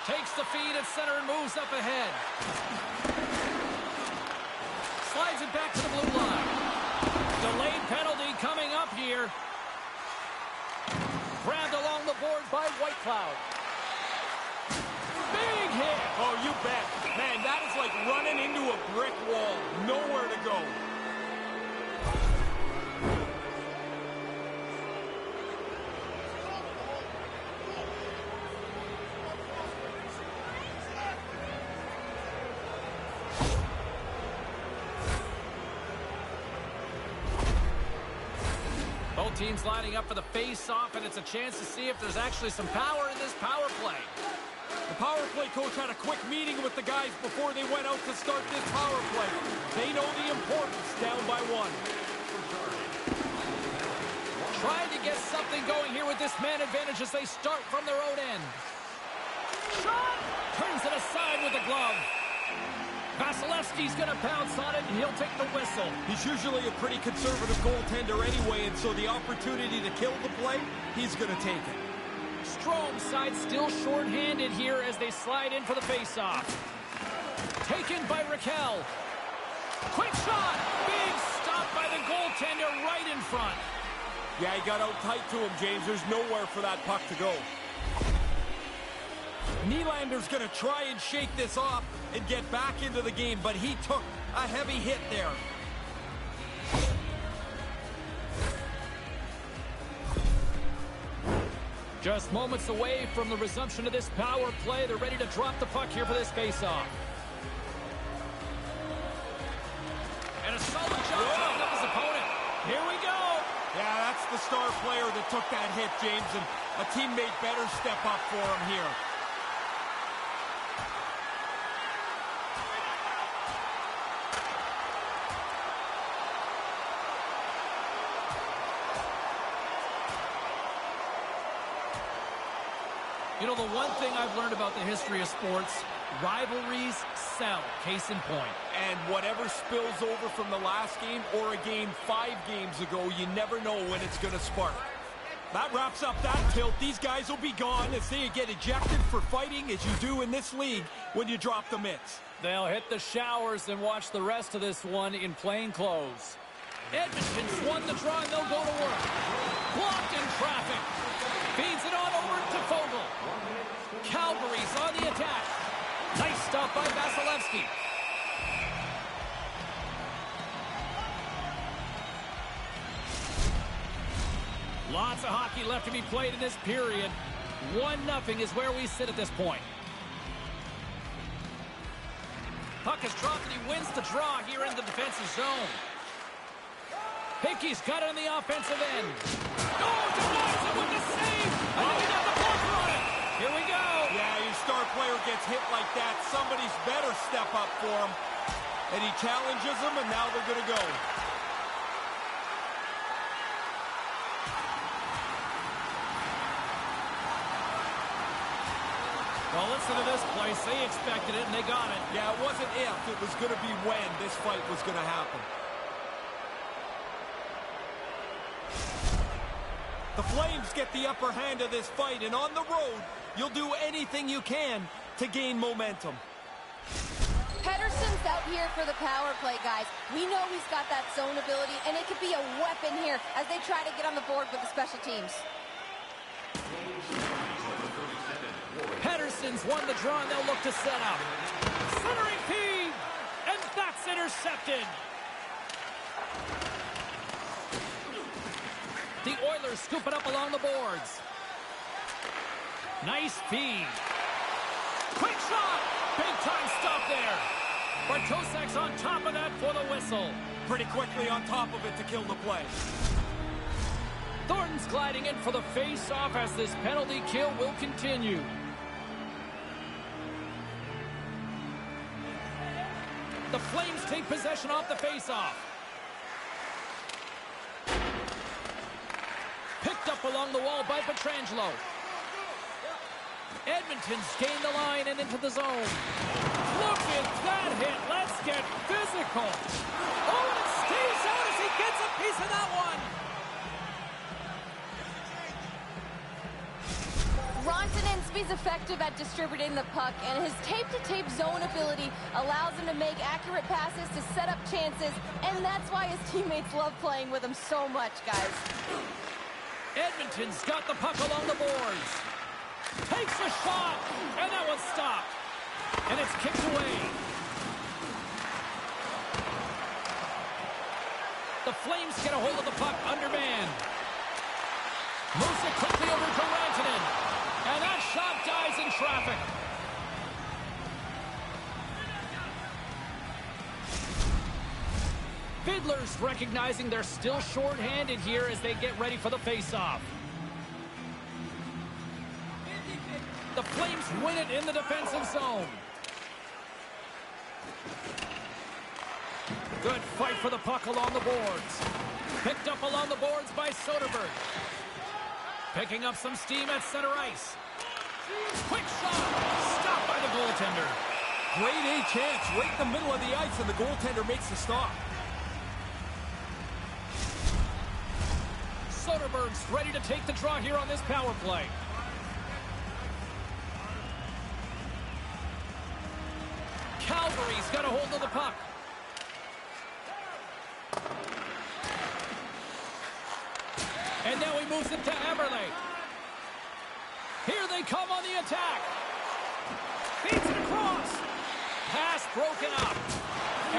Takes the feed at center and moves up ahead. Slides it back to the blue line. Delayed penalty coming up here. Grabbed along the boards by Whitecloud. Big hit. Oh, you bet. Man, that is like running into a brick wall. Nowhere to go. Both teams lining up for the face-off, and it's a chance to see if there's actually some power in this power play. The power play coach had a quick meeting with the guys before they went out to start this power play. They know the importance, down by 1. Trying to get something going here with this man advantage as they start from their own end. Shot! Turns it aside with the glove. Vasilevsky's going to pounce on it, and he'll take the whistle. He's usually a pretty conservative goaltender anyway, and so the opportunity to kill the play, he's going to take it. Strome's side still short-handed here as they slide in for the face-off. Taken by Raquel. Quick shot! Big stop by the goaltender right in front. Yeah, he got out tight to him, James. There's nowhere for that puck to go. Nylander's going to try and shake this off and get back into the game, but he took a heavy hit there. Just moments away from the resumption of this power play. They're ready to drop the puck here for this face-off. the star player that took that hit, James, and a teammate better step up for him here. You know, the one thing I've learned about the history of sports, rivalries sell, case in point. And whatever spills over from the last game or a game 5 games ago, you never know when it's going to spark. That wraps up that tilt. These guys will be gone as they get ejected for fighting, as you do in this league when you drop the mitts. They'll hit the showers and watch the rest of this one in plain clothes. Edmonton's won the draw and they'll go to work. Blocked in traffic. Feeds it on over to Fogle. Calgary's on the attack. Nice stop by Vasilevsky. Lots of hockey left to be played in this period. 1-0 is where we sit at this point. Puck is dropped and he wins the draw here in the defensive zone. Hickey's got it on the offensive end. Oh, denies it with the save. I think he got the blocker on it. Here we go. Yeah, your star player gets hit like that. Somebody's better step up for him. And he challenges him, and now they're going to go. Well, listen to this place. They expected it, and they got it. Yeah, it wasn't if. It was going to be when this fight was going to happen. The Flames get the upper hand of this fight, and on the road, you'll do anything you can to gain momentum. Pettersson's out here for the power play, guys. We know he's got that zone ability, and it could be a weapon here as they try to get on the board with the special teams. Pettersson's won the draw, and they'll look to set up. Centering feed, and that's intercepted. The Oilers scoop it up along the boards. Nice feed. Quick shot. Big time stop there. Bartosek's on top of that for the whistle. Pretty quickly on top of it to kill the play. Thornton's gliding in for the face-off as this penalty kill will continue. The Flames take possession off the face-off. Picked up along the wall by Pietrangelo. Edmonton's gained the line and into the zone. Look at that hit. Let's get physical. Oh, and it stays out as he gets a piece of that one. Ronson Insbee's effective at distributing the puck, and his tape-to-tape zone ability allows him to make accurate passes to set up chances, and that's why his teammates love playing with him so much, guys. Edmonton's got the puck along the boards. Takes a shot, and that one's stopped. And it's kicked away. The Flames get a hold of the puck undermanned. Moves it quickly over to Rantanen. And that shot dies in traffic. Fiddlers recognizing they're still short-handed here as they get ready for the face-off. The Flames win it in the defensive zone. Good fight for the puck along the boards. Picked up along the boards by Soderberg. Picking up some steam at center ice. Quick shot. Stopped by the goaltender. Great A chance right in the middle of the ice, and the goaltender makes the stop. Soderberg's ready to take the draw here on this power play. Calgary's got a hold of the puck. And now he moves it to Eberle. Here they come on the attack. Feeds it across. Pass broken up.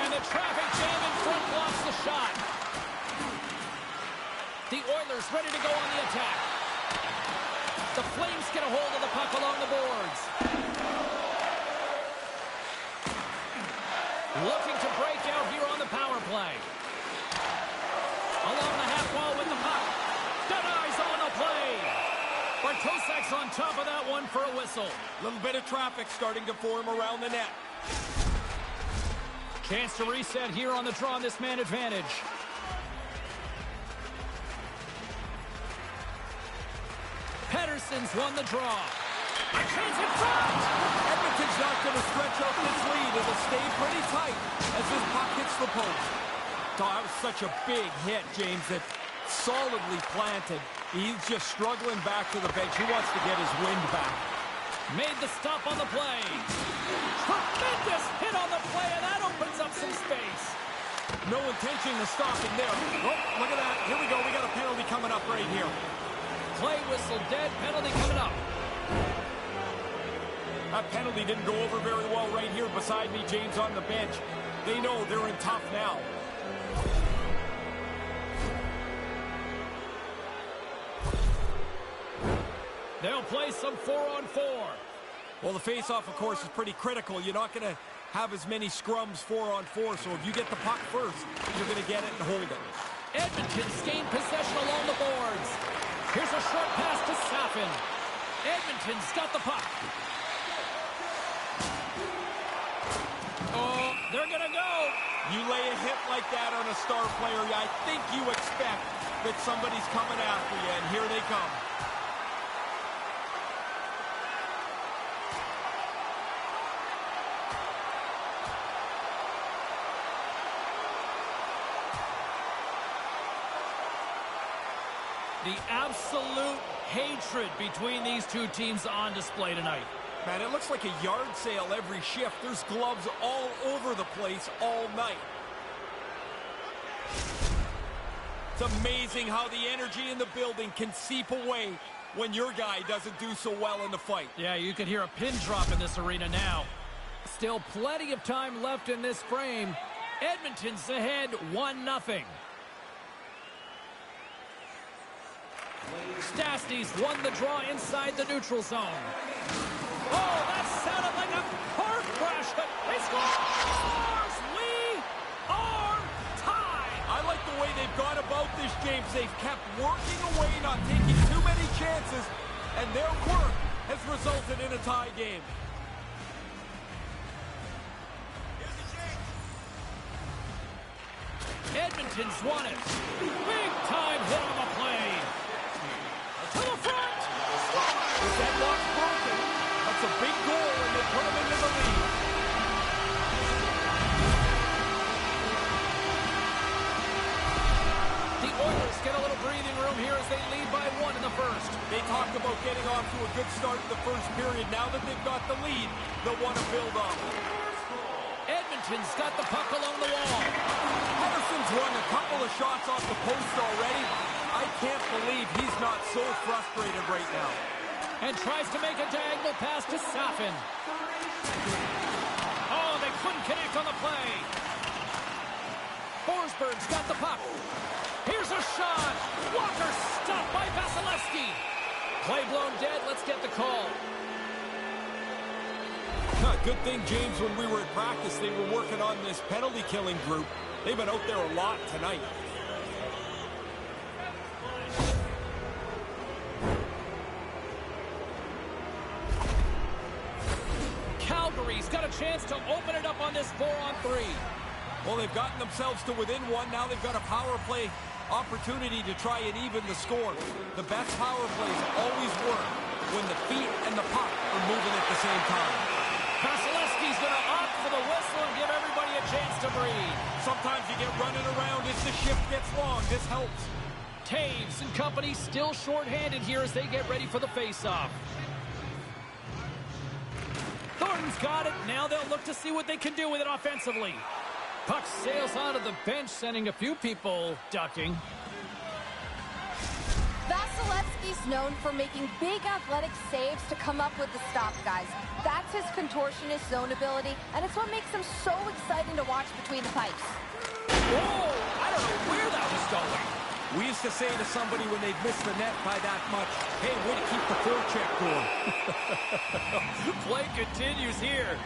And the traffic jam in front blocks the shot. The Oilers ready to go on the attack. The Flames get a hold of the puck along the boards. Looking to break out here on the power play. Along the half wall with the puck. He's on top of that one for a whistle. A little bit of traffic starting to form around the net. Chance to reset here on the draw on this man advantage. Pettersson's won the draw. A chance in front! Edmonton's not going to stretch out this lead. It'll stay pretty tight as this puck hits the post. Oh, that was such a big hit, James, that solidly planted. He's just struggling back to the bench. He wants to get his wind back. Made the stop on the play. Tremendous hit on the play, and that opens up some space. No intention of stopping there. Oh, look at that. Here we go. We got a penalty coming up right here. Play whistle dead. Penalty coming up. That penalty didn't go over very well right here beside me, James, on the bench. They know they're in tough now. They'll play some 4-on-4. Well, the face-off, of course, is pretty critical. You're not going to have as many scrums 4-on-4, so if you get the puck first, you're going to get it and hold it. Edmonton's gained possession along the boards. Here's a short pass to Safin. Edmonton's got the puck. Oh, they're going to go. You lay a hit like that on a star player, I think you expect that somebody's coming after you, and here they come. The absolute hatred between these two teams on display tonight. Man, it looks like a yard sale every shift. There's gloves all over the place all night. It's amazing how the energy in the building can seep away when your guy doesn't do so well in the fight. Yeah, you can hear a pin drop in this arena now. Still plenty of time left in this frame. Edmonton's ahead 1-0. Stastny's won the draw inside the neutral zone. Oh, that sounded like a car crash. He scores! We are tied. I like the way they've gone about this, James. They've kept working away, not taking too many chances, and their work has resulted in a tie game. Edmonton's won it. Big time hit on the play. To the front. With that lock broken, that's a big goal, and they put them into the lead. The Oilers get a little breathing room here as they lead by 1 in the first. They talked about getting off to a good start in the first period. Now that they've got the lead, they'll want to build on it. Edmonton's got the puck along the wall. Pettersson's won a couple of shots off the post already. I can't believe he's not so frustrated right now. And tries to make a diagonal pass to Safin. Oh, they couldn't connect on the play. Forsberg's got the puck. Here's a shot. Walker stopped by Vasilevsky. Play blown dead. Let's get the call. Good thing, James, when we were at practice, they were working on this penalty killing group. They've been out there a lot tonight. Calgary's got a chance to open it up on this 4-on-3. Well, they've gotten themselves to within one. Now they've got a power play opportunity to try and even the score. The best power plays always work when the feet and the puck are moving at the same time. Vasilevsky's going to opt for the whistle and give everybody a chance to breathe. Sometimes you get running around as the shift gets long. This helps. Taves and company still shorthanded here as they get ready for the face-off. Thornton's got it. Now they'll look to see what they can do with it offensively. Puck sails onto the bench, sending a few people ducking. Vasilevsky's known for making big athletic saves to come up with the stop, guys. That's his contortionist zone ability, and it's what makes him so exciting to watch between the pipes. Whoa! I don't know where that was going. We used to say to somebody when they'd missed the net by that much, hey, way to keep the forecheck going. Play continues here.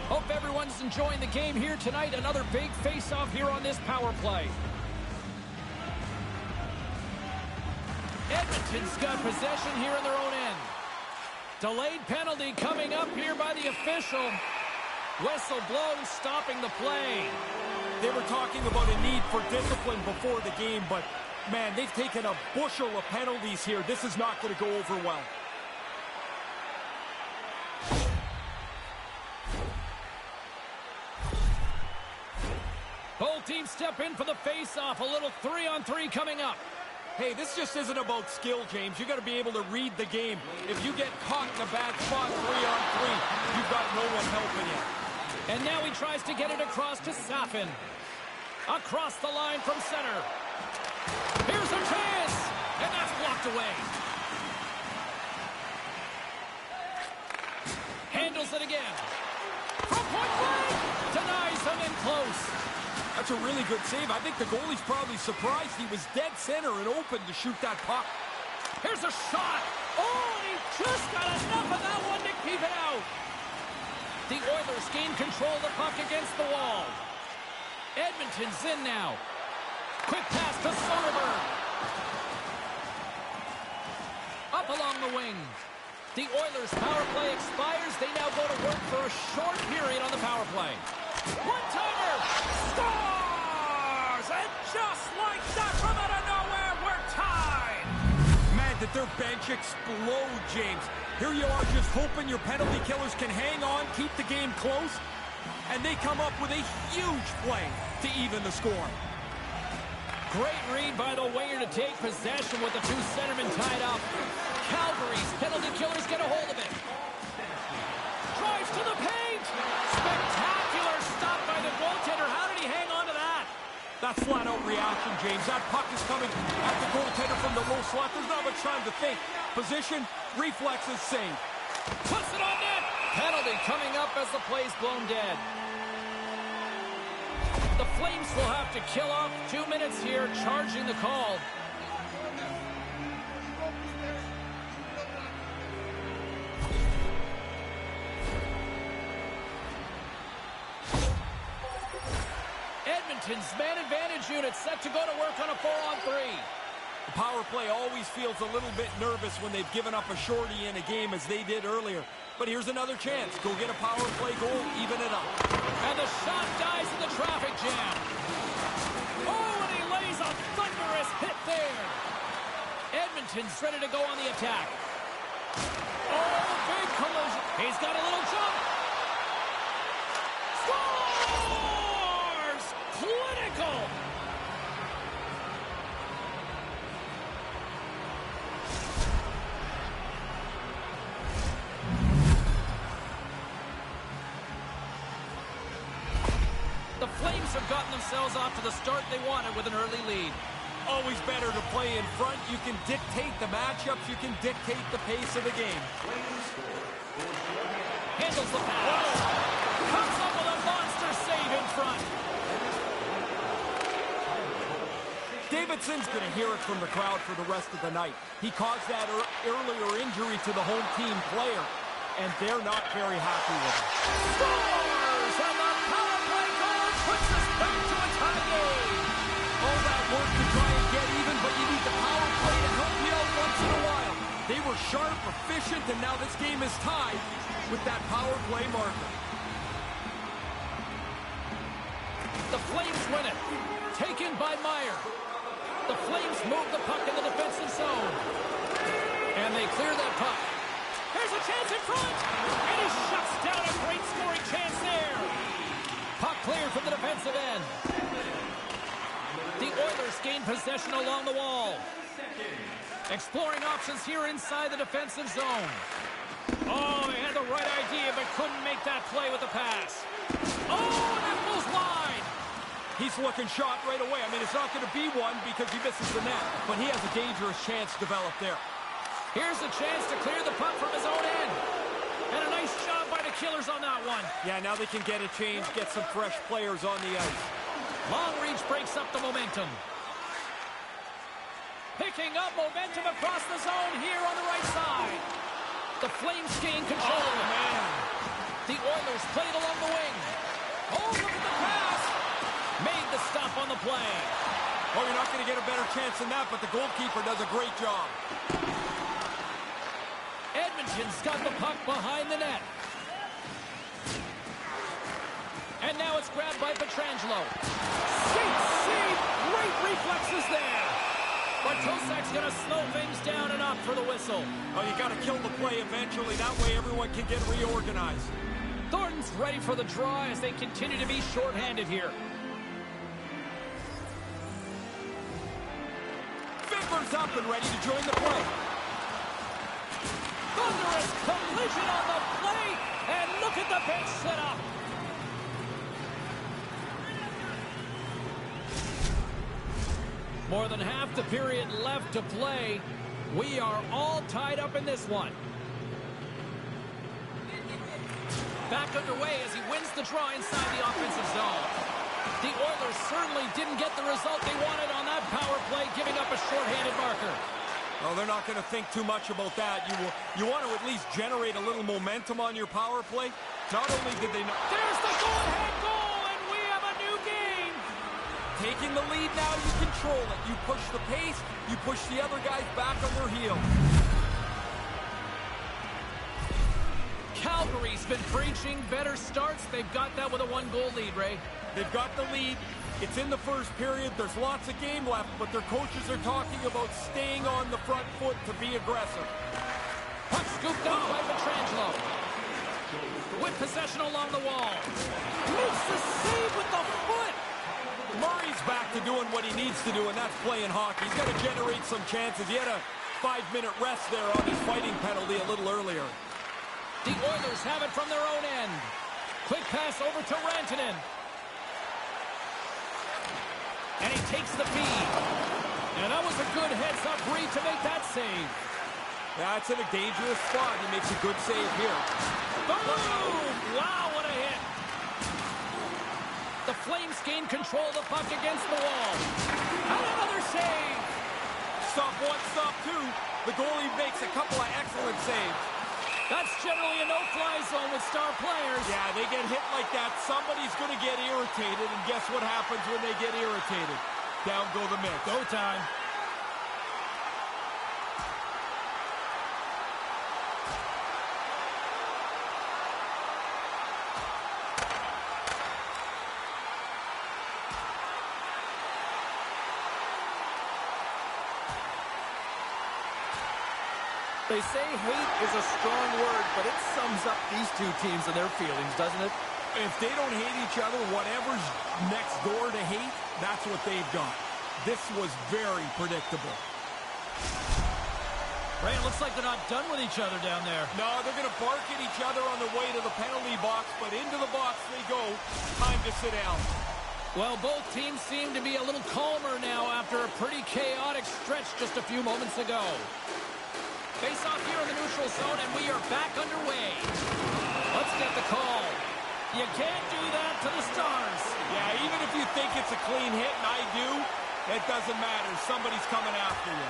Hope everyone's enjoying the game here tonight. Another big face-off here on this power play. Edmonton's got possession here in their own end. Delayed penalty coming up here by the official. Whistle blown, stopping the play. They were talking about a need for discipline before the game, but, man, they've taken a bushel of penalties here. This is not going to go over well. Both teams step in for the face-off. A little 3-on-3 coming up. Hey, this just isn't about skill, James. You got to be able to read the game. If you get caught in a bad spot 3-on-3, you've got no one helping you. And now he tries to get it across to Safin. Across the line from center. Here's a chance! And that's blocked away. Handles it again. From point blank! Denies him in close. That's a really good save. I think the goalie's probably surprised he was dead center and open to shoot that puck. Here's a shot. Oh, he just got enough of that one to keep it out. The Oilers gain control of the puck against the wall. Edmonton's in now. Quick pass to Soderberg. Up along the wing. The Oilers' power play expires. They now go to work for a short period on the power play. One-timer! Scores! And just like that, from out of nowhere, we're tied! Man, did their bench explode, James. Here you are just hoping your penalty killers can hang on, keep the game close, and they come up with a huge play to even the score. Great read by the winger to take possession with the two centermen tied up. Calgary's penalty killers get a hold of it. Drives to the paint! Spectacular stop by the goaltender. How did he hang on to that? That's flat-out reaction, James. That puck is coming at the goaltender from the low slot. There's not much time to think. Position, reflexes, save. Puts it on net! Penalty coming up as the play's blown dead. The Flames will have to kill off 2 minutes here, charging the call. Edmonton's man advantage unit set to go to work on a 4-on-3. The power play always feels a little bit nervous when they've given up a shorty in a game as they did earlier. But here's another chance. Go get a power play goal, even it up. And the shot dies in the traffic jam. Oh, and he lays a thunderous hit there. Edmonton's ready to go on the attack. Oh, big collision. He's got a little jump. Scores! Clinical! The Flames have gotten themselves off to the start they wanted with an early lead. Always better to play in front. You can dictate the matchups. You can dictate the pace of the game. Handles the pass. Comes up with a monster save in front. Davidson's going to hear it from the crowd for the rest of the night. He caused that earlier injury to the home team player, and they're not very happy with him. Scores! And the power play goal puts us back to a tie game. All that work to try and get even, but you need the power play to help you out once in a while. They were sharp, efficient, and now this game is tied with that power play marker. The Flames win it. Taken by Meyer. The Flames move the puck in the defensive zone. And they clear that puck. There's a chance in front. And he shuts down a great scoring chance there. Puck cleared from the defensive end. The Oilers gain possession along the wall. Exploring options here inside the defensive zone. Oh, they had the right idea, but couldn't make that play with the pass. Oh, that goes wide. He's looking shot right away. I mean, it's not going to be one because he misses the net, but he has a dangerous chance developed there. Here's a chance to clear the puck from his own end. And a nice job by the Killers on that one. Yeah, now they can get a change, get some fresh players on the ice. Long reach breaks up the momentum. Picking up momentum across the zone here on the right side. The Flames gain control. Oh, man. The Oilers played along the wing. Oh, look at the pass. Made the stop on the play. Oh, you're not going to get a better chance than that, but the goalkeeper does a great job. Edmonton's got the puck behind the net. And now it's grabbed by Pietrangelo. Save! Great reflexes there. But Tosak's going to slow things down and up for the whistle. Oh, you got to kill the play eventually. That way everyone can get reorganized. Thornton's ready for the draw as they continue to be shorthanded here. Fibber's up and ready to join the play. Thunderous collision on the play, and look at the bench set up. More than half the period left to play. We are all tied up in this one. Back underway as he wins the draw inside the offensive zone. The Oilers certainly didn't get the result they wanted on that power play, giving up a shorthanded marker. Oh, they're not going to think too much about that. You want to at least generate a little momentum on your power play. Not only did they not... There's the go-ahead goal, and we have a new game. Taking the lead now, you control it. You push the pace, you push the other guys back on their heels. Calgary's been preaching better starts. They've got that with a one-goal lead, Ray. They've got the lead. It's in the first period. There's lots of game left, but their coaches are talking about staying on the front foot to be aggressive. Puck scooped up by Pietrangelo. With possession along the wall. Makes the save with the foot. Murray's back to doing what he needs to do, and that's playing hockey. He's got to generate some chances. He had a 5-minute rest there on his fighting penalty a little earlier. The Oilers have it from their own end. Quick pass over to Rantanen. And he takes the feed. And that was a good heads-up read to make that save. That's in a dangerous spot. He makes a good save here. Boom! Wow, what a hit. The Flames gain control of the puck against the wall. And another save. Stop one, stop two. The goalie makes a couple of excellent saves. That's generally a no-fly zone with star players. Yeah, they get hit like that. Somebody's going to get irritated, and guess what happens when they get irritated? Down go the Mets. Go time. They say hate is a strong word, but it sums up these two teams and their feelings, doesn't it? If they don't hate each other, whatever's next door to hate, that's what they've got. This was very predictable. Ray, it looks like they're not done with each other down there. No, they're going to bark at each other on the way to the penalty box, but into the box they go. Time to sit down. Well, both teams seem to be a little calmer now after a pretty chaotic stretch just a few moments ago. Face off here in the neutral zone, and we are back underway. Let's get the call. You can't do that to the Stars. Yeah, even if you think it's a clean hit, and I do, it doesn't matter. Somebody's coming after you.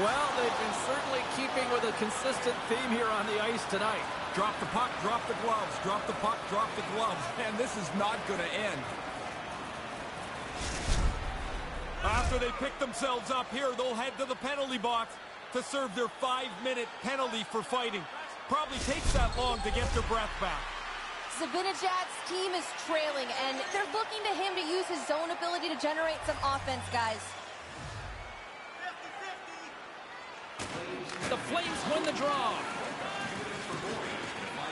Well, they've been certainly keeping with a consistent theme here on the ice tonight. Drop the puck, drop the gloves, drop the puck, drop the gloves. And this is not going to end. After they pick themselves up here, they'll head to the penalty box to serve their 5-minute penalty for fighting. Probably takes that long to get their breath back. Zibanejad's team is trailing, and they're looking to him to use his zone ability to generate some offense, guys. The Flames win the draw.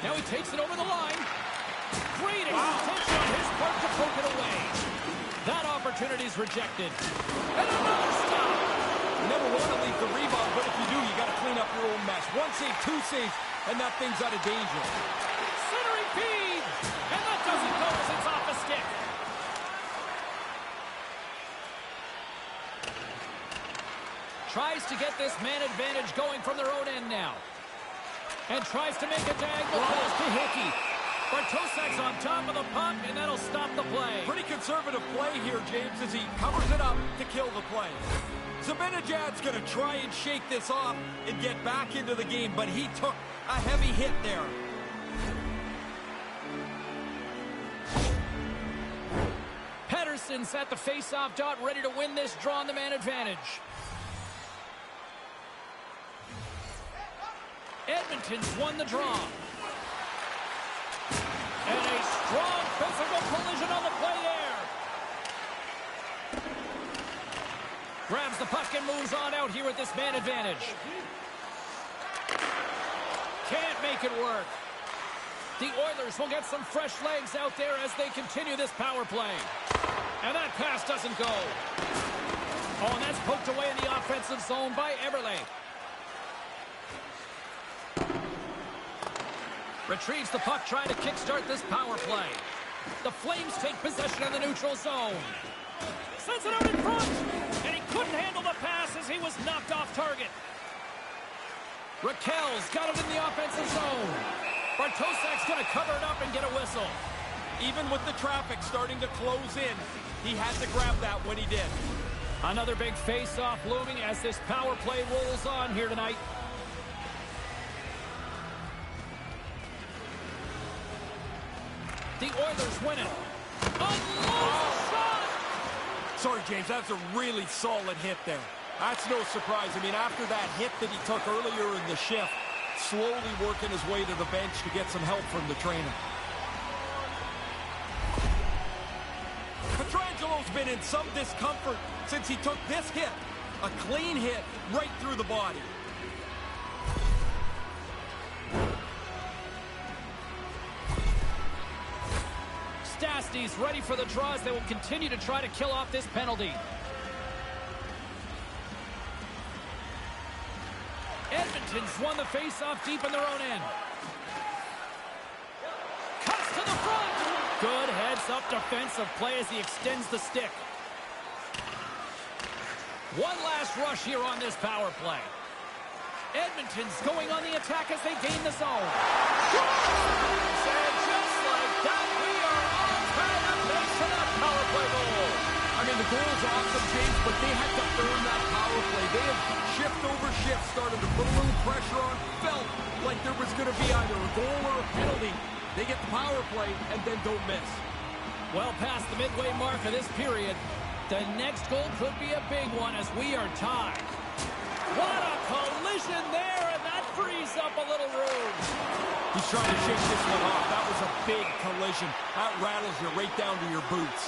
Now he takes it over the line. Great extension on his part to poke it away. That opportunity is rejected. And another stop. You never want to leave the rebound, but if you do, you got to clean up your own mess. One save, two saves, and that thing's out of danger. Centering feed. And that doesn't go as it's off a stick. Tries to get this man advantage going from their own end now. And tries to make a diagonal pass to Hickey. Bartosek's on top of the puck, and that'll stop the play. Pretty conservative play here, James, as he covers it up to kill the play. Zibanejad's going to try and shake this off and get back into the game, but he took a heavy hit there. Pettersson's at the face-off dot, ready to win this draw on the man advantage. Edmonton's won the draw. And a strong physical collision on the play there. Grabs the puck and moves on out here with this man advantage. Can't make it work. The Oilers will get some fresh legs out there as they continue this power play. And that pass doesn't go. Oh, and that's poked away in the offensive zone by Eberle. Retrieves the puck, trying to kickstart this power play. The Flames take possession in the neutral zone. Sends it out in front. And he couldn't handle the pass as he was knocked off target. Raquel's got it in the offensive zone. Bartosek's going to cover it up and get a whistle. Even with the traffic starting to close in, he had to grab that when he did. Another big face-off looming as this power play rolls on here tonight. The Oilers win it. Shot! Sorry, James, that's a really solid hit there. That's no surprise. I mean, after that hit that he took earlier in the shift, slowly working his way to the bench to get some help from the trainer. Pietrangelo's been in some discomfort since he took this hit. A clean hit right through the body. Stastny's ready for the draw as they will continue to try to kill off this penalty. Edmonton's won the face-off deep in their own end. Cuts to the front. Good heads-up defensive play as he extends the stick. One last rush here on this power play. Edmonton's going on the attack as they gain the zone. And just like that, we are on time to make for that power play goal. I mean, the goal's awesome, James, but they had to earn that power play. They have shift over shift started to put a little pressure on. Felt like there was going to be either a goal or a penalty. They get the power play and then don't miss. Well past the midway mark of this period, the next goal could be a big one as we are tied. What a collision there, and that frees up a little room. He's trying to shake this one off. That was a big collision. That rattles you right down to your boots.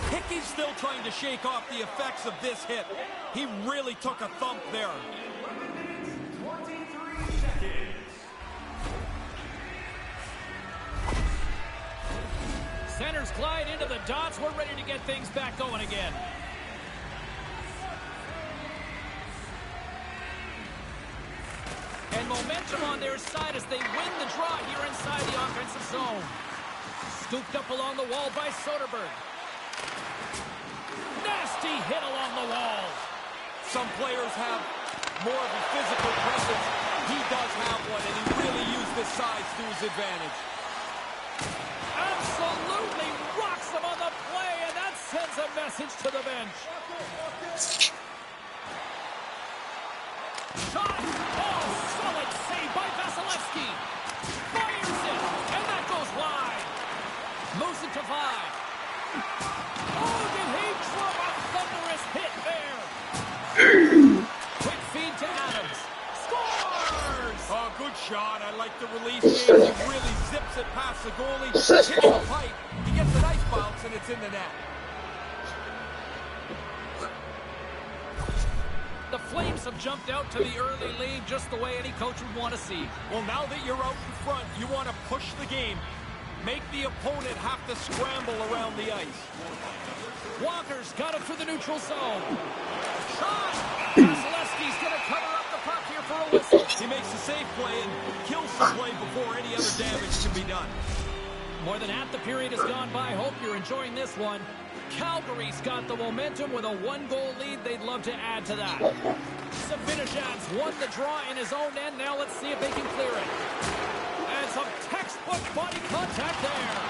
Hickey's still trying to shake off the effects of this hit. He really took a thump there. 23 seconds. Centers glide into the dots. We're ready to get things back going again. And momentum on their side as they win the draw here inside the offensive zone. Scooped up along the wall by Soderberg. Nasty hit along the wall. Some players have more of a physical presence. He does have one, and he really used his size to his advantage. Absolutely rocks him on the play, and that sends a message to the bench. Shot! Oh, solid save by Vasilevsky. Fires it, and that goes wide. Moves it to 5. Oh, did he drop a thunderous hit there? Quick feed to Adams. Scores! Oh, good shot. I like the release. He really zips it past the goalie. Hits the pipe. He gets a nice bounce, and it's in the net. The Flames have jumped out to the early lead just the way any coach would want to see. Well, now that you're out in front, you want to push the game. Make the opponent have to scramble around the ice. Walker's got it through the neutral zone. Shot! Vasilevsky's going to cover up the puck here for a whistle. He makes a safe play and kills the play before any other damage can be done. More than half the period has gone by. Hope you're enjoying this one. Calgary's got the momentum with a one-goal lead. They'd love to add to that. Zibanejad's won the draw in his own end. Now let's see if they can clear it. And some textbook body contact there.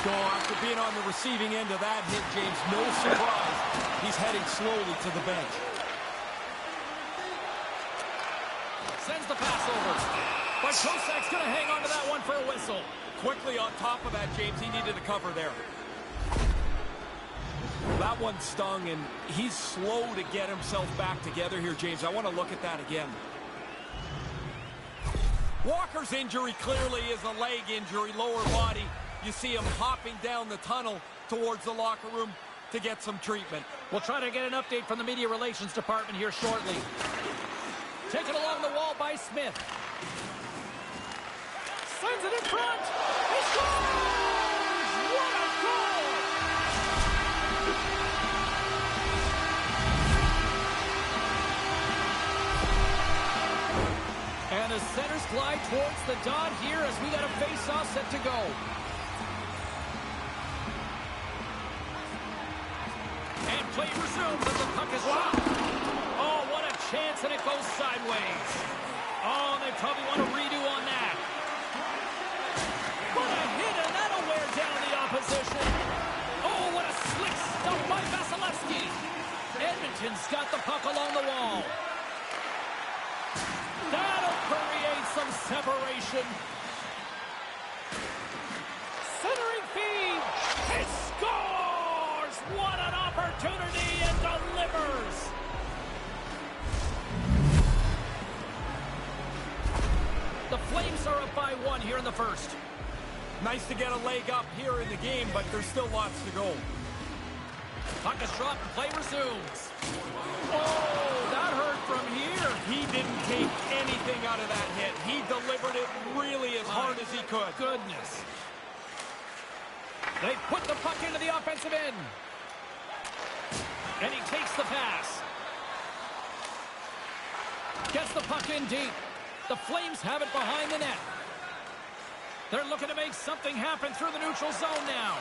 So after being on the receiving end of that hit, James, no surprise, he's heading slowly to the bench. Sends the pass over. But Kosak's going to hang on to that one for a whistle. Quickly on top of that, James, he needed a cover there. That one stung, and he's slow to get himself back together here, James. I want to look at that again. Walker's injury clearly is a leg injury, lower body. You see him hopping down the tunnel towards the locker room to get some treatment. We'll try to get an update from the media relations department here shortly. Taken along the wall by Smith. Sends it in front. He scores! What a goal! And the centers glide towards the dot here as we got a face-off set to go. And play resumes as the puck is dropped. Oh, what a chance, and it goes sideways. Oh, they probably want to redo on that. What a hit, and that'll wear down the opposition. Oh, what a slick stuff by Vasilevsky. Edmonton's got the puck along the wall. That'll create some separation. Centering feed. It scores! What an opportunity, and delivers. The Flames are up by 1 here in the first. Nice to get a leg up here in the game, but there's still lots to go. Puck is dropped, play resumes. Oh, that hurt from here. He didn't take anything out of that hit. He delivered it really as hard as he could. Goodness. They put the puck into the offensive end. And he takes the pass. Gets the puck in deep. The Flames have it behind the net. They're looking to make something happen through the neutral zone now.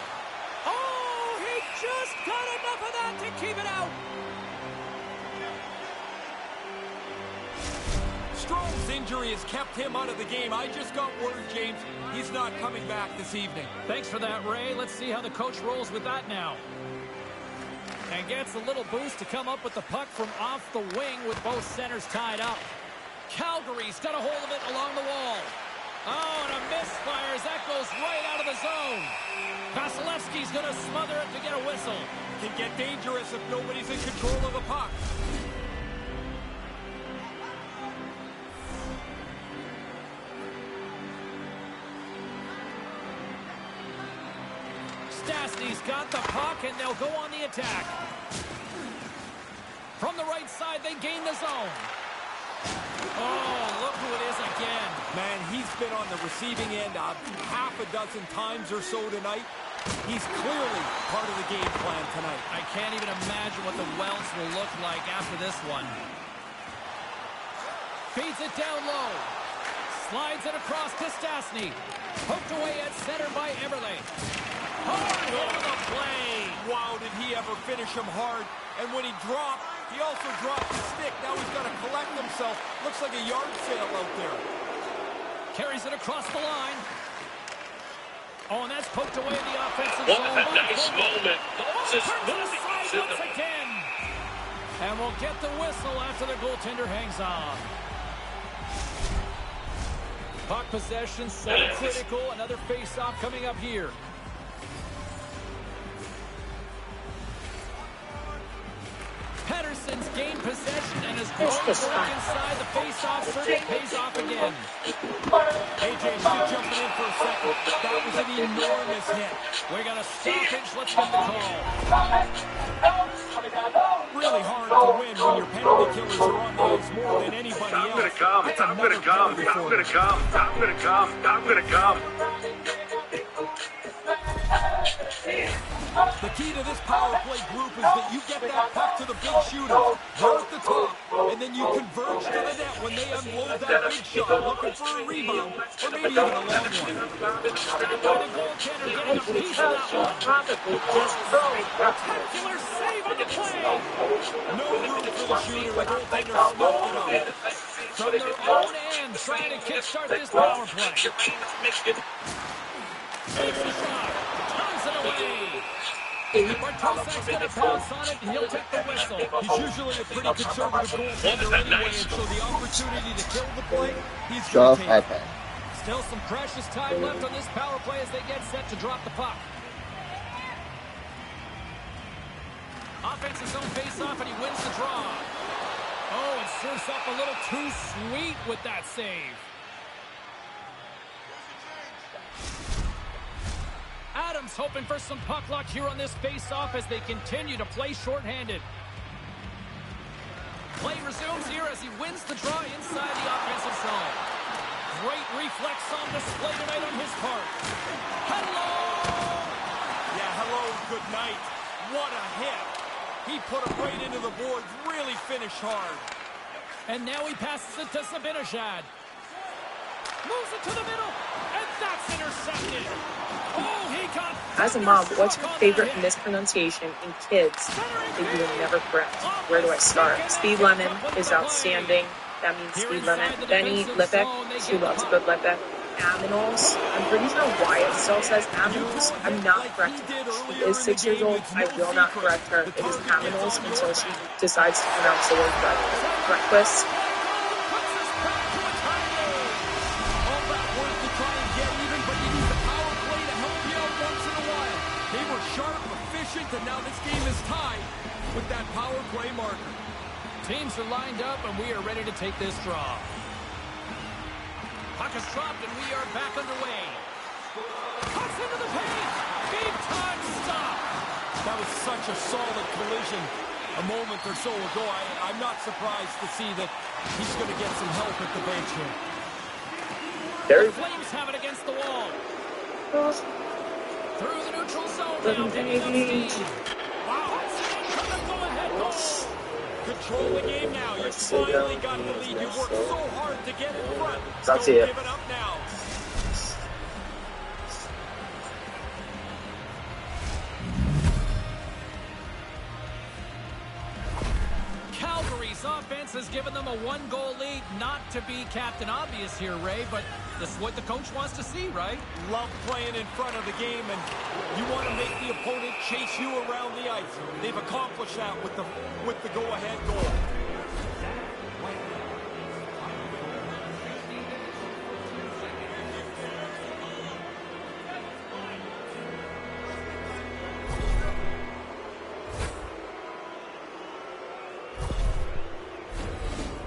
Oh, he just got enough of that to keep it out. Strome's injury has kept him out of the game. I just got word, James, he's not coming back this evening. Thanks for that, Ray. Let's see how the coach rolls with that now. And gets a little boost to come up with the puck from off the wing with both centers tied up. Calgary's got a hold of it along the wall. Oh, and a misfire as that goes right out of the zone. Vasilevsky's going to smother it to get a whistle. Can get dangerous if nobody's in control of the puck. Stastny's got the puck, and they'll go on the attack. From the right side, they gain the zone. Oh, look who it is again. Man, he's been on the receiving end half a dozen times or so tonight. He's clearly part of the game plan tonight. I can't even imagine what the Wells will look like after this one. Feeds it down low. Slides it across to Stastny. Poked away at center by Eberle. Hard hit on the play. Wow, did he ever finish him hard. And when he dropped, he also dropped the stick. Now he's got to collect himself. Looks like a yard sale out there. Carries it across the line. Oh, and that's poked away in the offensive What zone. a nice moment. Turns to the side once again. And we'll get the whistle after the goaltender hangs on. Puck possession so critical. Another face-off coming up here. Pettersson's gained possession and has grown work inside the face-off. Certainly pays off again. Hey, James, you jumping in for a second. That was an enormous hit. We got a stoppage. Let's get the call. Really hard to win when your penalty killers are on the ice more than anybody else. I'm gonna come. The key to this power play group is that you get that puck to the big shooters. They're at the top, and and then you converge to the net when they unload that big shot, looking for a rebound, or maybe even a long one. The goaltender getting a piece of that one. Spectacular save on the play. No room for the shooter. The goaltender snuffed it up. From their own end, trying to kickstart this power play. Takes the shot, turns it away. Bartosek's going to pounce on it, and he'll take the whistle. He's usually a pretty conservative goaltender anyway, and so the opportunity to kill the play, he's going to take it. Still some precious time left on this power play as they get set to drop the puck. Offensive zone face-off, and he wins the draw. Oh, and serves up a little too sweet with that save. Adams hoping for some puck luck here on this face-off as they continue to play shorthanded. Play resumes here as he wins the draw inside the offensive zone. Great reflex on display tonight on his part. Hello! Yeah, hello, good night. What a hit. He put it right into the boards, really finished hard. And now he passes it to Zibanejad. Moves it to the middle, and that's intercepted. Oh, he got... As a mom, what's your favorite mispronunciation in kids that you will never correct? Where do I start? Speed Lemon is outstanding. That means Speed Lemon. Benny Lippick, she loves good Lippick. Aminals, I'm pretty sure Wyatt still says Aminals. I'm not correcting her. She is 6 years old. I will not correct her. It is Aminals until she decides to pronounce the word breakfast. And now this game is tied with that power play marker. Teams are lined up, and we are ready to take this draw. Puck is dropped, and we are back underway. Cuts into the paint. Big time stop. That was such a solid collision a moment or so ago. I'm not surprised to see that he's going to get some help at the bench here. The Flames have it against the wall. Through the neutral zone now, picking up steam. Wow, go-ahead goal. Control the game now. You finally got the lead. You worked so hard to get in front. Don't give it up now. Calgary's offense has given them a one-goal lead. Not to be Captain Obvious here, Ray, but this is what the coach wants to see, right? Love playing in front of the game, and you want to make the opponent chase you around the ice. They've accomplished that with the go-ahead goal.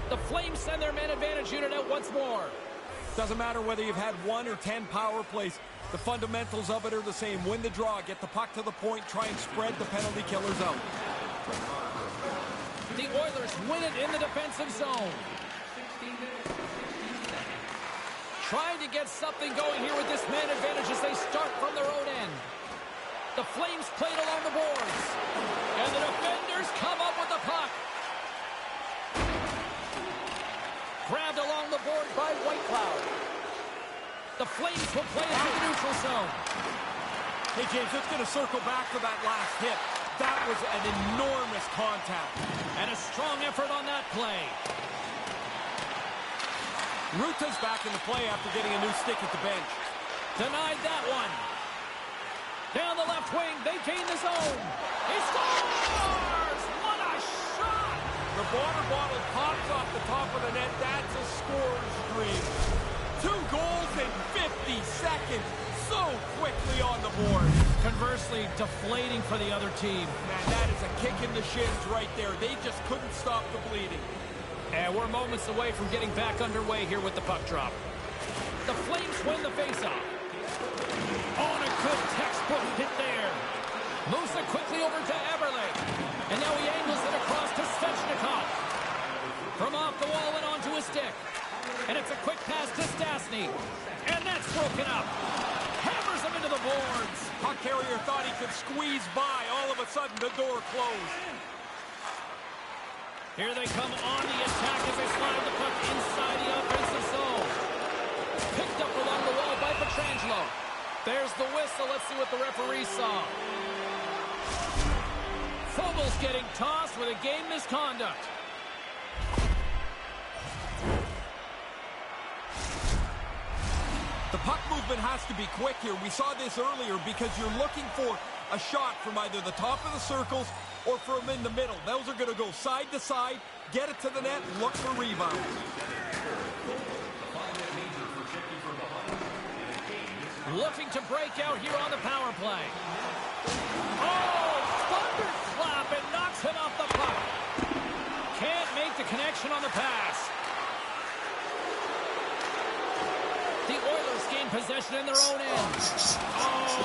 The Flames send their man advantage unit out once more. Doesn't matter whether you've had 1 or 10 power plays. The fundamentals of it are the same. Win the draw, get the puck to the point, try and spread the penalty killers out. The Oilers win it in the defensive zone. Trying to get something going here with this man advantage as they start from their own end. The Flames played along the boards. And the defenders come up with the puck. Grabbed along the board by Whitecloud. The Flames will play it to the neutral zone. Hey, James, it's going to circle back to that last hit. That was an enormous contact. And a strong effort on that play. Ruta's back in the play after getting a new stick at the bench. Denied that one. Down the left wing, they gain the zone. He scores! What a shot! The water bottle pops off the top of the net. That's a scorer's dream. 2 goals in 50 seconds. So quickly on the board. Conversely, deflating for the other team. Man, that is a kick in the shins right there. They just couldn't stop the bleeding. And we're moments away from getting back underway here with the puck drop. The Flames win the faceoff. On a good textbook hit there. Moves it quickly over to Eberle. And now he angles it across to Svechnikov. From off the wall and onto his stick. And it's a quick pass to Stastny. And that's broken up. Hammers him into the boards. Puck carrier thought he could squeeze by. All of a sudden, the door closed. Here they come on the attack as they slide the puck inside the offensive zone. Picked up along the wall by Pietrangelo. There's the whistle. Let's see what the referee saw. Fogel's getting tossed with a game misconduct. The puck movement has to be quick here. We saw this earlier because you're looking for a shot from either the top of the circles or from in the middle. Those are going to go side to side, get it to the net, look for rebounds. Looking to break out here on the power play. Oh, thunderclap, and knocks him off the puck. Can't make the connection on the pass. The Oilers gain possession in their own end.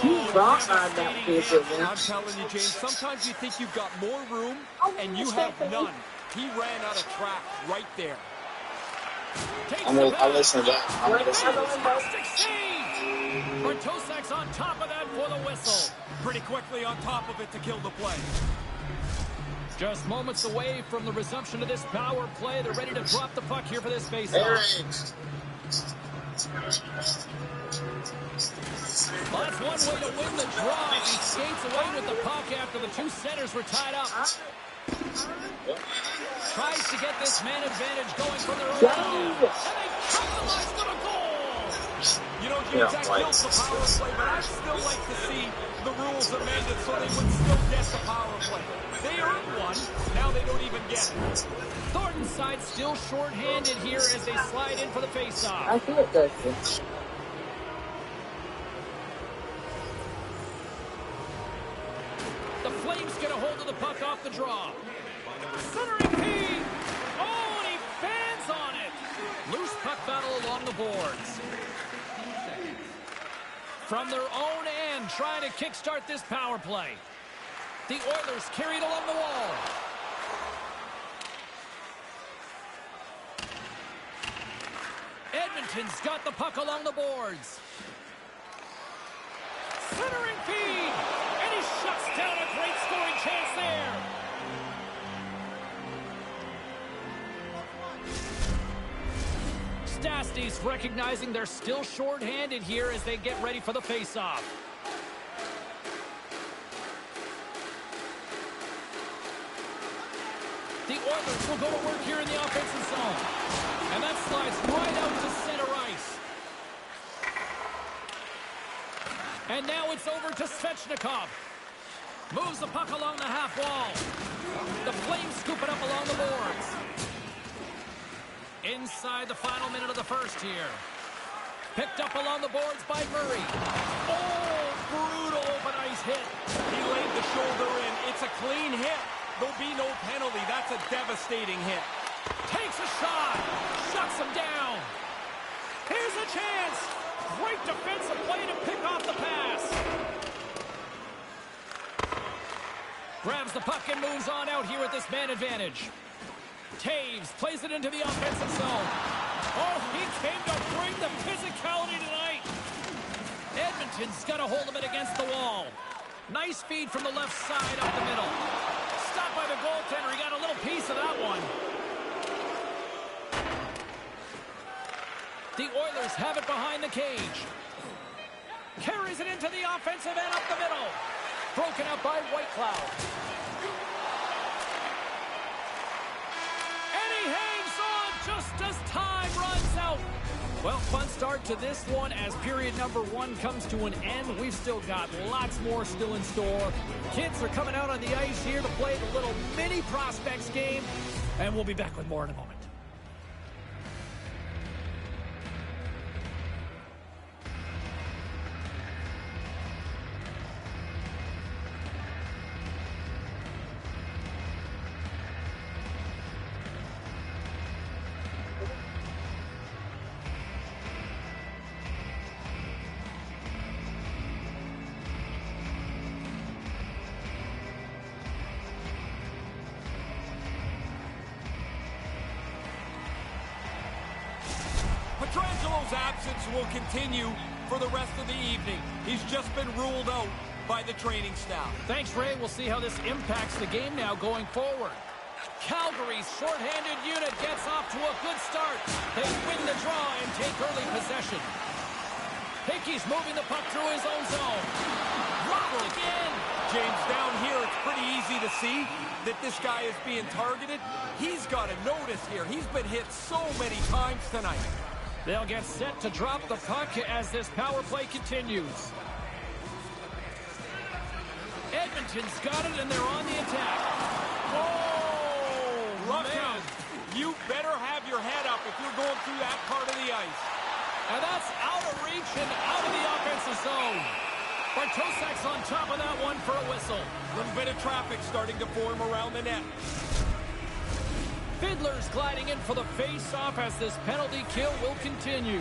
Oh, I'm telling you, James, sometimes you think you've got more room, and you have none. He ran out of track right there. I'll listen to that. Bartosak's on top of that for the whistle. Pretty quickly on top of it to kill the play. Just moments away from the resumption of this power play. They're ready to drop the puck here for this faceoff. Well, that's one way to win the draw. He skates away with the puck after the two centers were tied up. Tries to get this man advantage going from their own end. And they capitalize with a goal. You know, James, that kills the power play, but I'd still like to see the rules amended so they would still get the power play. They earned one, now they don't even get it. Thornton's side still short-handed here as they slide in for the face-off. I feel it does. The Flames get a hold of the puck off the draw. Centering feed. Oh, and he fans on it. Loose puck battle along the boards. From their own end, trying to kickstart this power play. The Oilers carried along the wall. Edmonton's got the puck along the boards. Centering feed. And he shuts down a great scoring chance there. Stastny's recognizing they're still short-handed here as they get ready for the face-off. The Oilers will go to work here in the offensive zone. And that slides right out to center ice. And now it's over to Svechnikov. Moves the puck along the half wall. The Flames scoop it up along the boards. Inside the final minute of the first here. Picked up along the boards by Murray. Oh, brutal open ice hit. He laid the shoulder in. It's a clean hit. There'll be no penalty. That's a devastating hit. Takes a shot. Shuts him down. Here's a chance. Great defensive play to pick off the pass. Grabs the puck and moves on out here at this man advantage. Taves plays it into the offensive zone. Oh, he came to bring the physicality tonight. Edmonton's got a hold of it against the wall. Nice feed from the left side up the middle. Stopped by the goaltender. He got a little piece of that one. The Oilers have it behind the cage. Carries it into the offensive end up the middle. Broken up by Whitecloud. And he hangs on just as time runs out. Well, fun start to this one as period number 1 comes to an end. We've still got lots more still in store. Kids are coming out on the ice here to play the little mini prospects game. And we'll be back with more in a moment. Pietrangelo's absence will continue for the rest of the evening. He's just been ruled out by the training staff. Thanks, Ray. We'll see how this impacts the game now going forward. Calgary Calgary's short-handed unit gets off to a good start. They win the draw and take early possession. Hickey's moving the puck through his own zone. Rocked again. James, down here, it's pretty easy to see that this guy is being targeted. He's got to notice here. He's been hit so many times tonight. They'll get set to drop the puck as this power play continues. Edmonton's got it, and they're on the attack. Oh, Look man. out. You better have your head up if you're going through that part of the ice. And that's out of reach and out of the offensive zone. Bartosak's on top of that one for a whistle. A little bit of traffic starting to form around the net. Fiddler's gliding in for the face-off as this penalty kill will continue.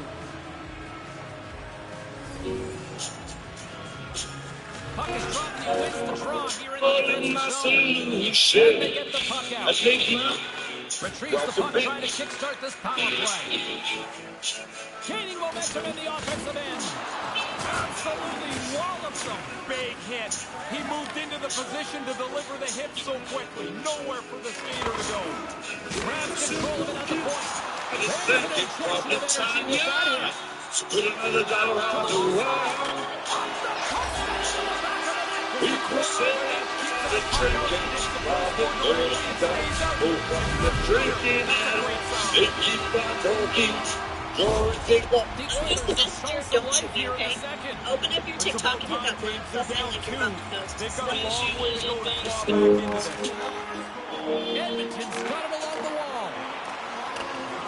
Puck is dropped, he wins the draw here in the defensive zone. And they get the puck out. Retrieves the puck, trying to kickstart this power play. Gaining momentum in the offensive end. Absolutely wallops him. Big hit. He moved into the position to deliver the hit so quickly. Nowhere for the skater to go. Grabs control of it at the point. There's an injection of energy with that hit. Put another dollar on the wall. People say the drinking, the drinking, they keep on talking. Don't you, okay? Open up your TikTok and hit that button. Plus, I like your bump notes. They've got a long way to go to claw back into this. Edmonton's got him along the wall.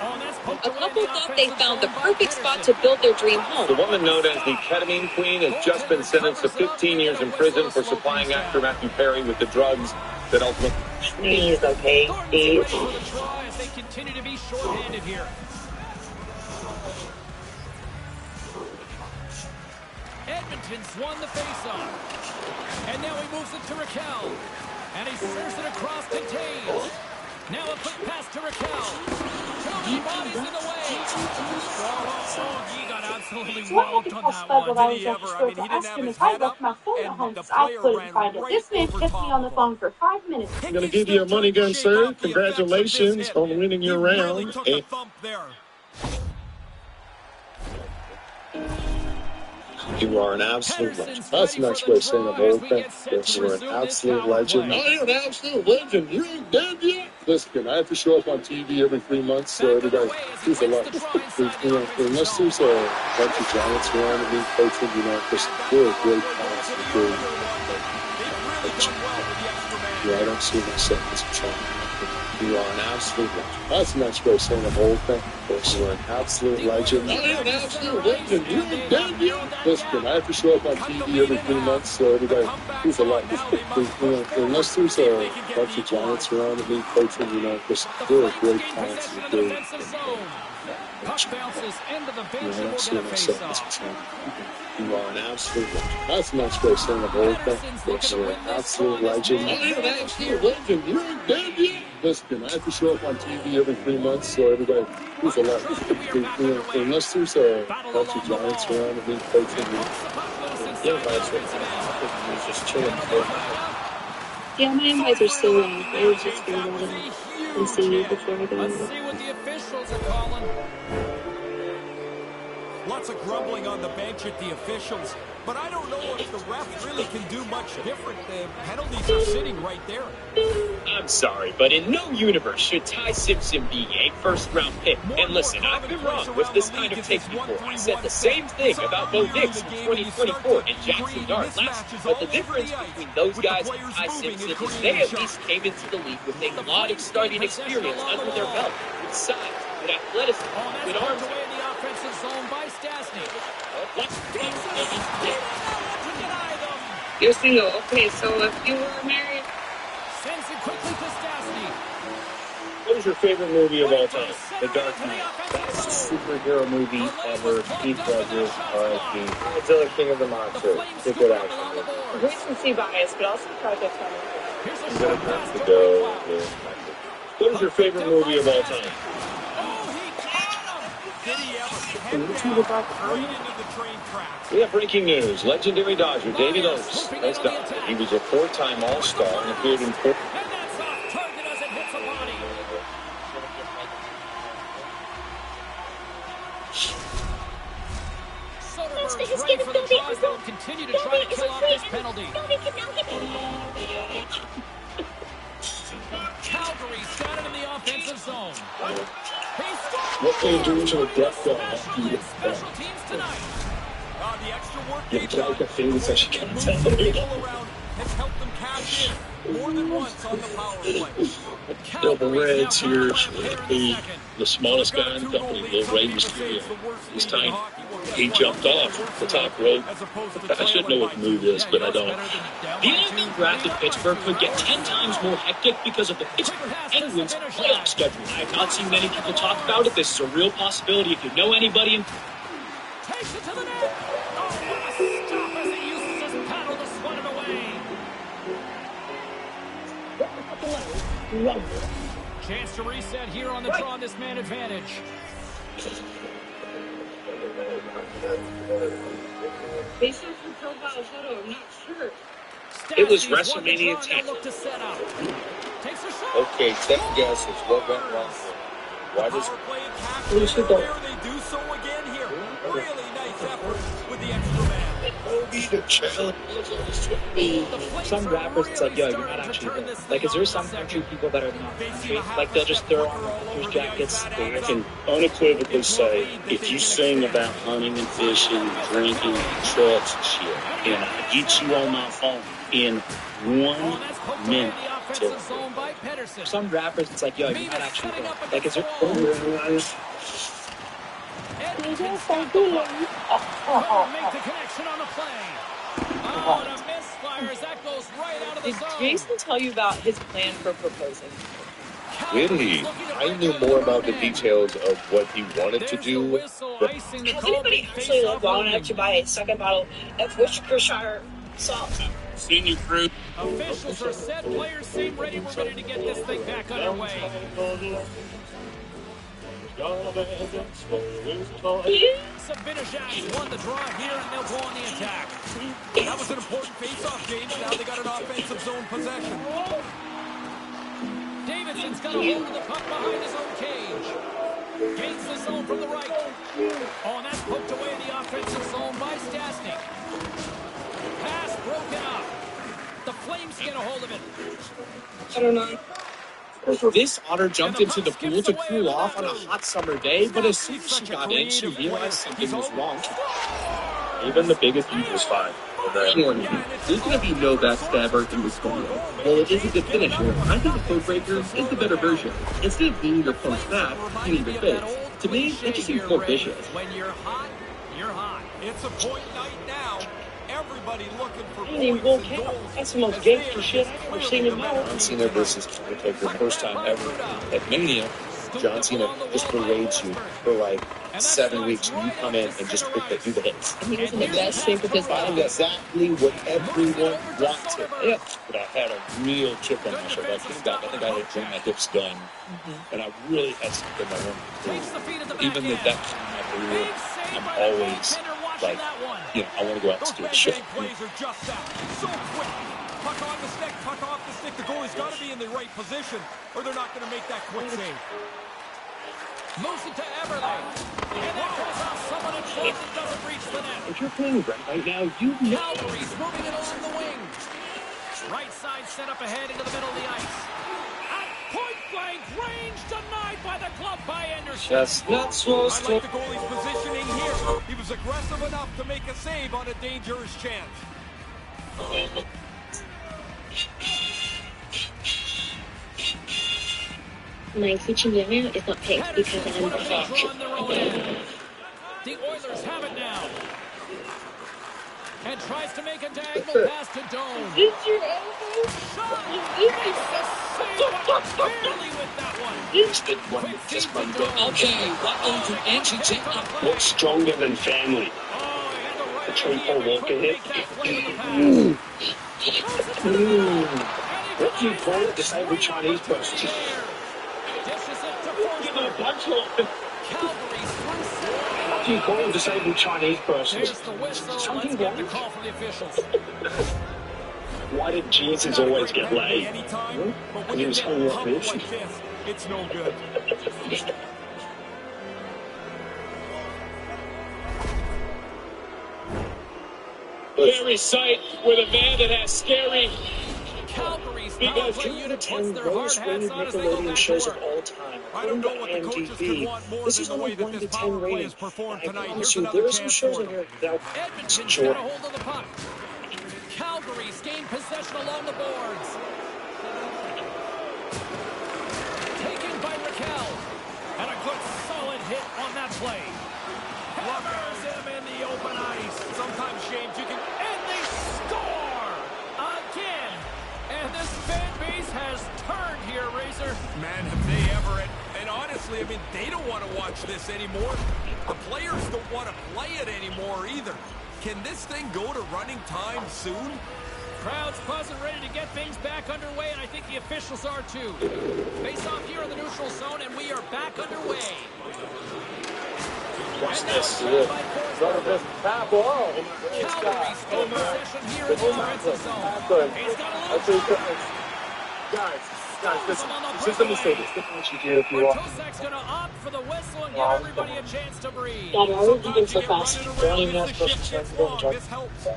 Oh, and that's poked A away couple in the thought they offensive found the zone by perfect spot Pettersson. to build their dream home. The woman known as the ketamine queen has just been sentenced to 15 years in prison for supplying actor Matthew Perry with the drugs that ultimately... Please, okay? Thornton's Please. ready for the draw as they continue to be short-handed here. Edmonton's won the face-off. And now he moves it to Raquel. And he serves it across contained. Now a quick pass to Raquel. Too many bodies in the way. Oh, he got absolutely walloped on that one. Did he ever? I mean, he didn't have his head up, and the player ran right over top of him. 5 minutes. I'm going to give you a money gun, sir. Congratulations on winning your Really round. took a thump there. You are an absolute legend. That's the next way of saying the whole thing. Yes, you're an absolute legend. I am an absolute legend. You ain't dead yet. Listen, I have to show up on TV every 3 months, so everybody, there's a lot. Unless there's a bunch of giants around me coaching, you know, just we're a great class. I don't see myself as a champion. You are an absolute legend. That's the next way of saying the whole thing. Yes, you're an absolute legend. I am an absolute legend. You ain't dead yet. Listen, I have to show up on TV every 3 months, so everybody, there's a lot. Unless there's a bunch of giants around me coaching, you know, just we're a great class. Puck bounces into the bench I and don't see we'll get a myself as a face-off. champion. You are an absolute legend. That's the next way of saying the whole thing. Yes, you're an absolute legend. I am an absolute legend. You ain't dead yet. Listen, I have to show up on TV every 3 months, so everybody, there's a lot. Unless there's a bunch of giants around me coaching, everybody's just chilling. Yeah, my invites are still on. I was just going to go ahead and see you before I go. Let's see what the officials are calling. Lots of grumbling on the bench at the officials, but I don't know if the ref really can do much different. The penalties are sitting right there. I'm sorry, but in no universe should Ty Simpson be a first-round pick. And listen, I've been wrong with this kind of take before. I said the same thing about Bo Nix in 2024 and Jackson Dart last year. But the difference between those guys and Ty Simpson is they at least came into the league with a lot of starting experience under their belt, with size, with athleticism, with arms. Offensive zone by Stastny. You're single. Okay, so if you were married... Sends it quickly to Stastny. What is your favorite movie of all time? The Dark Knight. Best superhero movie ever. Steve Rogers, R.I.P. Godzilla King of the Monsters. It's a good action movie. Recency bias, but also Project Runner. I'm going to have to go with... What is your favorite movie of all time? Did he ever head down right into the train tracks? We have breaking news. Legendary Dodger David Oakes has died. He was a four-time All-Star and appeared in four... And that's off target as it hits a body. Edwards ready for the try zone. Continue to try to kill off this penalty. Calgary scattered in the offensive zone. What they do to a death goal? Special teams tonight. The extra work Yeah, but I like the fingers that she can't tell. has helped them cash in more than once on the power play. The Reds here, the smallest guy in the company, Little Ray Mysterio. This time, he jumped off the top rope. I should know what the move is, but I don't. The NFL draft in Pittsburgh could get 10 times more hectic because of the Pittsburgh Penguins playoff schedule. I have not seen many people talk about it. This is a real possibility. If you know anybody in... Takes it to the net. Oh, what a stop as he uses his paddle to swat it away. Chance to reset here on the draw on this man advantage. Based off your profile photo, I'm not sure. It was WrestleMania 10. Okay, second guess is what went wrong. Why does they do so again here? Really nice effort with the extra man. Some rappers, it's like, yo, you're not actually good. Like, is there some country people that are not country? Like, they'll just throw on their jackets. I can unequivocally say, if you sing about hunting and fishing, drinking, trucks and shit, and I get you on my phone in 1 minute. Some rappers, it's like, yo, you're not actually good. Like, is there... Make the connection on the play. Oh, and a misfire as that goes right out of the zone. Did Jason tell you about his plan for proposing? Really? I knew more about the details of what he wanted to do. Has anybody actually lived long enough to buy a second bottle of Worcestershire salt? Senior fruit. Officials are set. Players seem ready. We're ready to get this thing back underway. Sabinajad won the draw here, and they'll go on the attack. That was an important face-off, James. Now they got an offensive zone possession. Davidson's got a hold of the puck behind his own cage. Gains the zone from the right. Oh, and that's poked away in the offensive zone by Stastny. Pass broken up. The Flames get a hold of it. I don't know. This otter jumped into the pool to cool off on a hot summer day, but as soon as she got in, she realized something was wrong. Even the biggest dude was fine. There's going to be no backstabber in this video. Well, it is a good finisher. I think the code breaker is the better version. Instead of beating your opponent's back, hitting their face. To me, it just seems more vicious. When you're hot, you're hot. It's a point night now. Everybody looking for I mean, Bull Camp. That's the most gangster shit I've ever seen in my life. John Cena versus Undertaker, first time ever at Mania. John Cena just berates you for like 7 weeks, and you come in and just do the hits. And he was in the best shape of his life. Exactly what everyone wanted. Yeah. But I had a real chip on my shoulder. I think I had to my hips done, and I really had something I wanted to do. Even at that point in my career, I'm always like, I want to go out and do a shit. Plays are just that. So quick. Puck on the stick, puck off the stick. The goalie's got to be in the right position, or they're not going to make that quick save. Moves it to Everly. And that goes off someone in front and doesn't reach the net. If you're playing right now, you know. Calgary's moving it along the wing. Right side set up ahead into the middle of the ice. At point blank range denied by the glove by Anderson. Chestnuts was I like the goalie's positioning here. He was aggressive enough to make a save on a dangerous chance. My cuchinilla is not picked because I'm black. The Oilers have it now. And tries to make a diagonal pass to Dome. Did you ever? Barely with that one. Okay, welcome to NCT. What's stronger than family? A triple walking hit. What do you call it? Disabled Chinese person. What do you call a disabled Chinese person? Something wrong? Why did Jesus always get laid? When he was hung like this? It's no good. very sight with a man that has scary. Calgary's Because power play you unit puts attend their hard most hats rated on as they go Nickelodeon back shows to of work. all time. I don't know what the coaches could want more This than is the only way that 1 to this 10 power play rating. is performed I tonight. promise Here's you, another there are some chance shows for in them. here that Edmonton's enjoy. got a hold of the puck. Calgary's gained possession along the boards. Taken by Raquel. And a good solid hit on that play. Hammers him in the open ice. Sometimes, James, you can... And they score! Again! And this fan base has turned here, Razor. Man, have they ever. And honestly, I mean, they don't want to watch this anymore. The players don't want to play it anymore either. Can this thing go to running time soon? Crowd's buzzing, ready to get things back underway, and I think the officials are too. Face off here in the neutral zone, and we are back underway. Watch this. Calgary still in possession here in the offensive zone. He's got a little Guys, listen. Just let me say this. This is what you do if you want. Tosak's going to opt for the whistle and give everybody a chance to breathe. God, why would you do so fast? Don't even have to This helps.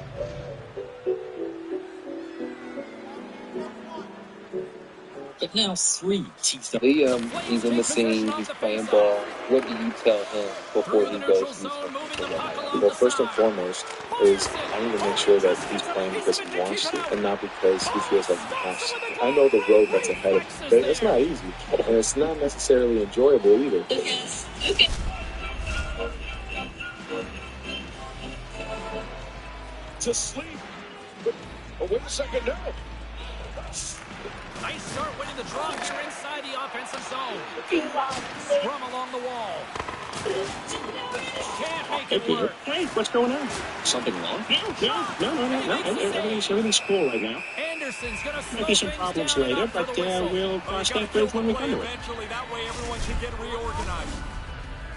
But now 3 Liam, he's in the scene, he's playing ball. What do you tell him before he goes to Well, first and foremost is I need to make sure that he's playing because he wants to and not because he feels like he has to. I know the road that's ahead of him, but it's not easy. And it's not necessarily enjoyable either. Okay. To sleep. Oh, wait a second, no. Nice start winning the draw here inside the offensive zone. Scrum along the wall. Can't make it work. Hey, what's going on? Something wrong? No. Everything's cool right now. Anderson's going to slow Might be some things problems down later, after but the whistle. we'll cross that bridge when we come to it. Eventually, that way everyone should get reorganized.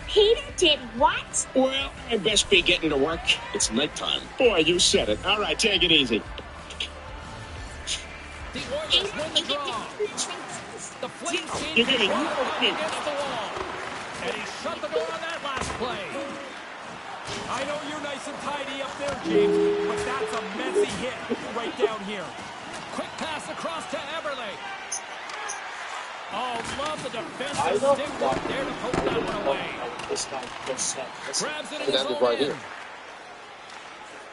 Peter did what? Well, I best be getting to work. It's nighttime. Boy, you said it. All right, take it easy. The Oilers win the draw. The Flames gain You're getting control against the wall. And he shut the door on that last play. I know you're nice and tidy up there, James, but that's a messy hit right down here. Quick pass across to Eberle. Oh, love the defensive stick work there to poke that one away. Grabs it in his own end.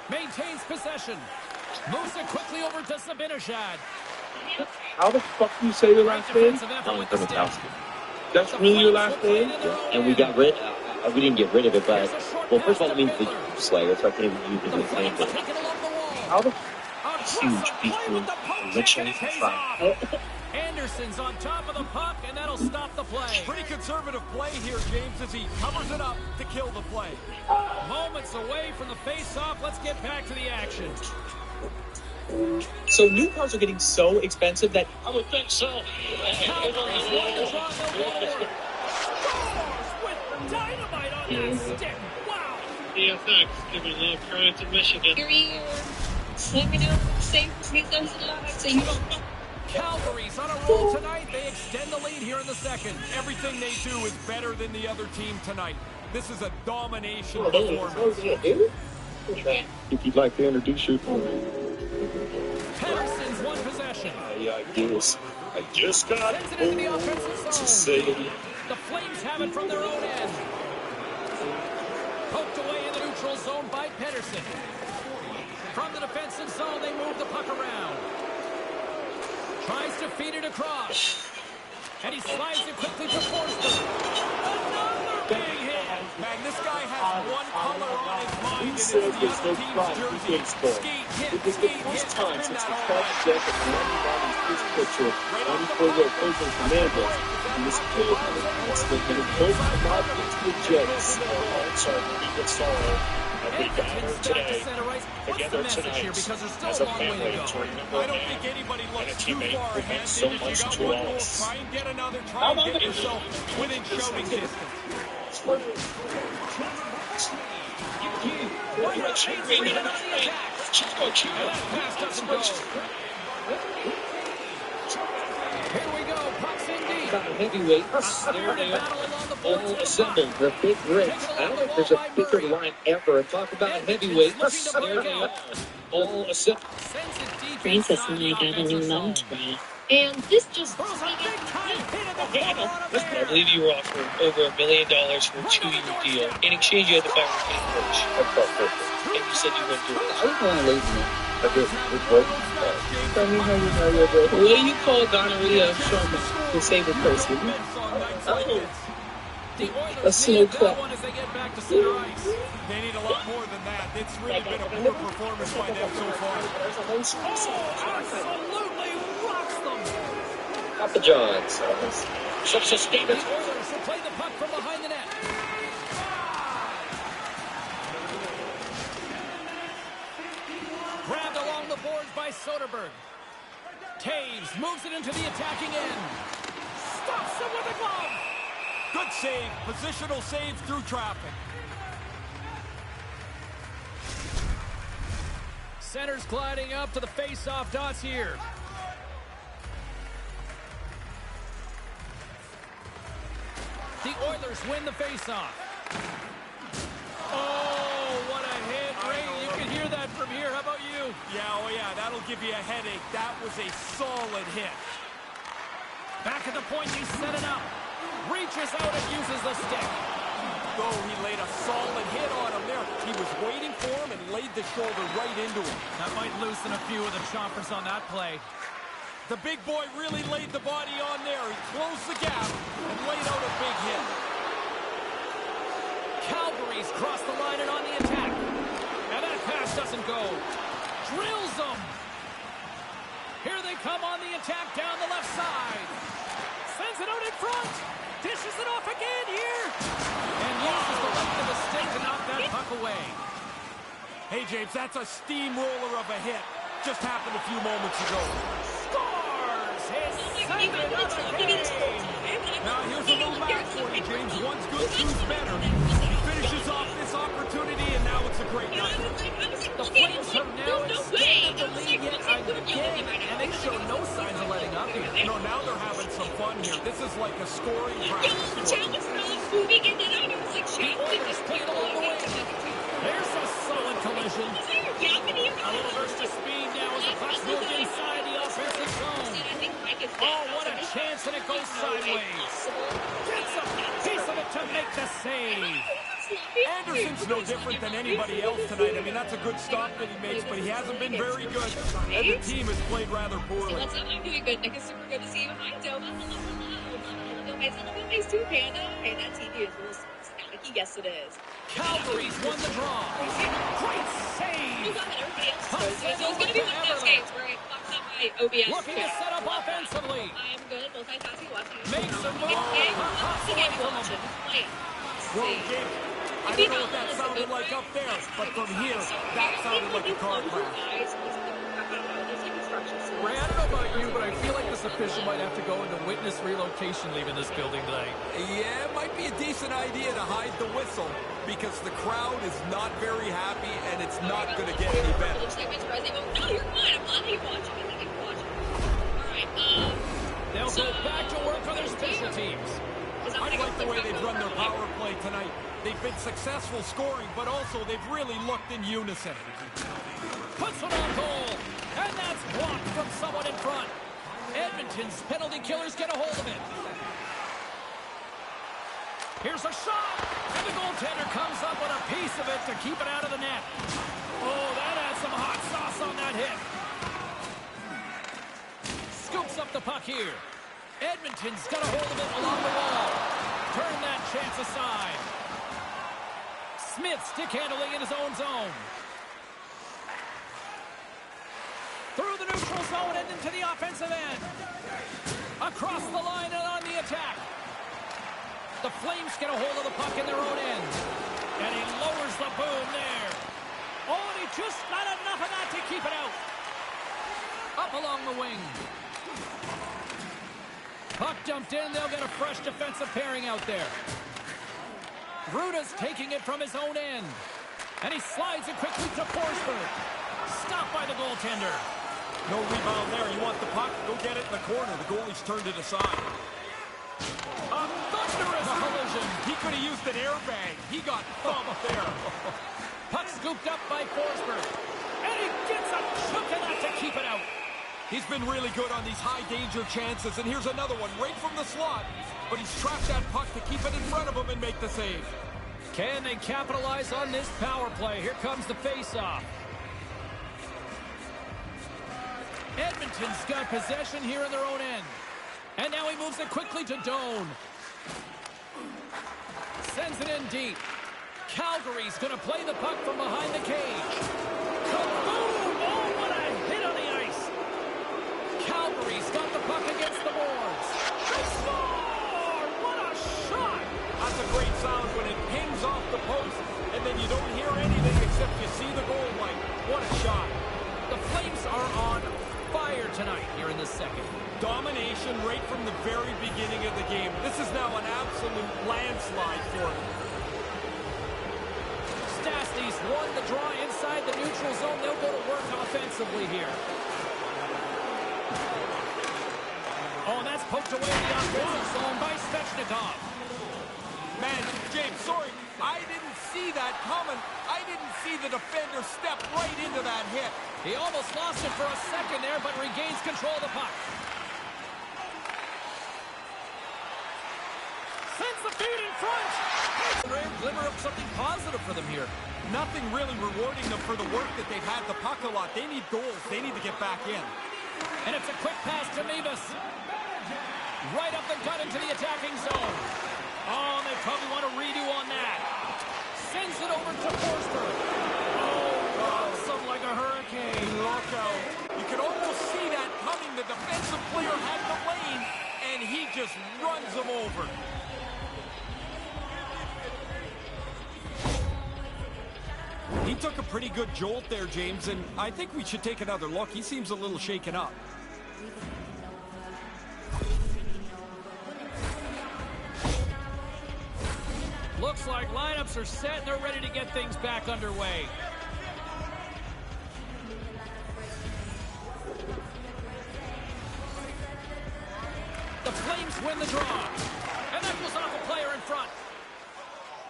Maintains possession. Moves it quickly over to Zibanejad. How the fuck do you say your last name? That's really your last name? And we got rid we didn't get rid of it, but, well, first of all, it means the Slayer, so I can't even use it as a name. How the huge beefy religion from Anderson's on top of the puck, and that'll stop the play. Pretty conservative play here, James, as he covers it up to kill the play. Moments away from the face-off. Let's get back to the action. So new cars are getting so expensive that I would think so. Calgary's won the draw, no goal. Scores with dynamite on that stick. Wow. Yeah, thanks. Give me a little credit to Michigan. Here. Let me know. Say those alive so you don't. Calgary's on a roll tonight. They extend the lead here in the second. Everything they do is better than the other team tonight. This is a domination performance. If you'd like to introduce you. Pedersen's one possession. I just got Sends it into the offensive to zone. say The Flames have it from their own end. Poked away in the neutral zone by Pedersen. From the defensive zone, they move the puck around. Tries to feed it across. And he slides it quickly to Forster. Another big hit. Man, this guy has one color on his mind, and it's Says the there's no other pride team's in jersey. baseball. Skate, hit, It is the skate, first hit. time Turn since that the all Cubs around. Jack of 1990's first picture running for the opposing Commanders. And this kid and his instinct and his both arrived into the Jets. we gather today, together Here tonight, because there's still as a a long way family to go. to remember I a don't man think anybody and a looks too teammate far who ahead. meant so If you much got to one goal, us. try and get another. Try and get yourself within shouting distance. Here we go, pucks in deep. about heavyweights, there they are, all assembled, the big rigs. I don't think there's a bigger line ever. Talk about heavyweights, there they are, all assembled. Princess and I got a new mom today. And this just I believe you were offered over $1 million for a 2-year deal. In exchange, you had to fire your head coach. And you said you wouldn't do it. I was going to leave me. I did. Tell me how you know your brother. What do you call gonorrhea trauma? Disabled person. A slow clap. They need a lot more than that. It's really been a poor performance by them so far. Absolutely rocks them. Papa John's. Such a statement. The Oilers will play the puck from behind the net. Grabbed along the boards by Soderberg. Taves moves it into the attacking end. Stops him with a glove. Good save. Positional save through traffic. Center's gliding up to the face-off dots here. The Oilers win the face-off. Oh, what a hit. Ray, you can hear that from here. How about you? Yeah, oh yeah, that'll give you a headache. That was a solid hit. Back at the point, he set it up. Reaches out and uses the stick. Though he laid a solid hit on him there. He was waiting for him and laid the shoulder right into him. That might loosen a few of the chompers on that play. The big boy really laid the body on there. He closed the gap and laid out a big hit. Calgary's crossed the line and on the attack. And that pass doesn't go. Drills them. Here they come on the attack down the left side. Sends it out in front. Dishes it off again here. And uses the length of the stick to knock that puck away. Hey, James, that's a steamroller of a hit. Just happened a few moments ago. Scores his second of the game. Now, here's a little math for you, James. One's good, two's better. He finishes off this opportunity, and now it's a great night. The Flames have now extended the lead yet again, and they show no signs of letting up here. No, now they're having some fun here. This is like a scoring practice. The Oilers played along the way. There's a solid collision. A little burst of speed now as the puck's moved inside the offensive zone. Oh, what a chance, and it goes sideways. Gets a piece of it to make the save. Anderson's no different than anybody else tonight. I mean, that's a good stop that he makes, but he hasn't been very good. And the team has played rather poorly. Let's not doing good. Nick, it's super good to see you. Hi, Doma. Hello. Guys, hello, guys, too, Panda. Hey, that TV is a little static. Yes, it is. Calgary's won the draw. Great save. So it's going to be one of those games where it fucks up my OBS. Looking to set up offensively. I am good. Multitasking, watching. Makes a move. Well, James, I don't know what that sounded like up there, but from here, that sounded like a car crash. Ray, I don't know about you, but I feel like this official might have to go into witness relocation leaving this building tonight. Yeah, it might be a decent idea to hide the whistle because the crowd is not very happy and it's not going to get any better. No, you're fine. I'm glad you're watching. I think you're watching. All right. They'll go back to work on their special teams. I like the way they've run their power play tonight. They've been successful scoring, but also they've really looked in unison. Puts it on goal, and that's blocked from someone in front. Edmonton's penalty killers get a hold of it. Here's a shot, and the goaltender comes up with a piece of it to keep it out of the net. Oh, that adds some hot sauce on that hit. Scoops up the puck here. Edmonton's got a hold of it along the wall. Turn that chance aside. Smith stick handling in his own zone. Through the neutral zone and into the offensive end. Across the line and on the attack. The Flames get a hold of the puck in their own end. And he lowers the boom there. Oh, and he just not enough of that to keep it out. Up along the wing. Puck dumped in. They'll get a fresh defensive pairing out there. Ruda's taking it from his own end. And he slides it quickly to Forsberg. Stopped by the goaltender. No rebound there. You want the puck? Go get it in the corner. The goalie's turned it aside. A thunderous collision. He could have used an airbag. He got thumped there. Puck scooped up by Forsberg. And he gets a chunk of that to keep it out. He's been really good on these high-danger chances, and here's another one right from the slot. But he's trapped that puck to keep it in front of him and make the save. Can they capitalize on this power play? Here comes the face-off. Edmonton's got possession here in their own end. And now he moves it quickly to Doan. Sends it in deep. Calgary's going to play the puck from behind the cage. Kaboom! Oh, what a hit on the ice. Calgary's got the puck against the boards. They score! What a shot! That's a great sound when it pings off the post, and then you don't hear anything except you see the goal light. What a shot. The Flames are on fire tonight here in the second. Domination right from the very beginning of the game. This is now an absolute landslide for them. Stastny's won the draw inside the neutral zone. They'll go to work offensively here. Oh, and that's poked away in the offensive zone by Svechnikov. Man, James, sorry, I didn't see that coming. I didn't see the defender step right into that hit. He almost lost it for a second there, but regains control of the puck. Sends the feed in front. Rare glimmer of something positive for them here. Nothing really rewarding them for the work that they've had the puck a lot. They need goals. They need to get back in. And it's a quick pass to Mebus. Right up the gut into the attacking zone. Oh, and they probably want a redo on that. Sends it over to Forsberg. Oh, drops him like a hurricane. Look out. You can almost see that coming. The defensive player had the lane, and he just runs him over. He took a pretty good jolt there, James, and I think we should take another look. He seems a little shaken up. Looks like lineups are set and they're ready to get things back underway. The Flames win the draw. And that goes off a player in front.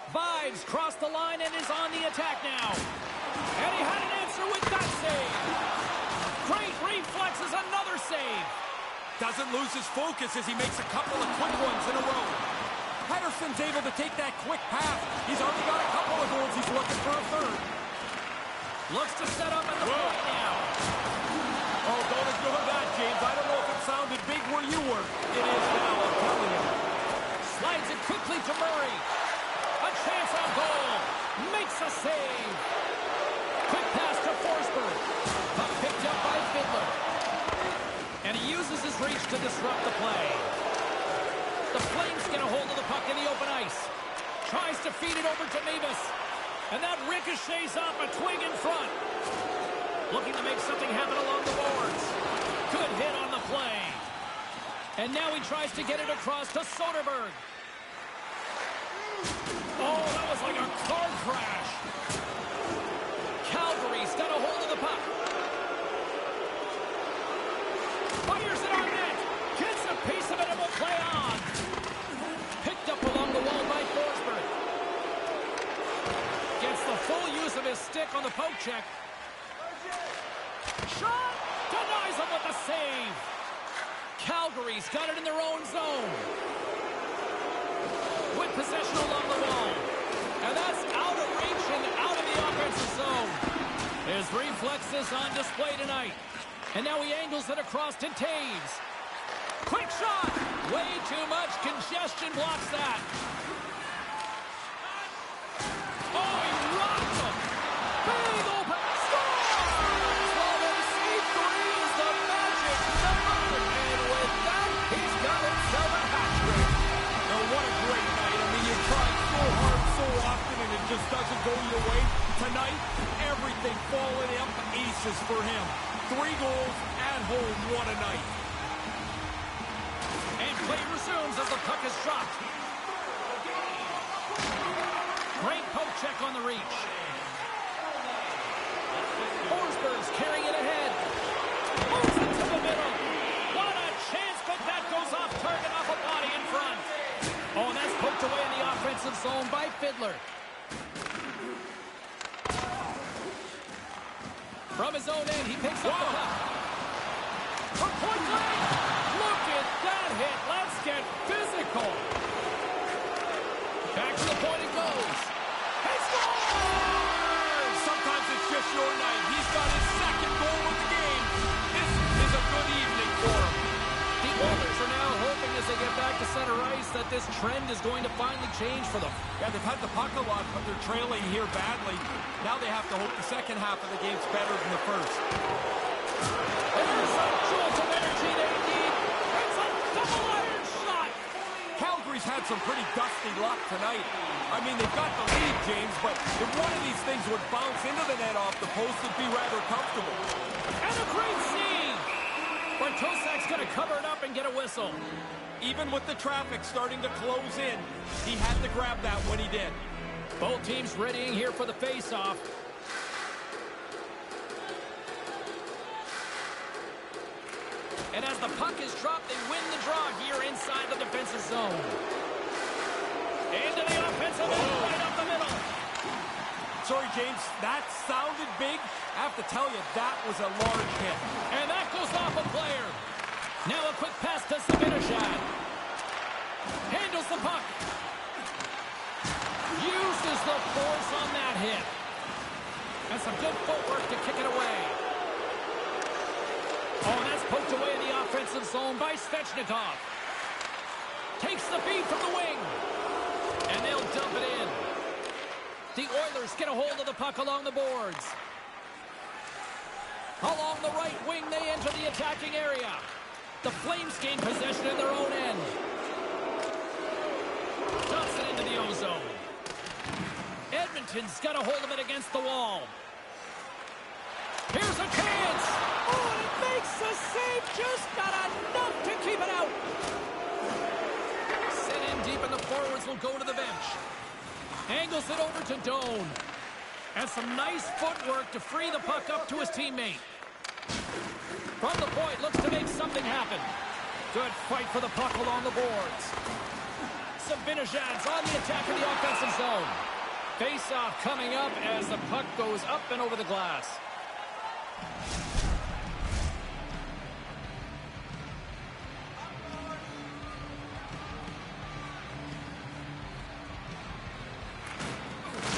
Vibes crossed the line and is on the attack now. And he had an answer with that save. Great reflexes, another save. Doesn't lose his focus as he makes a couple of quick ones in a row. Pettersson's able to take that quick pass. He's already got a couple of goals. He's looking for a third. Looks to set up at the point now. Oh, don't ignore that, James. I don't know if it sounded big where you were. It is now, I'm telling you. Slides it quickly to Murray. A chance on goal. Makes a save. Quick pass to Forsberg. Puck picked up by Fiddler. And he uses his reach to disrupt the play. The Flames get a hold of the puck in the open ice. Tries to feed it over to Mebus. And that ricochets off a twig in front. Looking to make something happen along the boards. Good hit on the play. And now he tries to get it across to Soderberg. Oh, that was like a car crash. Calgary's got a hold of the puck. Fires it on net. Gets a piece of it and will play on. Picked up along the wall by Forsberg. Gets the full use of his stick on the poke check. Shot! Denies him with the save. Calgary's got it in their own zone. With possession along the wall. And that's out of reach and out of the offensive zone. His reflexes on display tonight. And now he angles it across to Taves. Quick shot! Way too much congestion blocks that. Oh, he rocked him! Big open! Scores! Well, they say 3 is the magic number. And with that, he's got himself a hat-trick. Oh, what a great night. I mean, you try so hard so often and it just doesn't go your way. Tonight, everything falling up aces for him. 3 goals at home. What a night. And play resumes as the puck is dropped. Great poke check on the reach. Forsberg's carrying it ahead. Moves it to the middle. What a chance, but that goes off target off a body in front. poked away in the offensive zone by Fiddler. From his own end, he picks up the puck. For point blank! Look at that hit. Let's get physical. Back to the point it goes. He scores! Sometimes it's just your night. He's got his second goal of the game. This is a good evening for him. The Oilers are now hoping as they get back to center ice that this trend is going to finally change for them. Yeah, they've had the puck a lot, but they're trailing here badly. Now they have to hope the second half of the game's better than the first. There's a jolt of energy they need. It's a double iron shot. Calgary's had some pretty dusty luck tonight. I mean, they've got the lead, James, but if one of these things would bounce into the net off the post, it'd be rather comfortable. And a great save. Bartosak's going to cover it up and get a whistle. Even with the traffic starting to close in, he had to grab that when he did. Both teams readying here for the face-off. And as the puck is dropped, they win the draw here inside the defensive zone. Into the offensive end, right up the middle. Sorry, James, that sounded big. I have to tell you, that was a large hit. And that goes off a player. Now a quick pass to Zibanejad. Handles the puck. Uses the force on that hit. And some good footwork to kick it away. Oh, and that's poked away in the offensive zone by Svechnikov. Takes the feed from the wing. And they'll dump it in. The Oilers get a hold of the puck along the boards. Along the right wing, they enter the attacking area. The Flames gain possession in their own end. Dumps it into the ozone. Edmonton's got a hold of it against the wall. Here's a chance. Oh, and it makes the save. Just not enough to keep it out. Sent in deep, and the forwards will go to the bench. Angles it over to Doan. And some nice footwork to free the puck up to his teammate. From the point, looks to make something happen. Good fight for the puck along the boards. Zibanejad's on the attack in the offensive zone. Face-off coming up as the puck goes up and over the glass.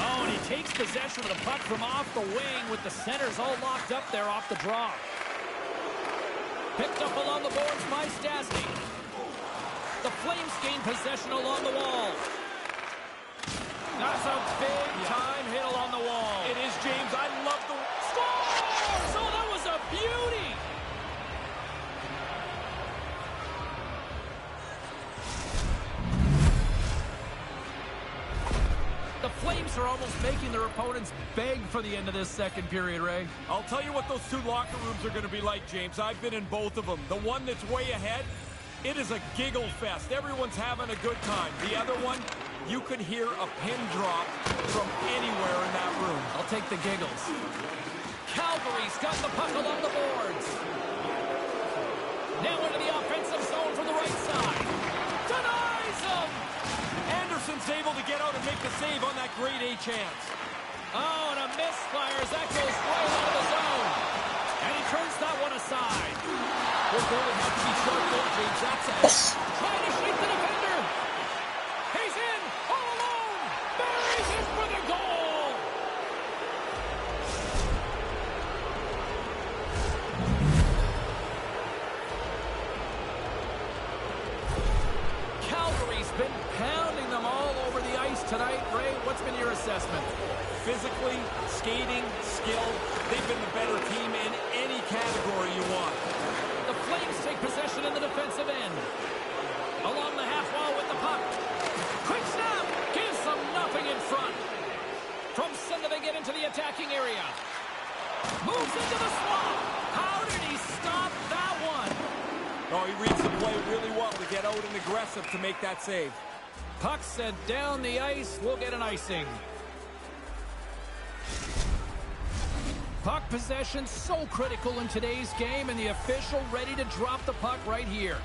Oh, and he takes possession of the puck from off the wing with the centers all locked up there off the draw. Picked up along the boards by Stastny. The Flames gain possession along the wall. That's a big-time hit along the wall. It is, James. I love the... Scores! Oh, that was a beauty! The Flames are almost making their opponents beg for the end of this second period, Ray. I'll tell you what those two locker rooms are going to be like, James. I've been in both of them. The one that's way ahead, it is a giggle fest. Everyone's having a good time. The other one, you could hear a pin drop from anywhere in that room. I'll take the giggles. Calgary's got the puck along the boards. Now into the offensive zone from the right side. Denies him! Anderson's able to get out and make the save on that grade A chance. Oh, and a misfire as that goes right out of the zone. And he turns that one aside. We're going to have to be sharp there, James. That's it. Trying to shake the defender. He's in, all alone. Buries it for the goal. Calgary's been pounding them all over the ice tonight. Ray, what's been your assessment? Physically, skating, skill, they've been the better team in any category you want. The Flames take possession in the defensive end. Along the half wall with the puck. Quick snap! Gives them nothing in front. From center they get into the attacking area. Moves into the swamp. How did he stop that one? Oh, he reads the play really well to get out and aggressive to make that save. Puck sent down the ice. We'll get an icing. Puck possession so critical in today's game, and the official ready to drop the puck right here.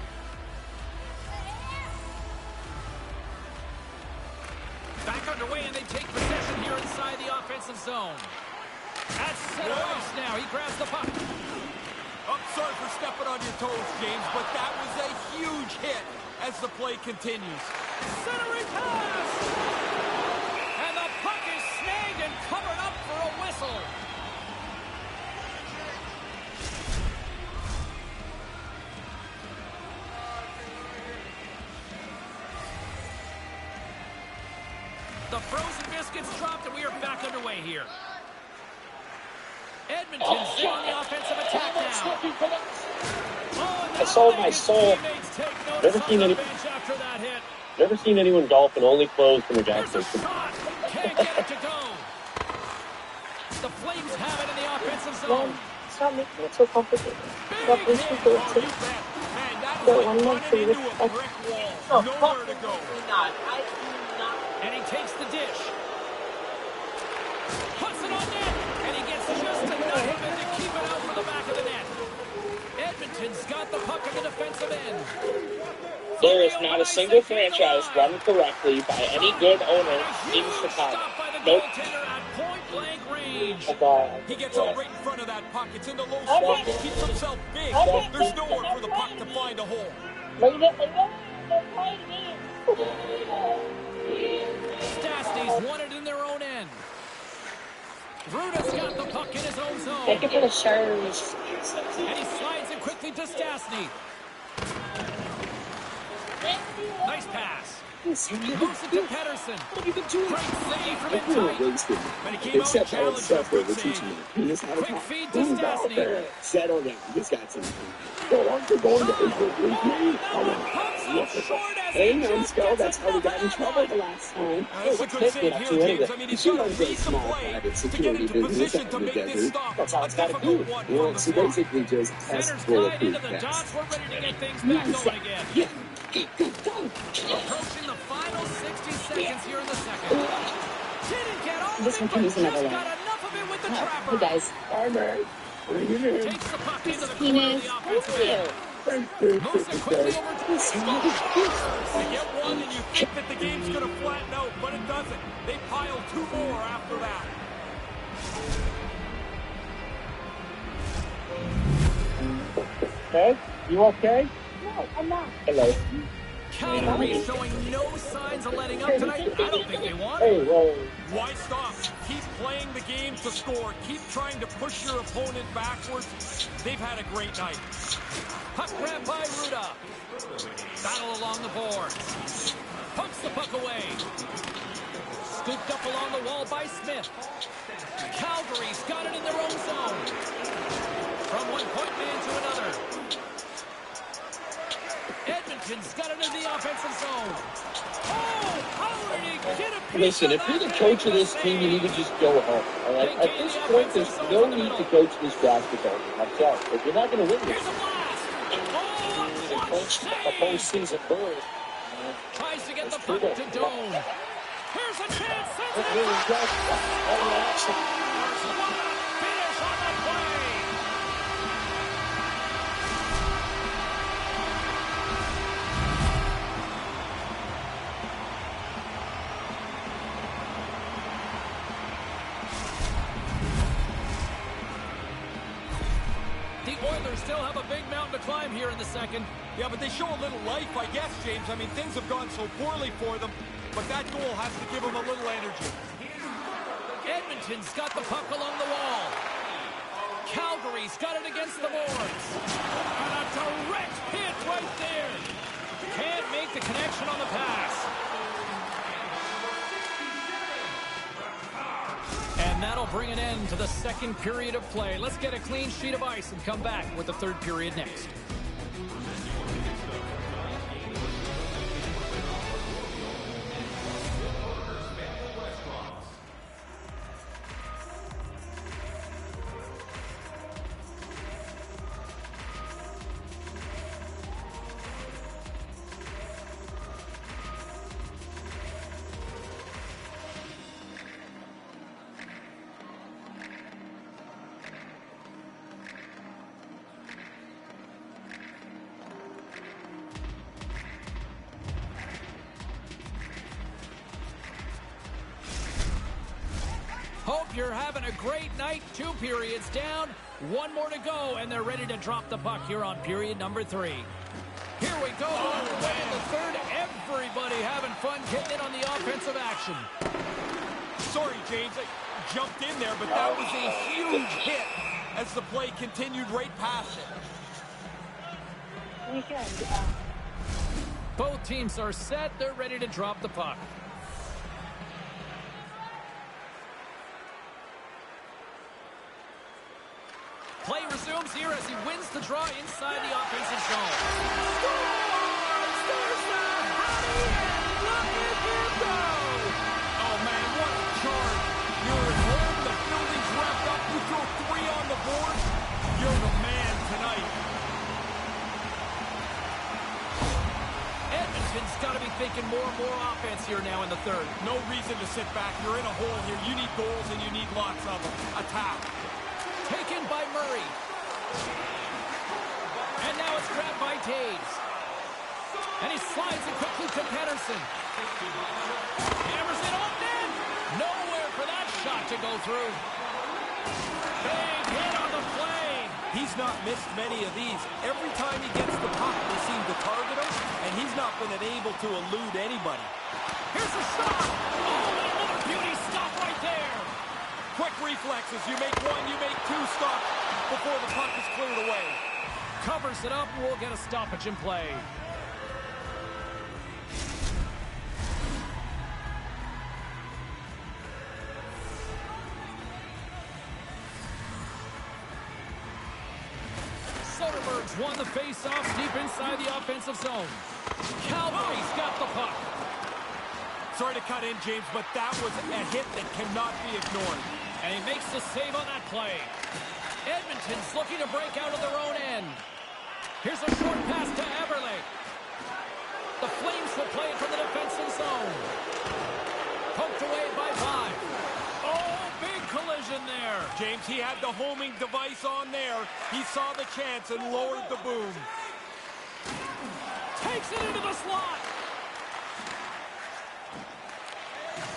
underway, and they take possession here inside the offensive zone. At center ice now. He grabs the puck. I'm sorry for stepping on your toes, James, but that was a huge hit as the play continues. Centering pass! And the puck is snagged and covered up for a whistle. The frozen biscuits dropped, and we are back underway here. Edmonton's in on the offensive attack now. I sold my soul. Never seen anyone golf and only clothes from a gas station. Can't get it to go. The Flames have it in the offensive zone. Stop making it so complicated. Stop wasting people to get one more free with no, nowhere to go. And he takes the dish. Puts it on net. And he gets just enough of it to keep it out for the back of the net. Edmonton's got the puck in the defensive end. There is not a single franchise run correctly by any good owner in Chicago. Nope. He gets out right in front of that puck. It's in the low slot. Keeps himself big. There's nowhere for the puck to find a hole. Stastny's won it in their own end. Ruda's got the puck in his own zone. Take it for the Sharks. And he slides it quickly to Stastny. Nice pass. Moves it to Pettersson. Great save from inside. But he came out and challenged him for a save. Quick feed to Stastny. Settle down. This guy's in. Go on for going to Israel with me. Hey, numbskull, that's how we got in trouble the last time. That's a good save here, James. I mean, he's got to read the play to get into position to make this stop. That's how it's got to do. Well, so basically just test bulletproof vests. We're ready to get things back going again. Approaching the final 60 seconds here in the second. Didn't get all this one can use another one. got enough of it with the trapper. Hey guys. Takes the puck into the corner of the offensive end. Moves it quickly over to the goal. You get one and you think that the game's going to flatten out, but it doesn't. They pile two more after that. Okay? You okay? No, I'm not. Hello. Calgary showing no signs of letting up tonight. I don't think they won. Hey, whoa. Why stop? Keep playing the game to score. Keep trying to push your opponent backwards. They've had a great night. Puck grabbed by Ruda. Battle along the boards. Pumps the puck away. Scooped up along the wall by Smith. Calgary's got it in their own zone. From one point man to another. Edmonton's got it in the offensive zone. Oh, how did he get a piece Listen, if you're the coach of this team, you need to just go home. All right? At this point, there's no need to coach this basketball team. I'm sorry, but you're not going to win this. A postseason bird. Tries to get the puck to Doan. Here's a chance. Finish on the play. The Oilers still have a big mountain to climb here in the second. Yeah, but they show a little life, I guess, James. I mean, things have gone so poorly for them, but that goal has to give them a little energy. Edmonton's got the puck along the wall. Calgary's got it against the boards. And a direct hit right there. Can't make the connection on the pass. And that'll bring an end to the second period of play. Let's get a clean sheet of ice and come back with the third period next. Hope you're having a great night. 2 periods down, 1 more to go, and they're ready to drop the puck here on period number 3. Here we go, underway in the third. Everybody having fun getting in on the offensive action. Sorry, James, I jumped in there, but that was a huge hit as the play continued right past it. Both teams are set. They're ready to drop the puck. Play resumes here as he wins the draw inside the offensive zone. Scores! There's the Hattie, and look at him go! Oh, man, what a charge. You're at home, the building's wrapped up, you throw 3 on the board, you're the man tonight. Edmonton's got to be thinking more and more offense here now in the third. No reason to sit back. You're in a hole here. You need goals, and you need lots of them. Attack. Taken by Murray. And now it's grabbed by Taves. And he slides it quickly to Pettersson. Hammers it on net. Nowhere for that shot to go through. Big hit on the play. He's not missed many of these. Every time he gets the puck, they seem to target him, and he's not been able to elude anybody. Here's a shot. Oh, another beauty stop right there. Quick reflexes. You make 1, you make 2 stops before the puck is cleared away. Covers it up, and we'll get a stoppage in play. Soderberg's won the face-off deep inside the offensive zone. Calgary's got the puck. Sorry to cut in, James, but that was a hit that cannot be ignored. And he makes the save on that play. Edmonton's looking to break out of their own end. Here's a short pass to Eberle. The Flames will play it from the defensive zone. Poked away by 5. Oh, big collision there. James, he had the homing device on there. He saw the chance and lowered the boom. Takes it into the slot.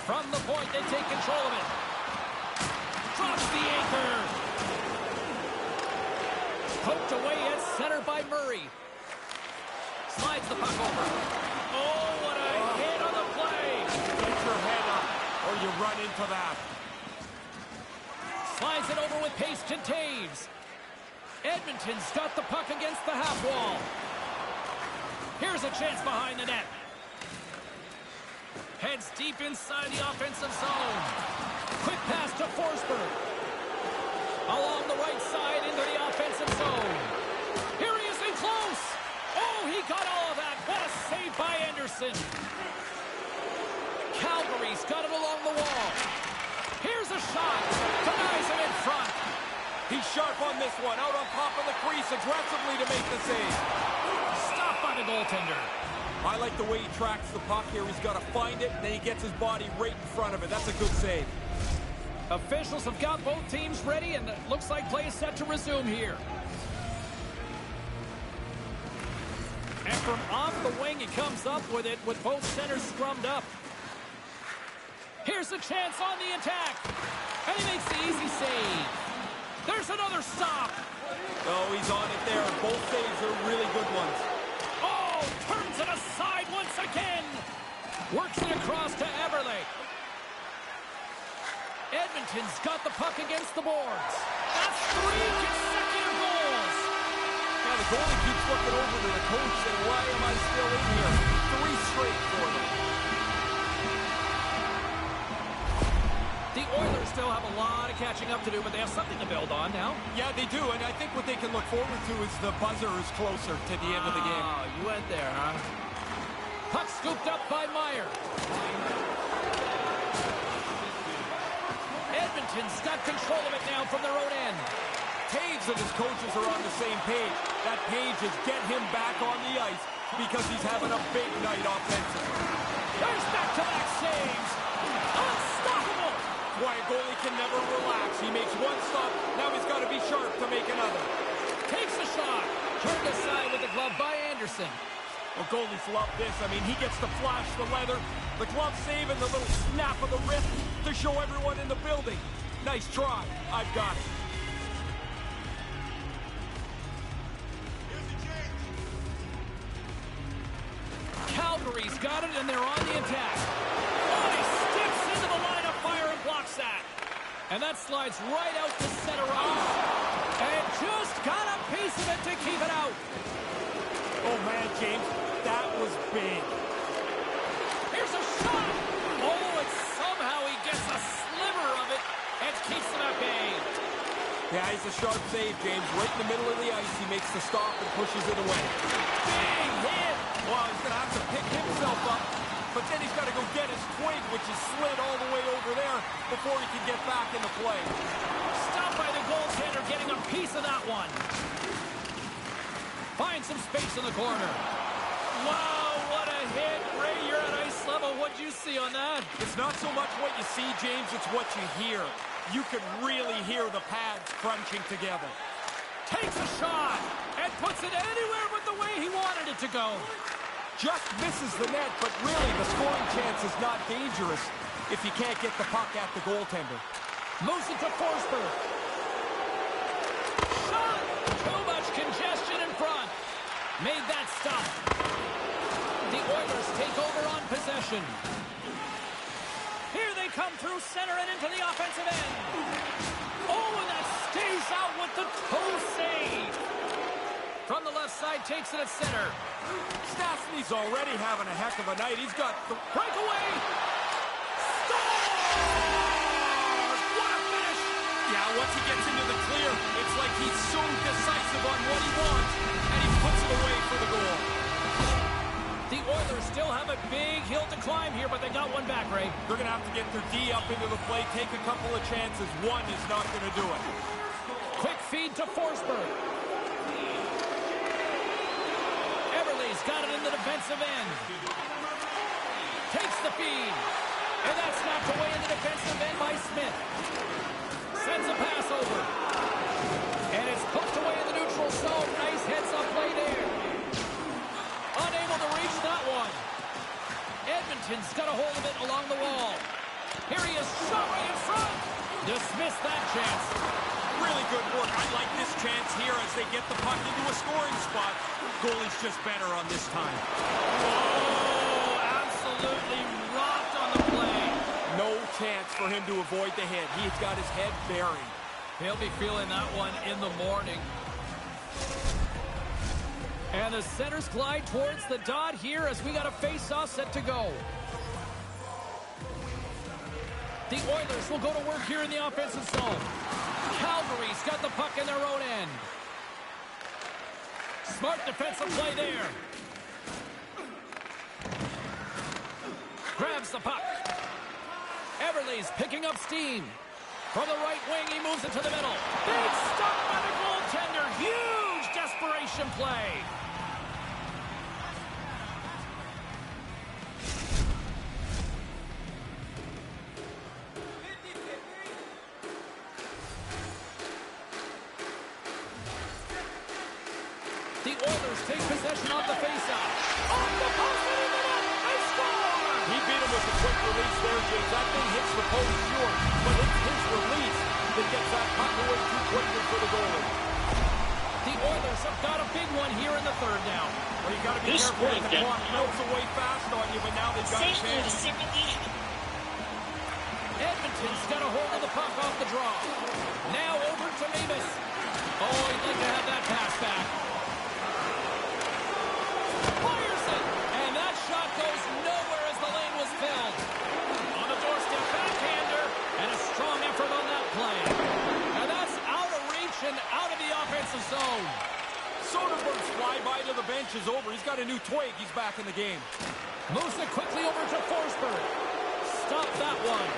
From the point, they take control of it. Drops the anchor. Poked away at center by Murray. Slides the puck over. Oh, what a hit on the play. Get your head up or you run into that. Slides it over with pace to Taves. Edmonton's got the puck against the half wall. Here's a chance behind the net. Heads deep inside the offensive zone. Quick pass to Forsberg. Along the right side into the offensive zone. Here he is in close. Oh, he got all of that. What a save by Anderson. Calgary's got it along the wall. Here's a shot. Denies him in front. He's sharp on this one. Out on top of the crease aggressively to make the save. Stopped by the goaltender. I like the way he tracks the puck here. He's got to find it, and then he gets his body right in front of it. That's a good save. Officials have got both teams ready, and it looks like play is set to resume here. And from off the wing, he comes up with it with both centers scrummed up. Here's a chance on the attack. And he makes the easy save. There's another stop. Oh, he's on it there. Both saves are really good ones. Oh, turns it aside once again. Works it across to Eberle. Edmonton's got the puck against the boards. That's 3 consecutive goals. Yeah, the goalie keeps looking over to the coach saying, why am I still in here? 3 straight for them. The Oilers still have a lot of catching up to do, but they have something to build on now. Yeah, they do, and I think what they can look forward to is the buzzer is closer to the end of the game. Oh, you went there, huh? Puck scooped up by Meyer. Edmonton's got control of it now from their own end. Taves and his coaches are on the same page. That page is get him back on the ice because he's having a big night offensively. There's back-to-back saves. Unstoppable. Why a goalie can never relax. He makes one stop, now he's got to be sharp to make another. Takes a shot. Turned aside with the glove by Anderson. Well, goalies love this. I mean, he gets to flash the leather, the glove save, and the little snap of the wrist to show everyone in the building. Nice try. I've got it. Calgary's got it, and they're on the attack. Oh, he steps into the line of fire and blocks that. And that slides right out to center ice. And just got a piece of it to keep it out. Oh, man, James, that was big. Here's a shot. Oh, and somehow he gets a sliver of it and keeps it at bay. Yeah, he's a sharp save, James. Right in the middle of the ice, he makes the stop and pushes it away. Big hit. Well, he's going to have to pick himself up, but then he's got to go get his twig, which is slid all the way over there before he can get back into play. Stopped by the goaltender, getting a piece of that one. Finds some space in the corner. Wow, what a hit. Ray, you're at ice level. What'd you see on that? It's not so much what you see, James, it's what you hear. You can really hear the pads crunching together. Takes a shot and puts it anywhere but the way he wanted it to go. Just misses the net, but really the scoring chance is not dangerous if you can't get the puck at the goaltender. Moves it to Forsberg. Shot! Too much congestion in front. Made that stop. The Oilers take over on possession. Here they come through center and into the offensive end. Oh, and that stays out with the toe save. From the left side, takes it at center. Stastny's already having a heck of a night. He's got the breakaway. Scores! What a finish! Yeah, once he gets into the clear, it's like he's so decisive on what he wants, and he puts it away for the goal. The Oilers still have a big hill to climb here, but they got one back, Ray. They're going to have to get their D up into the play, take a couple of chances. One is not going to do it. Quick feed to Forsberg. Everly's got it in the defensive end. Takes the feed. And that's knocked away in the defensive end by Smith. Sends a pass over. And it's hooked away in the neutral zone. Nice heads-up play there. Unable to reach that one. Edmonton's got a hold of it along the wall. Here he is, shot right in front. Dismissed that chance. Really good work. I like this chance here as they get the puck into a scoring spot. Goalie's just better on this time. Oh, absolutely rocked on the play. No chance for him to avoid the hit. He's got his head buried. He'll be feeling that one in the morning. And the centers glide towards the dot here as we got a face-off set to go. The Oilers will go to work here in the offensive zone. Calgary's got the puck in their own end. Smart defensive play there. Grabs the puck. Everly's picking up steam. From the right wing, he moves it to the middle. Big stop by the goaltender. Huge desperation play. The Oilers take possession off the faceoff. Off the post and in the net. They score! He beat him with a quick release there, James. That thing hits the post, sure, but it's his release that gets that puck away too quickly for the goalie. The Oilers have got a big one here in the third now. Well, you got to be careful when the clock melts away fast on you, but now they've got a chance. Edmonton's got a hold of the puck off the draw. Now over to Mavis. Oh, he'd like to have that pass back. Fires it, and that shot goes nowhere as the lane was filled. On the doorstep, backhander, and a strong effort on that play. And that's out of reach and out of the offensive zone. Soderberg's flyby to the bench is over. He's got a new twig. He's back in the game. Moves it quickly over to Forsberg. Stop that one.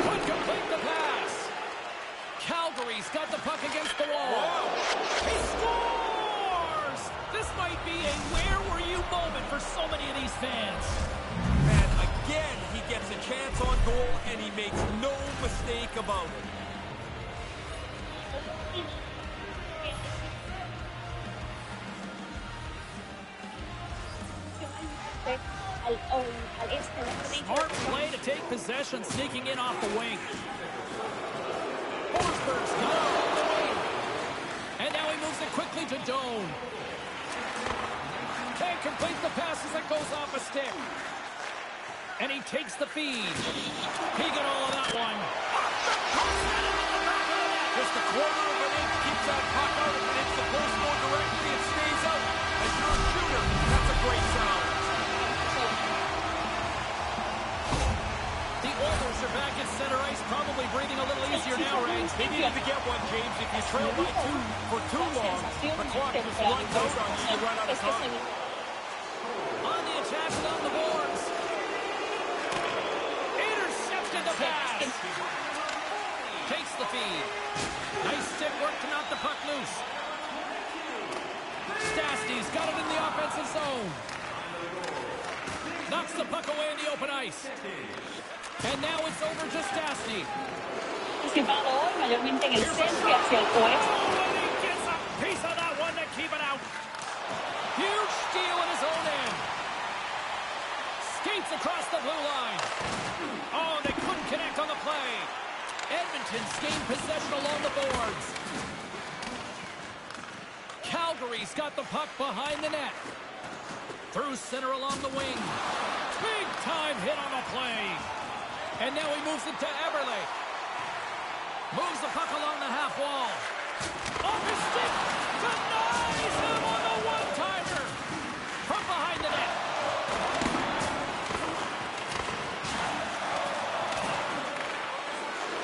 Could complete the pass. Calgary's got the puck against the wall. Wow. He scores! This might be a where were you moment for so many of these fans. Man, again, he gets a chance on goal, and he makes no mistake about it. I Smart play to take possession, sneaking in off the wing. Forsberg's got it on the wing. And now he moves it quickly to Doan. Can't complete the pass as it goes off a stick. And he takes the feed. He got all of that one. Just a quarter of an inch keeps that puck out. If it hits the post more directly, it stays out. As you're a shooter, that's a great sound. The Oilers are back at center ice, probably breathing a little easier now, Ray. They needed to get one, James. If you trail by two for too long, the clock just runs out on you. You run out of time. On the attack and on the boards. Intercepted the pass. Takes the feed. Nice stick work to knock the puck loose. Stastny's got it in the offensive zone. Knocks the puck away in the open ice. And now it's over to Stastny. Participado hoy mayormente en el centro y hacia el oeste. He gets a piece of that one to keep it out. Huge steal in his own end. Skates across the blue line. Oh, they couldn't connect on the play. Edmonton's gained possession along the boards. Calgary's got the puck behind the net. Through center along the wing. Big time hit on the play. And now he moves it to Eberle. Moves the puck along the half wall. Off his stick. Denies him on the one-timer. From behind the net.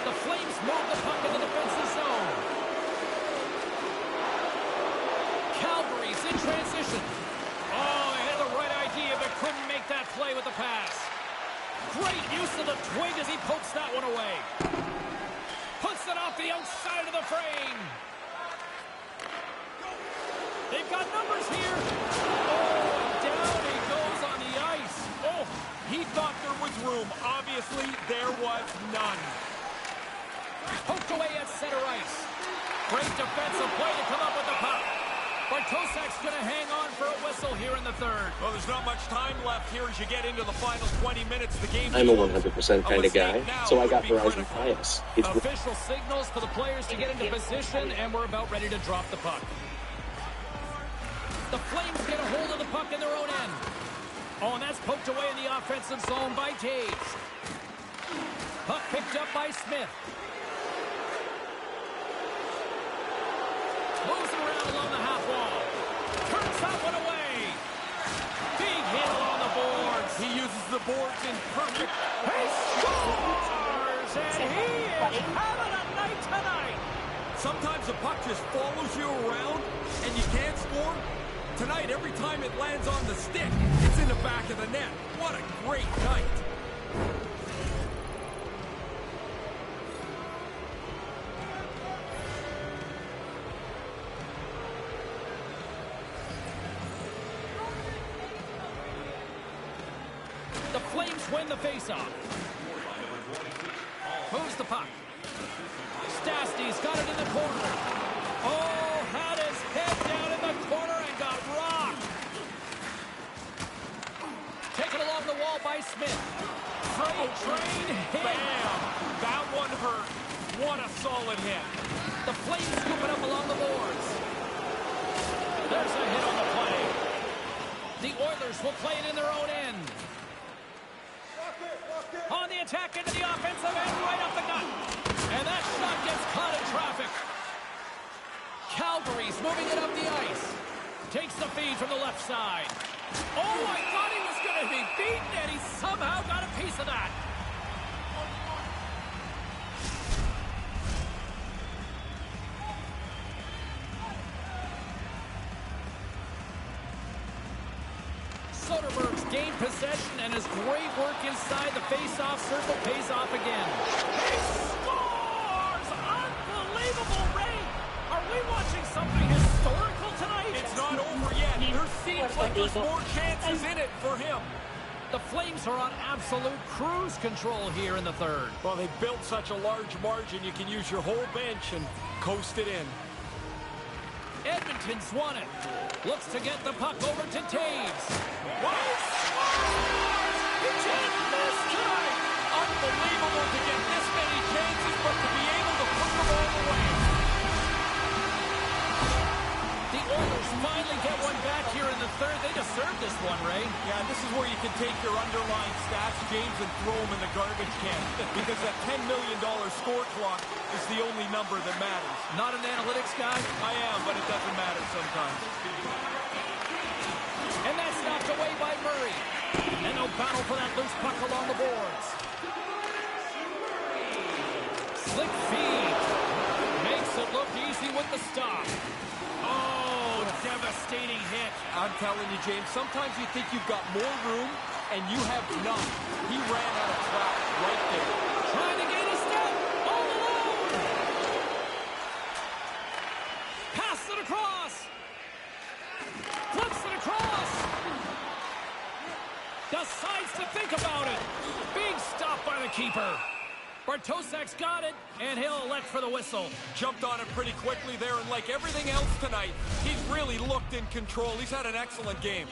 The Flames move the puck in the defensive zone. Calgary's in transition. Oh, he had the right idea, but couldn't make that play with the pass. Great use of the twig as he pokes that one away. Puts it off the outside of the frame. They've got numbers here. Oh, down he goes on the ice. Oh, he thought there was room. Obviously, there was none. Poked away at center ice. Great defensive play to come up with the puck. Bartosak's going to hang on for a whistle here in the third. Well, there's not much time left here as you get into the final 20 minutes. The game. I'm a 100% kind of guy, so I got Verizon Fios. Official signals for the players to get into position, and we're about ready to drop the puck. The Flames get a hold of the puck in their own end. Oh, and that's poked away in the offensive zone by Taves. Puck picked up by Smith. Moves it around along the half wall. Turns that one away. Big hit along the boards. He uses the boards in perfect. He scores! And he is having a night tonight. Sometimes the puck just follows you around and you can't score. Tonight, every time it lands on the stick, it's in the back of the net. What a great night. The Flames win the faceoff. Moves the puck. Stastny's got it in the corner. Oh, had his head down in the corner and got rocked. Taken along the wall by Smith. Freight train hit. Bam! That one hurt. What a solid hit. The Flames scoop it up along the boards. There's a hit on the play. The Oilers will play it in their own end. On the attack into the offensive end, right up the gut. And that shot gets caught in traffic. Calgary's moving it up the ice. Takes the feed from the left side. Oh, I thought he was going to be beaten, and he somehow got a piece of that. Soderberg's gained possession, and his great work inside the face-off circle pays off again. He scores! Unbelievable, Ray! Are we watching something historical tonight? It's not over yet. There seems like there's more chances in it for him. The Flames are on absolute cruise control here in the third. Well, they built such a large margin, you can use your whole bench and coast it in. Edmonton's won it. Looks to get the puck over to Taves. What? He third. They deserve this one, Ray. Yeah, this is where you can take your underlying stats, James, and throw them in the garbage can. Because that $10 million score clock is the only number that matters. Not an analytics guy? I am, but it doesn't matter sometimes. And that's knocked away by Murray. And no battle for that loose puck along the boards. Slick feed. Makes it look easy with the stop. Oh, devastating hit. I'm telling you, James, sometimes you think you've got more room, and you have none. He ran out of track right there. Trying to gain a step. All alone. Pass it across. Flips it across. Decides to think about it. Big stop by the keeper. Bartosek's got it, and he'll elect for the whistle. Jumped on it pretty quickly there, and like everything else tonight, he's really looked in control. He's had an excellent game.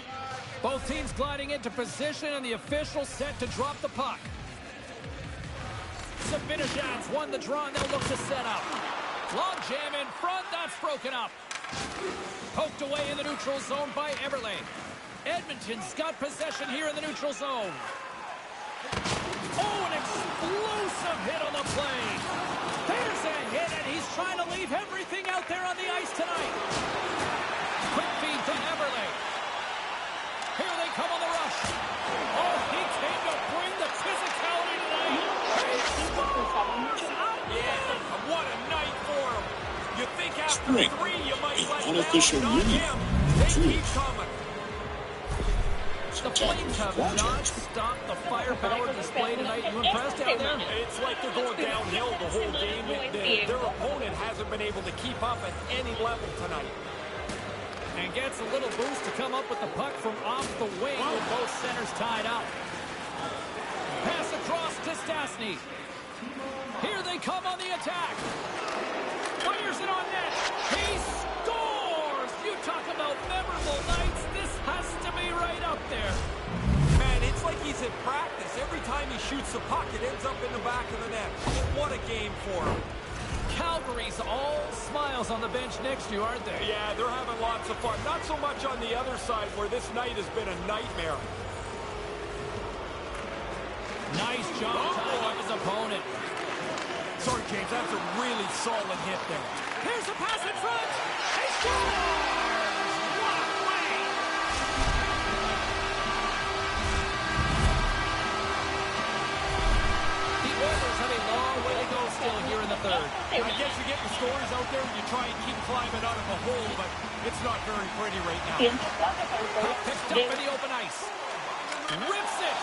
Both teams gliding into position, and the official set to drop the puck. Zibanejad's won the draw, and they'll look to set up. Long jam in front, that's broken up. Poked away in the neutral zone by Eberle. Edmonton's got possession here in the neutral zone. Oh, an explosive hit on the play. There's a hit, and he's trying to leave everything out there on the ice tonight. Quick feed to Eberle. Here they come on the rush. Oh, he came to bring the physicality tonight. He scores out. Yeah, what a night for him. You think after Spring, three you might let unofficial down, not him. They keep coming. The Flames have not stopped the firepower display tonight. You impressed out there? It's like they're going downhill the whole game. Their opponent hasn't been able to keep up at any level tonight. And gets a little boost to come up with the puck from off the wing with both centers tied up. Pass across to Stastny. Here they come on the attack. Fires it on net. He scores! You talk about memorable nights. This has to be right up there. Man, it's like he's in practice. Every time he shoots the puck, it ends up in the back of the net. What a game for him. Calgary's all smiles on the bench next to you, aren't they? Yeah, they're having lots of fun. Not so much on the other side where this night has been a nightmare. Nice job tying up his opponent. Sorry, James, that's a really solid hit there. Here's a pass in front. He scores! What a play! The Oilers have a long way to go still here in the third. I guess you get your scores out there and you try and keep climbing out of a hole, but it's not very pretty right now. Puck picked up in the open ice. Rips it.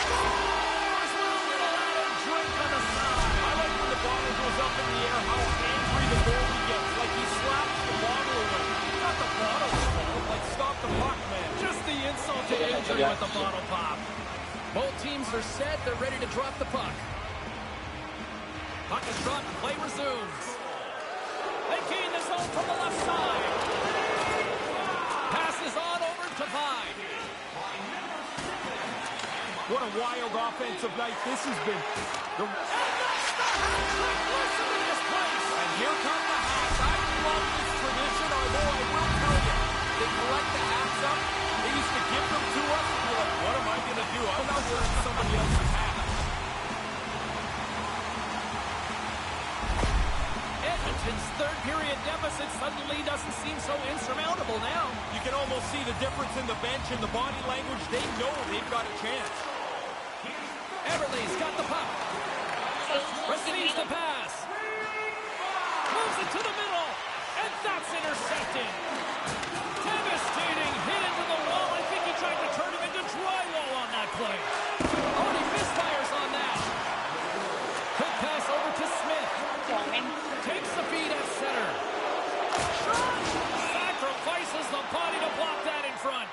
Scores with a little added drink on the side. I like when the bottle goes up in the air, how angry the goalie gets, like he slaps the bottle away. Not the bottle, like stop the puck, man. Just the insult to injury with the bottle pop. Both teams are set. They're ready to drop the puck. Puck is dropped. Play resumes. They gain the zone from the left side. Passes on over to Vine. What a wild offensive night this has been. And that's the hat-trick. Listen to this place. And here come the hats. I love this tradition, although I will tell you, they collect the hats up. They used to give them to us, and you're like, what am I going to do? I'm not wearing somebody else's hat. Edmonton's third period deficit suddenly doesn't seem so insurmountable now. You can almost see the difference in the bench and the body language. They know they've got a chance. Eberle's got the puck. Receives the pass. Moves it to the middle. And that's intercepted. Devastating hit into the wall. I think he tried to turn him into drywall on that play. Oh, and he misfires on that. Quick pass over to Smith. Takes the feed at center. Sacrifices the body to block that in front.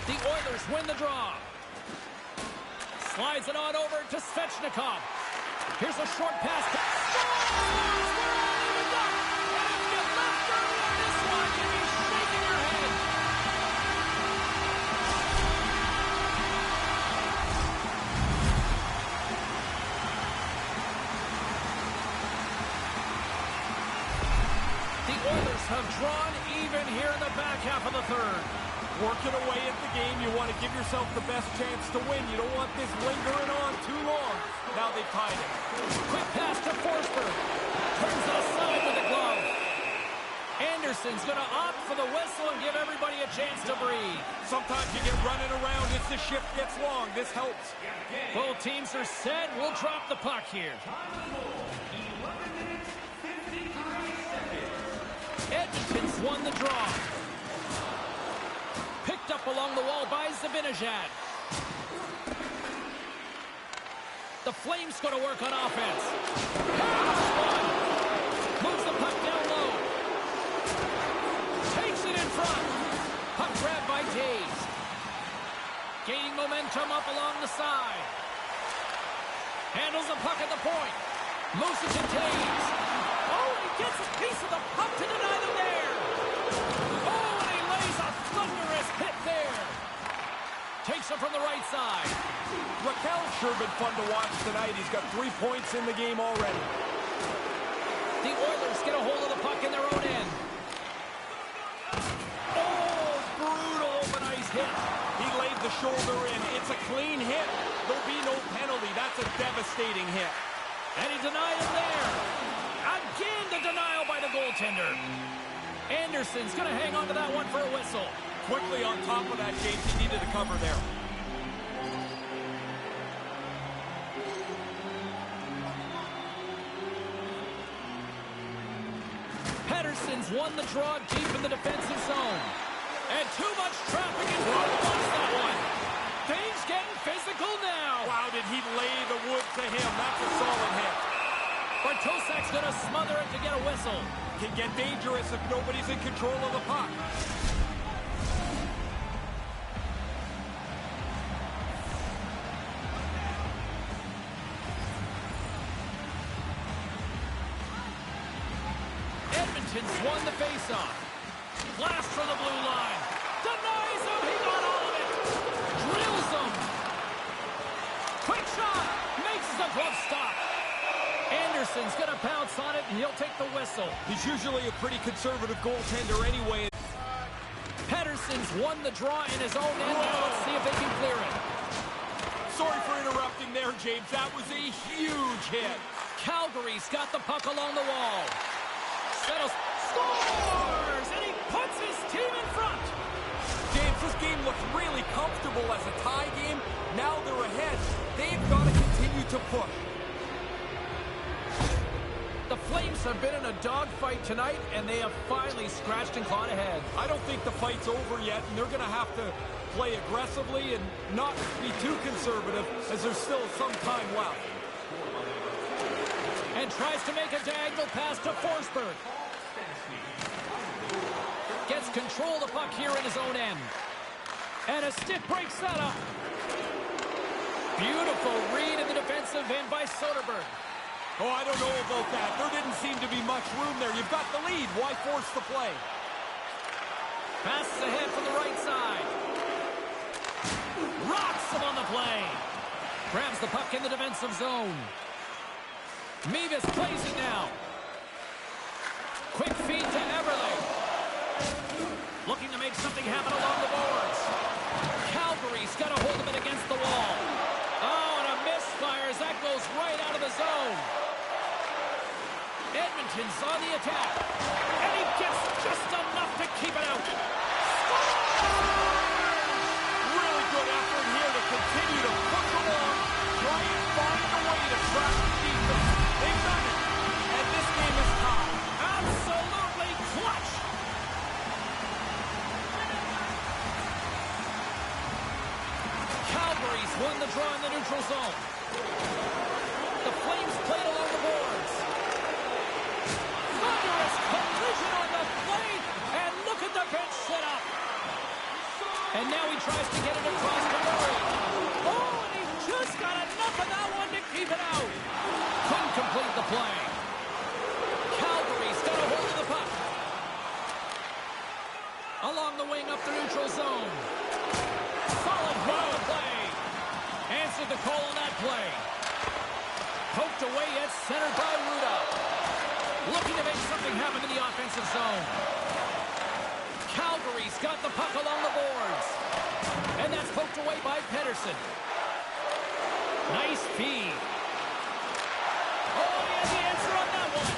The Oilers win the draw. Slides it on over to Svechnikov. Here's a short pass. Scores! We're all evened up. And if you left early on this one, you'd be shaking your head. Oilers have drawn even here in the back half of the third. Working away at the game, you want to give yourself the best chance to win. You don't want this lingering on too long. Now they've tied it. Quick pass to Forsberg. Turns it aside with the glove. Anderson's going to opt for the whistle and give everybody a chance to breathe. Sometimes you get running around as the shift gets long. This helps. Both teams are set. We'll drop the puck here. Edmonton's won the draw. Picked up along the wall by Zibanejad. The Flames go to work on offense. Moves the puck down low. Takes it in front. Puck grabbed by Taves. Gaining momentum up along the side. Handles the puck at the point. Moves it to Taves. Oh, and he gets a piece of the puck to deny them there. Oh, and he lays a thunderous hit there. Takes it from the right side. Raquel's sure been fun to watch tonight. He's got 3 points in the game already. The Oilers get a hold of the puck in their own end. Oh, brutal open ice hit. He laid the shoulder in. It's a clean hit. There'll be no penalty. That's a devastating hit. And he denied him there. Again, the denial by the goaltender. Anderson's going to hang on to that one for a whistle. Quickly on top of that, James. He needed a cover there. Pettersson's won the draw deep in the defensive zone. And too much traffic in front of that one. Things getting physical now. Wow, did he lay the wood to him? That's a solid hit. Bartosak's going to smother it to get a whistle. Can get dangerous if nobody's in control of the puck. Edmonton's won the faceoff. Blast from the blue line. Denies him. He got all of it. Drills him. Quick shot. Makes the glove stop. Anderson's going to pounce on it, and he'll take the whistle. He's usually a pretty conservative goaltender anyway. Pettersson's won the draw in his own end. Now let's see if they can clear it. Sorry for interrupting there, James. That was a huge hit. Calgary's got the puck along the wall. Settles, scores, and he puts his team in front. James, this game looks really comfortable as a tie game. Now they're ahead. They've got to continue to push. The Flames have been in a dogfight tonight, and they have finally scratched and clawed ahead. I don't think the fight's over yet, and they're going to have to play aggressively and not be too conservative, as there's still some time left. And tries to make a diagonal pass to Forsberg. Gets control of the puck here in his own end. And a stick breaks that up. Beautiful read in the defensive end by Soderberg. Oh, I don't know about that. There didn't seem to be much room there. You've got the lead. Why force the play? Passes ahead from the right side. Rocks him on the play. Grabs the puck in the defensive zone. Mevis plays it now. Quick feed to Everly. Looking to make something happen along the boards. Calgary's got a hold of it against the wall. Oh, and a misfire as that goes right out of the zone. Edmonton's on the attack. And he gets just enough to keep it out. Really good effort here to continue to push along. Try and find a way to trap the defense. They've done it. And this game is tied. Absolutely clutch. Calgary's won the draw in the neutral zone. The Flames played along the boards. Thunderous collision on the plate. And look at the bench set up. And now he tries to get it across to Murray. Oh, and he just got enough of that one to keep it out. Couldn't complete the play. Calgary's got a hold of the puck. Along the wing up the neutral zone. Solid hit on the play. Answered the call on that play. Poked away at center by Ruda. Looking to make something something happen in the offensive zone. Calgary's got the puck along the boards. And that's poked away by Pedersen. Nice feed. Oh, he has the answer on that one.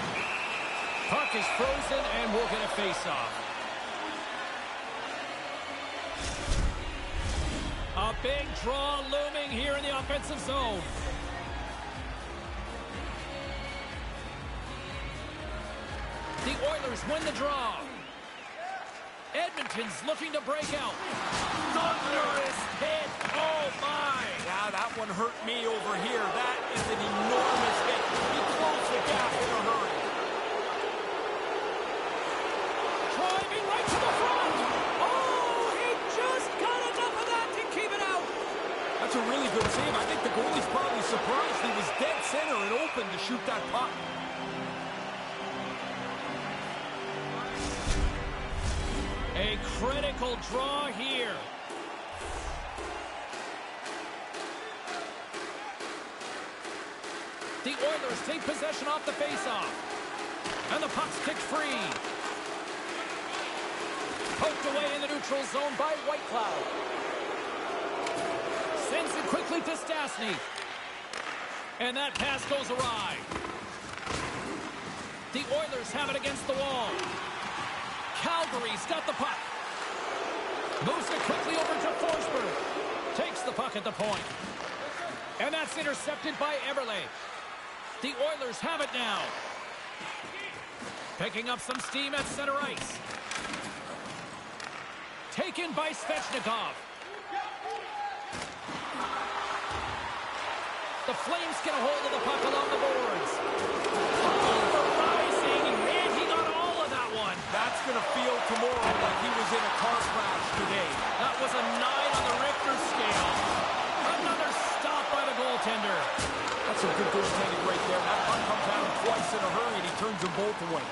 Puck is frozen, and we'll get a face-off. A big draw looming here in the offensive zone. The Oilers win the draw. Edmonton's looking to break out. Thunderous hit. Oh, my. Yeah, that one hurt me over here. That is an enormous hit. He closed the gap in a hurry. Driving right to the front. Oh, he just got enough of that to keep it out. That's a really good save. I think the goalie's probably surprised he was dead center and open to shoot that puck. A critical draw here. The Oilers take possession off the faceoff. And the puck's kicked free. Poked away in the neutral zone by Whitecloud. Sends it quickly to Stastny. And that pass goes awry. The Oilers have it against the wall. Calgary's got the puck. Moves it quickly over to Forsberg. Takes the puck at the point. And that's intercepted by Eberle. The Oilers have it now. Picking up some steam at center ice. Taken by Svechnikov. The Flames get a hold of the puck along the boards. And he got all of that one. That's going to feel tomorrow like he was in a car crash today. That was a 9 on the Richter scale. Another stop by the goaltender. That's some good goaltending right there. That puck comes at him twice in a hurry, and he turns them both away.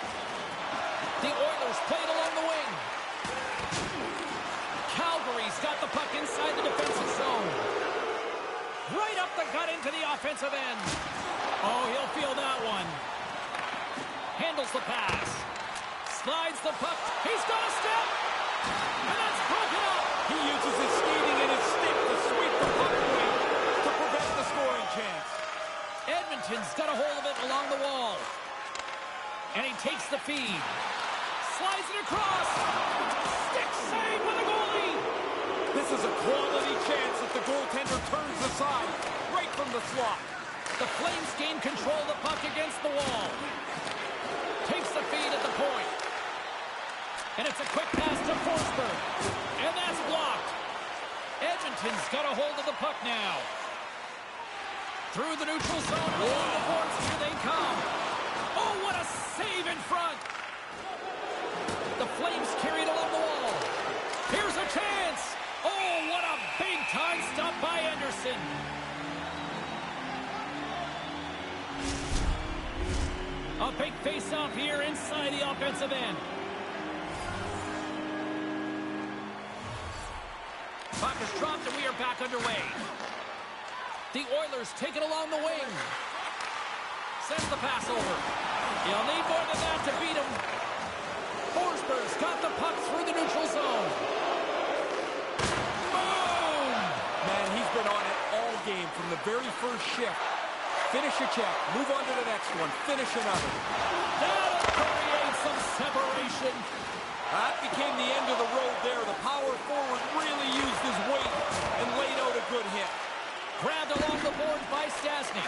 The Oilers played along the wing. Calgary's got the puck inside the defensive zone. Right up the gut into the offensive end. Oh, he'll feel that one. Handles the pass. Slides the puck. He's got a step. And that's broken up. He uses his skating and his stick to sweep the puck away to prevent the scoring chance. Edmonton's got a hold of it along the wall. And he takes the feed. Slides it across. Stick save with the goalie. This is a quality chance if the goaltender turns aside right from the slot. The Flames gain control of the puck against the wall. Takes the feed at the point. And it's a quick pass to Forsberg. And that's blocked. Edmonton's got a hold of the puck now. Through the neutral zone and along the boards. Here they come. Oh, what a save in front. The Flames carry it along the wall. Here's a chance. Oh, what a big-time stop by Anderson. A big face-off here inside the offensive end. Puck is dropped and we are back underway. The Oilers take it along the wing. Sends the pass over. He'll need more than that to beat him. Forsberg's got the puck through the neutral zone. Boom! Man, he's been on it all game from the very first shift. Finish a check, move on to the next one, finish another. That'll create some separation. That became the end of the road there. The power forward really used his weight and laid out a good hit. Grabbed along the board by Stastny.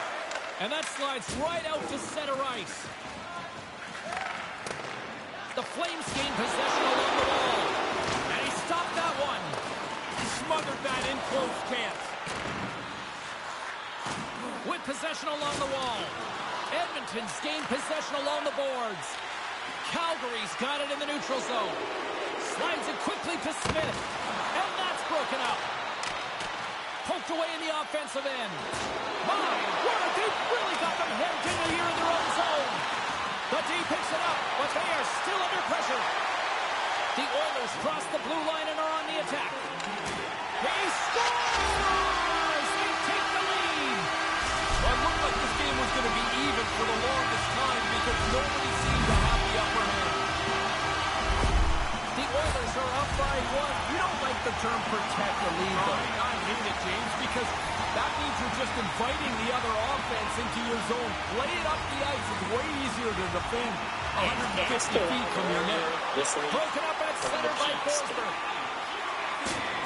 And that slides right out to center ice. The Flames gain possession along the wall. And he stopped that one. He smothered that in close chance. With possession along the wall. Edmonton's gained possession along the boards. Calgary's got it in the neutral zone. Slides it quickly to Smith. And that's broken up. Poked away in the offensive end. My word, they've really got them hemmed in here in their own zone. The D picks it up, but they are still under pressure. The Oilers cross the blue line and are on the attack. He scores! They take the lead. Well, it looked like this game was going to be even for the longest time because nobody seemed to have the upper Oilers are up by 1. You don't like the term protect the lead, though. I hate it, James, because that means you're just inviting the other offense into your zone. Play it up the ice. It's way easier to defend 150 feet from your net. Broken up at center by Forsberg.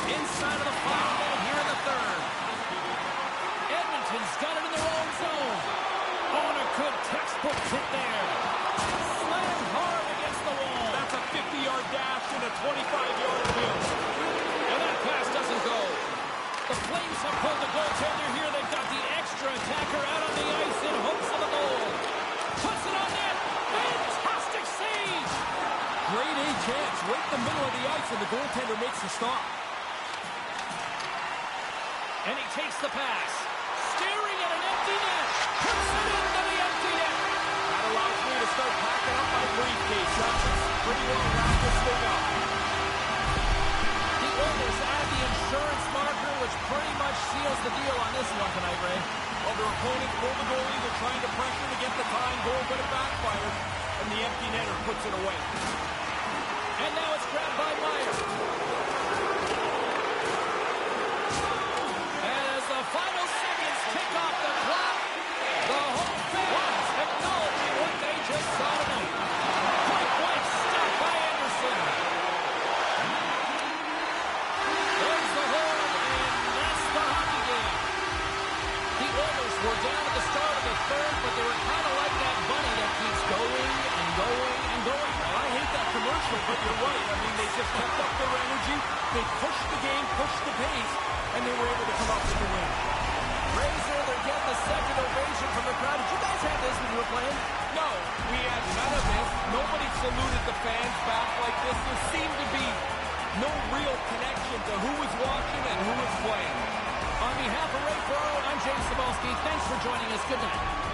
Inside of the final minute here in the third. Edmonton's got it in their own zone. Oh, and a good textbook hit there. Slammed hard against the wall. That's a 50-yard dash and a 25-yard miss. And that pass doesn't go. The Flames have pulled the goaltender here. They've got the extra attacker out on the ice in hopes of a goal. Puts it on net. Fantastic save. Great A chance right in the middle of the ice, and the goaltender makes the stop. And he takes the pass. Staring at an empty net. Puts it into the empty net. That allows me to start packing up my briefcase. That's pretty well wrap this thing up. The Oilers add the insurance marker, which pretty much seals the deal on this one tonight, Ray. Well, their opponents pull the goalie. They're trying to pressure to get the tying goal, but it backfires. And the empty netter puts it away. And now it's grabbed by Meyer. And as the final seconds tick off the clock, the home fans acknowledging what they just saw tonight. Point blank stop by Anderson. There's the horn, and that's the hockey game. The Oilers were down at the start of the third, but they were kind of like that bunny that keeps going and going and going. I hate that commercial, but you're right. I mean, they just kept up their energy. They pushed the game, pushed the pace, and they were able to come up with the win. Razor, they're getting the second ovation from the crowd. Did you guys have this when you were playing? No, we had none of this. Nobody saluted the fans back like this. There seemed to be no real connection to who was watching and who was playing. On behalf of Ray Ferraro, I'm James Cybulski. Thanks for joining us. Good night.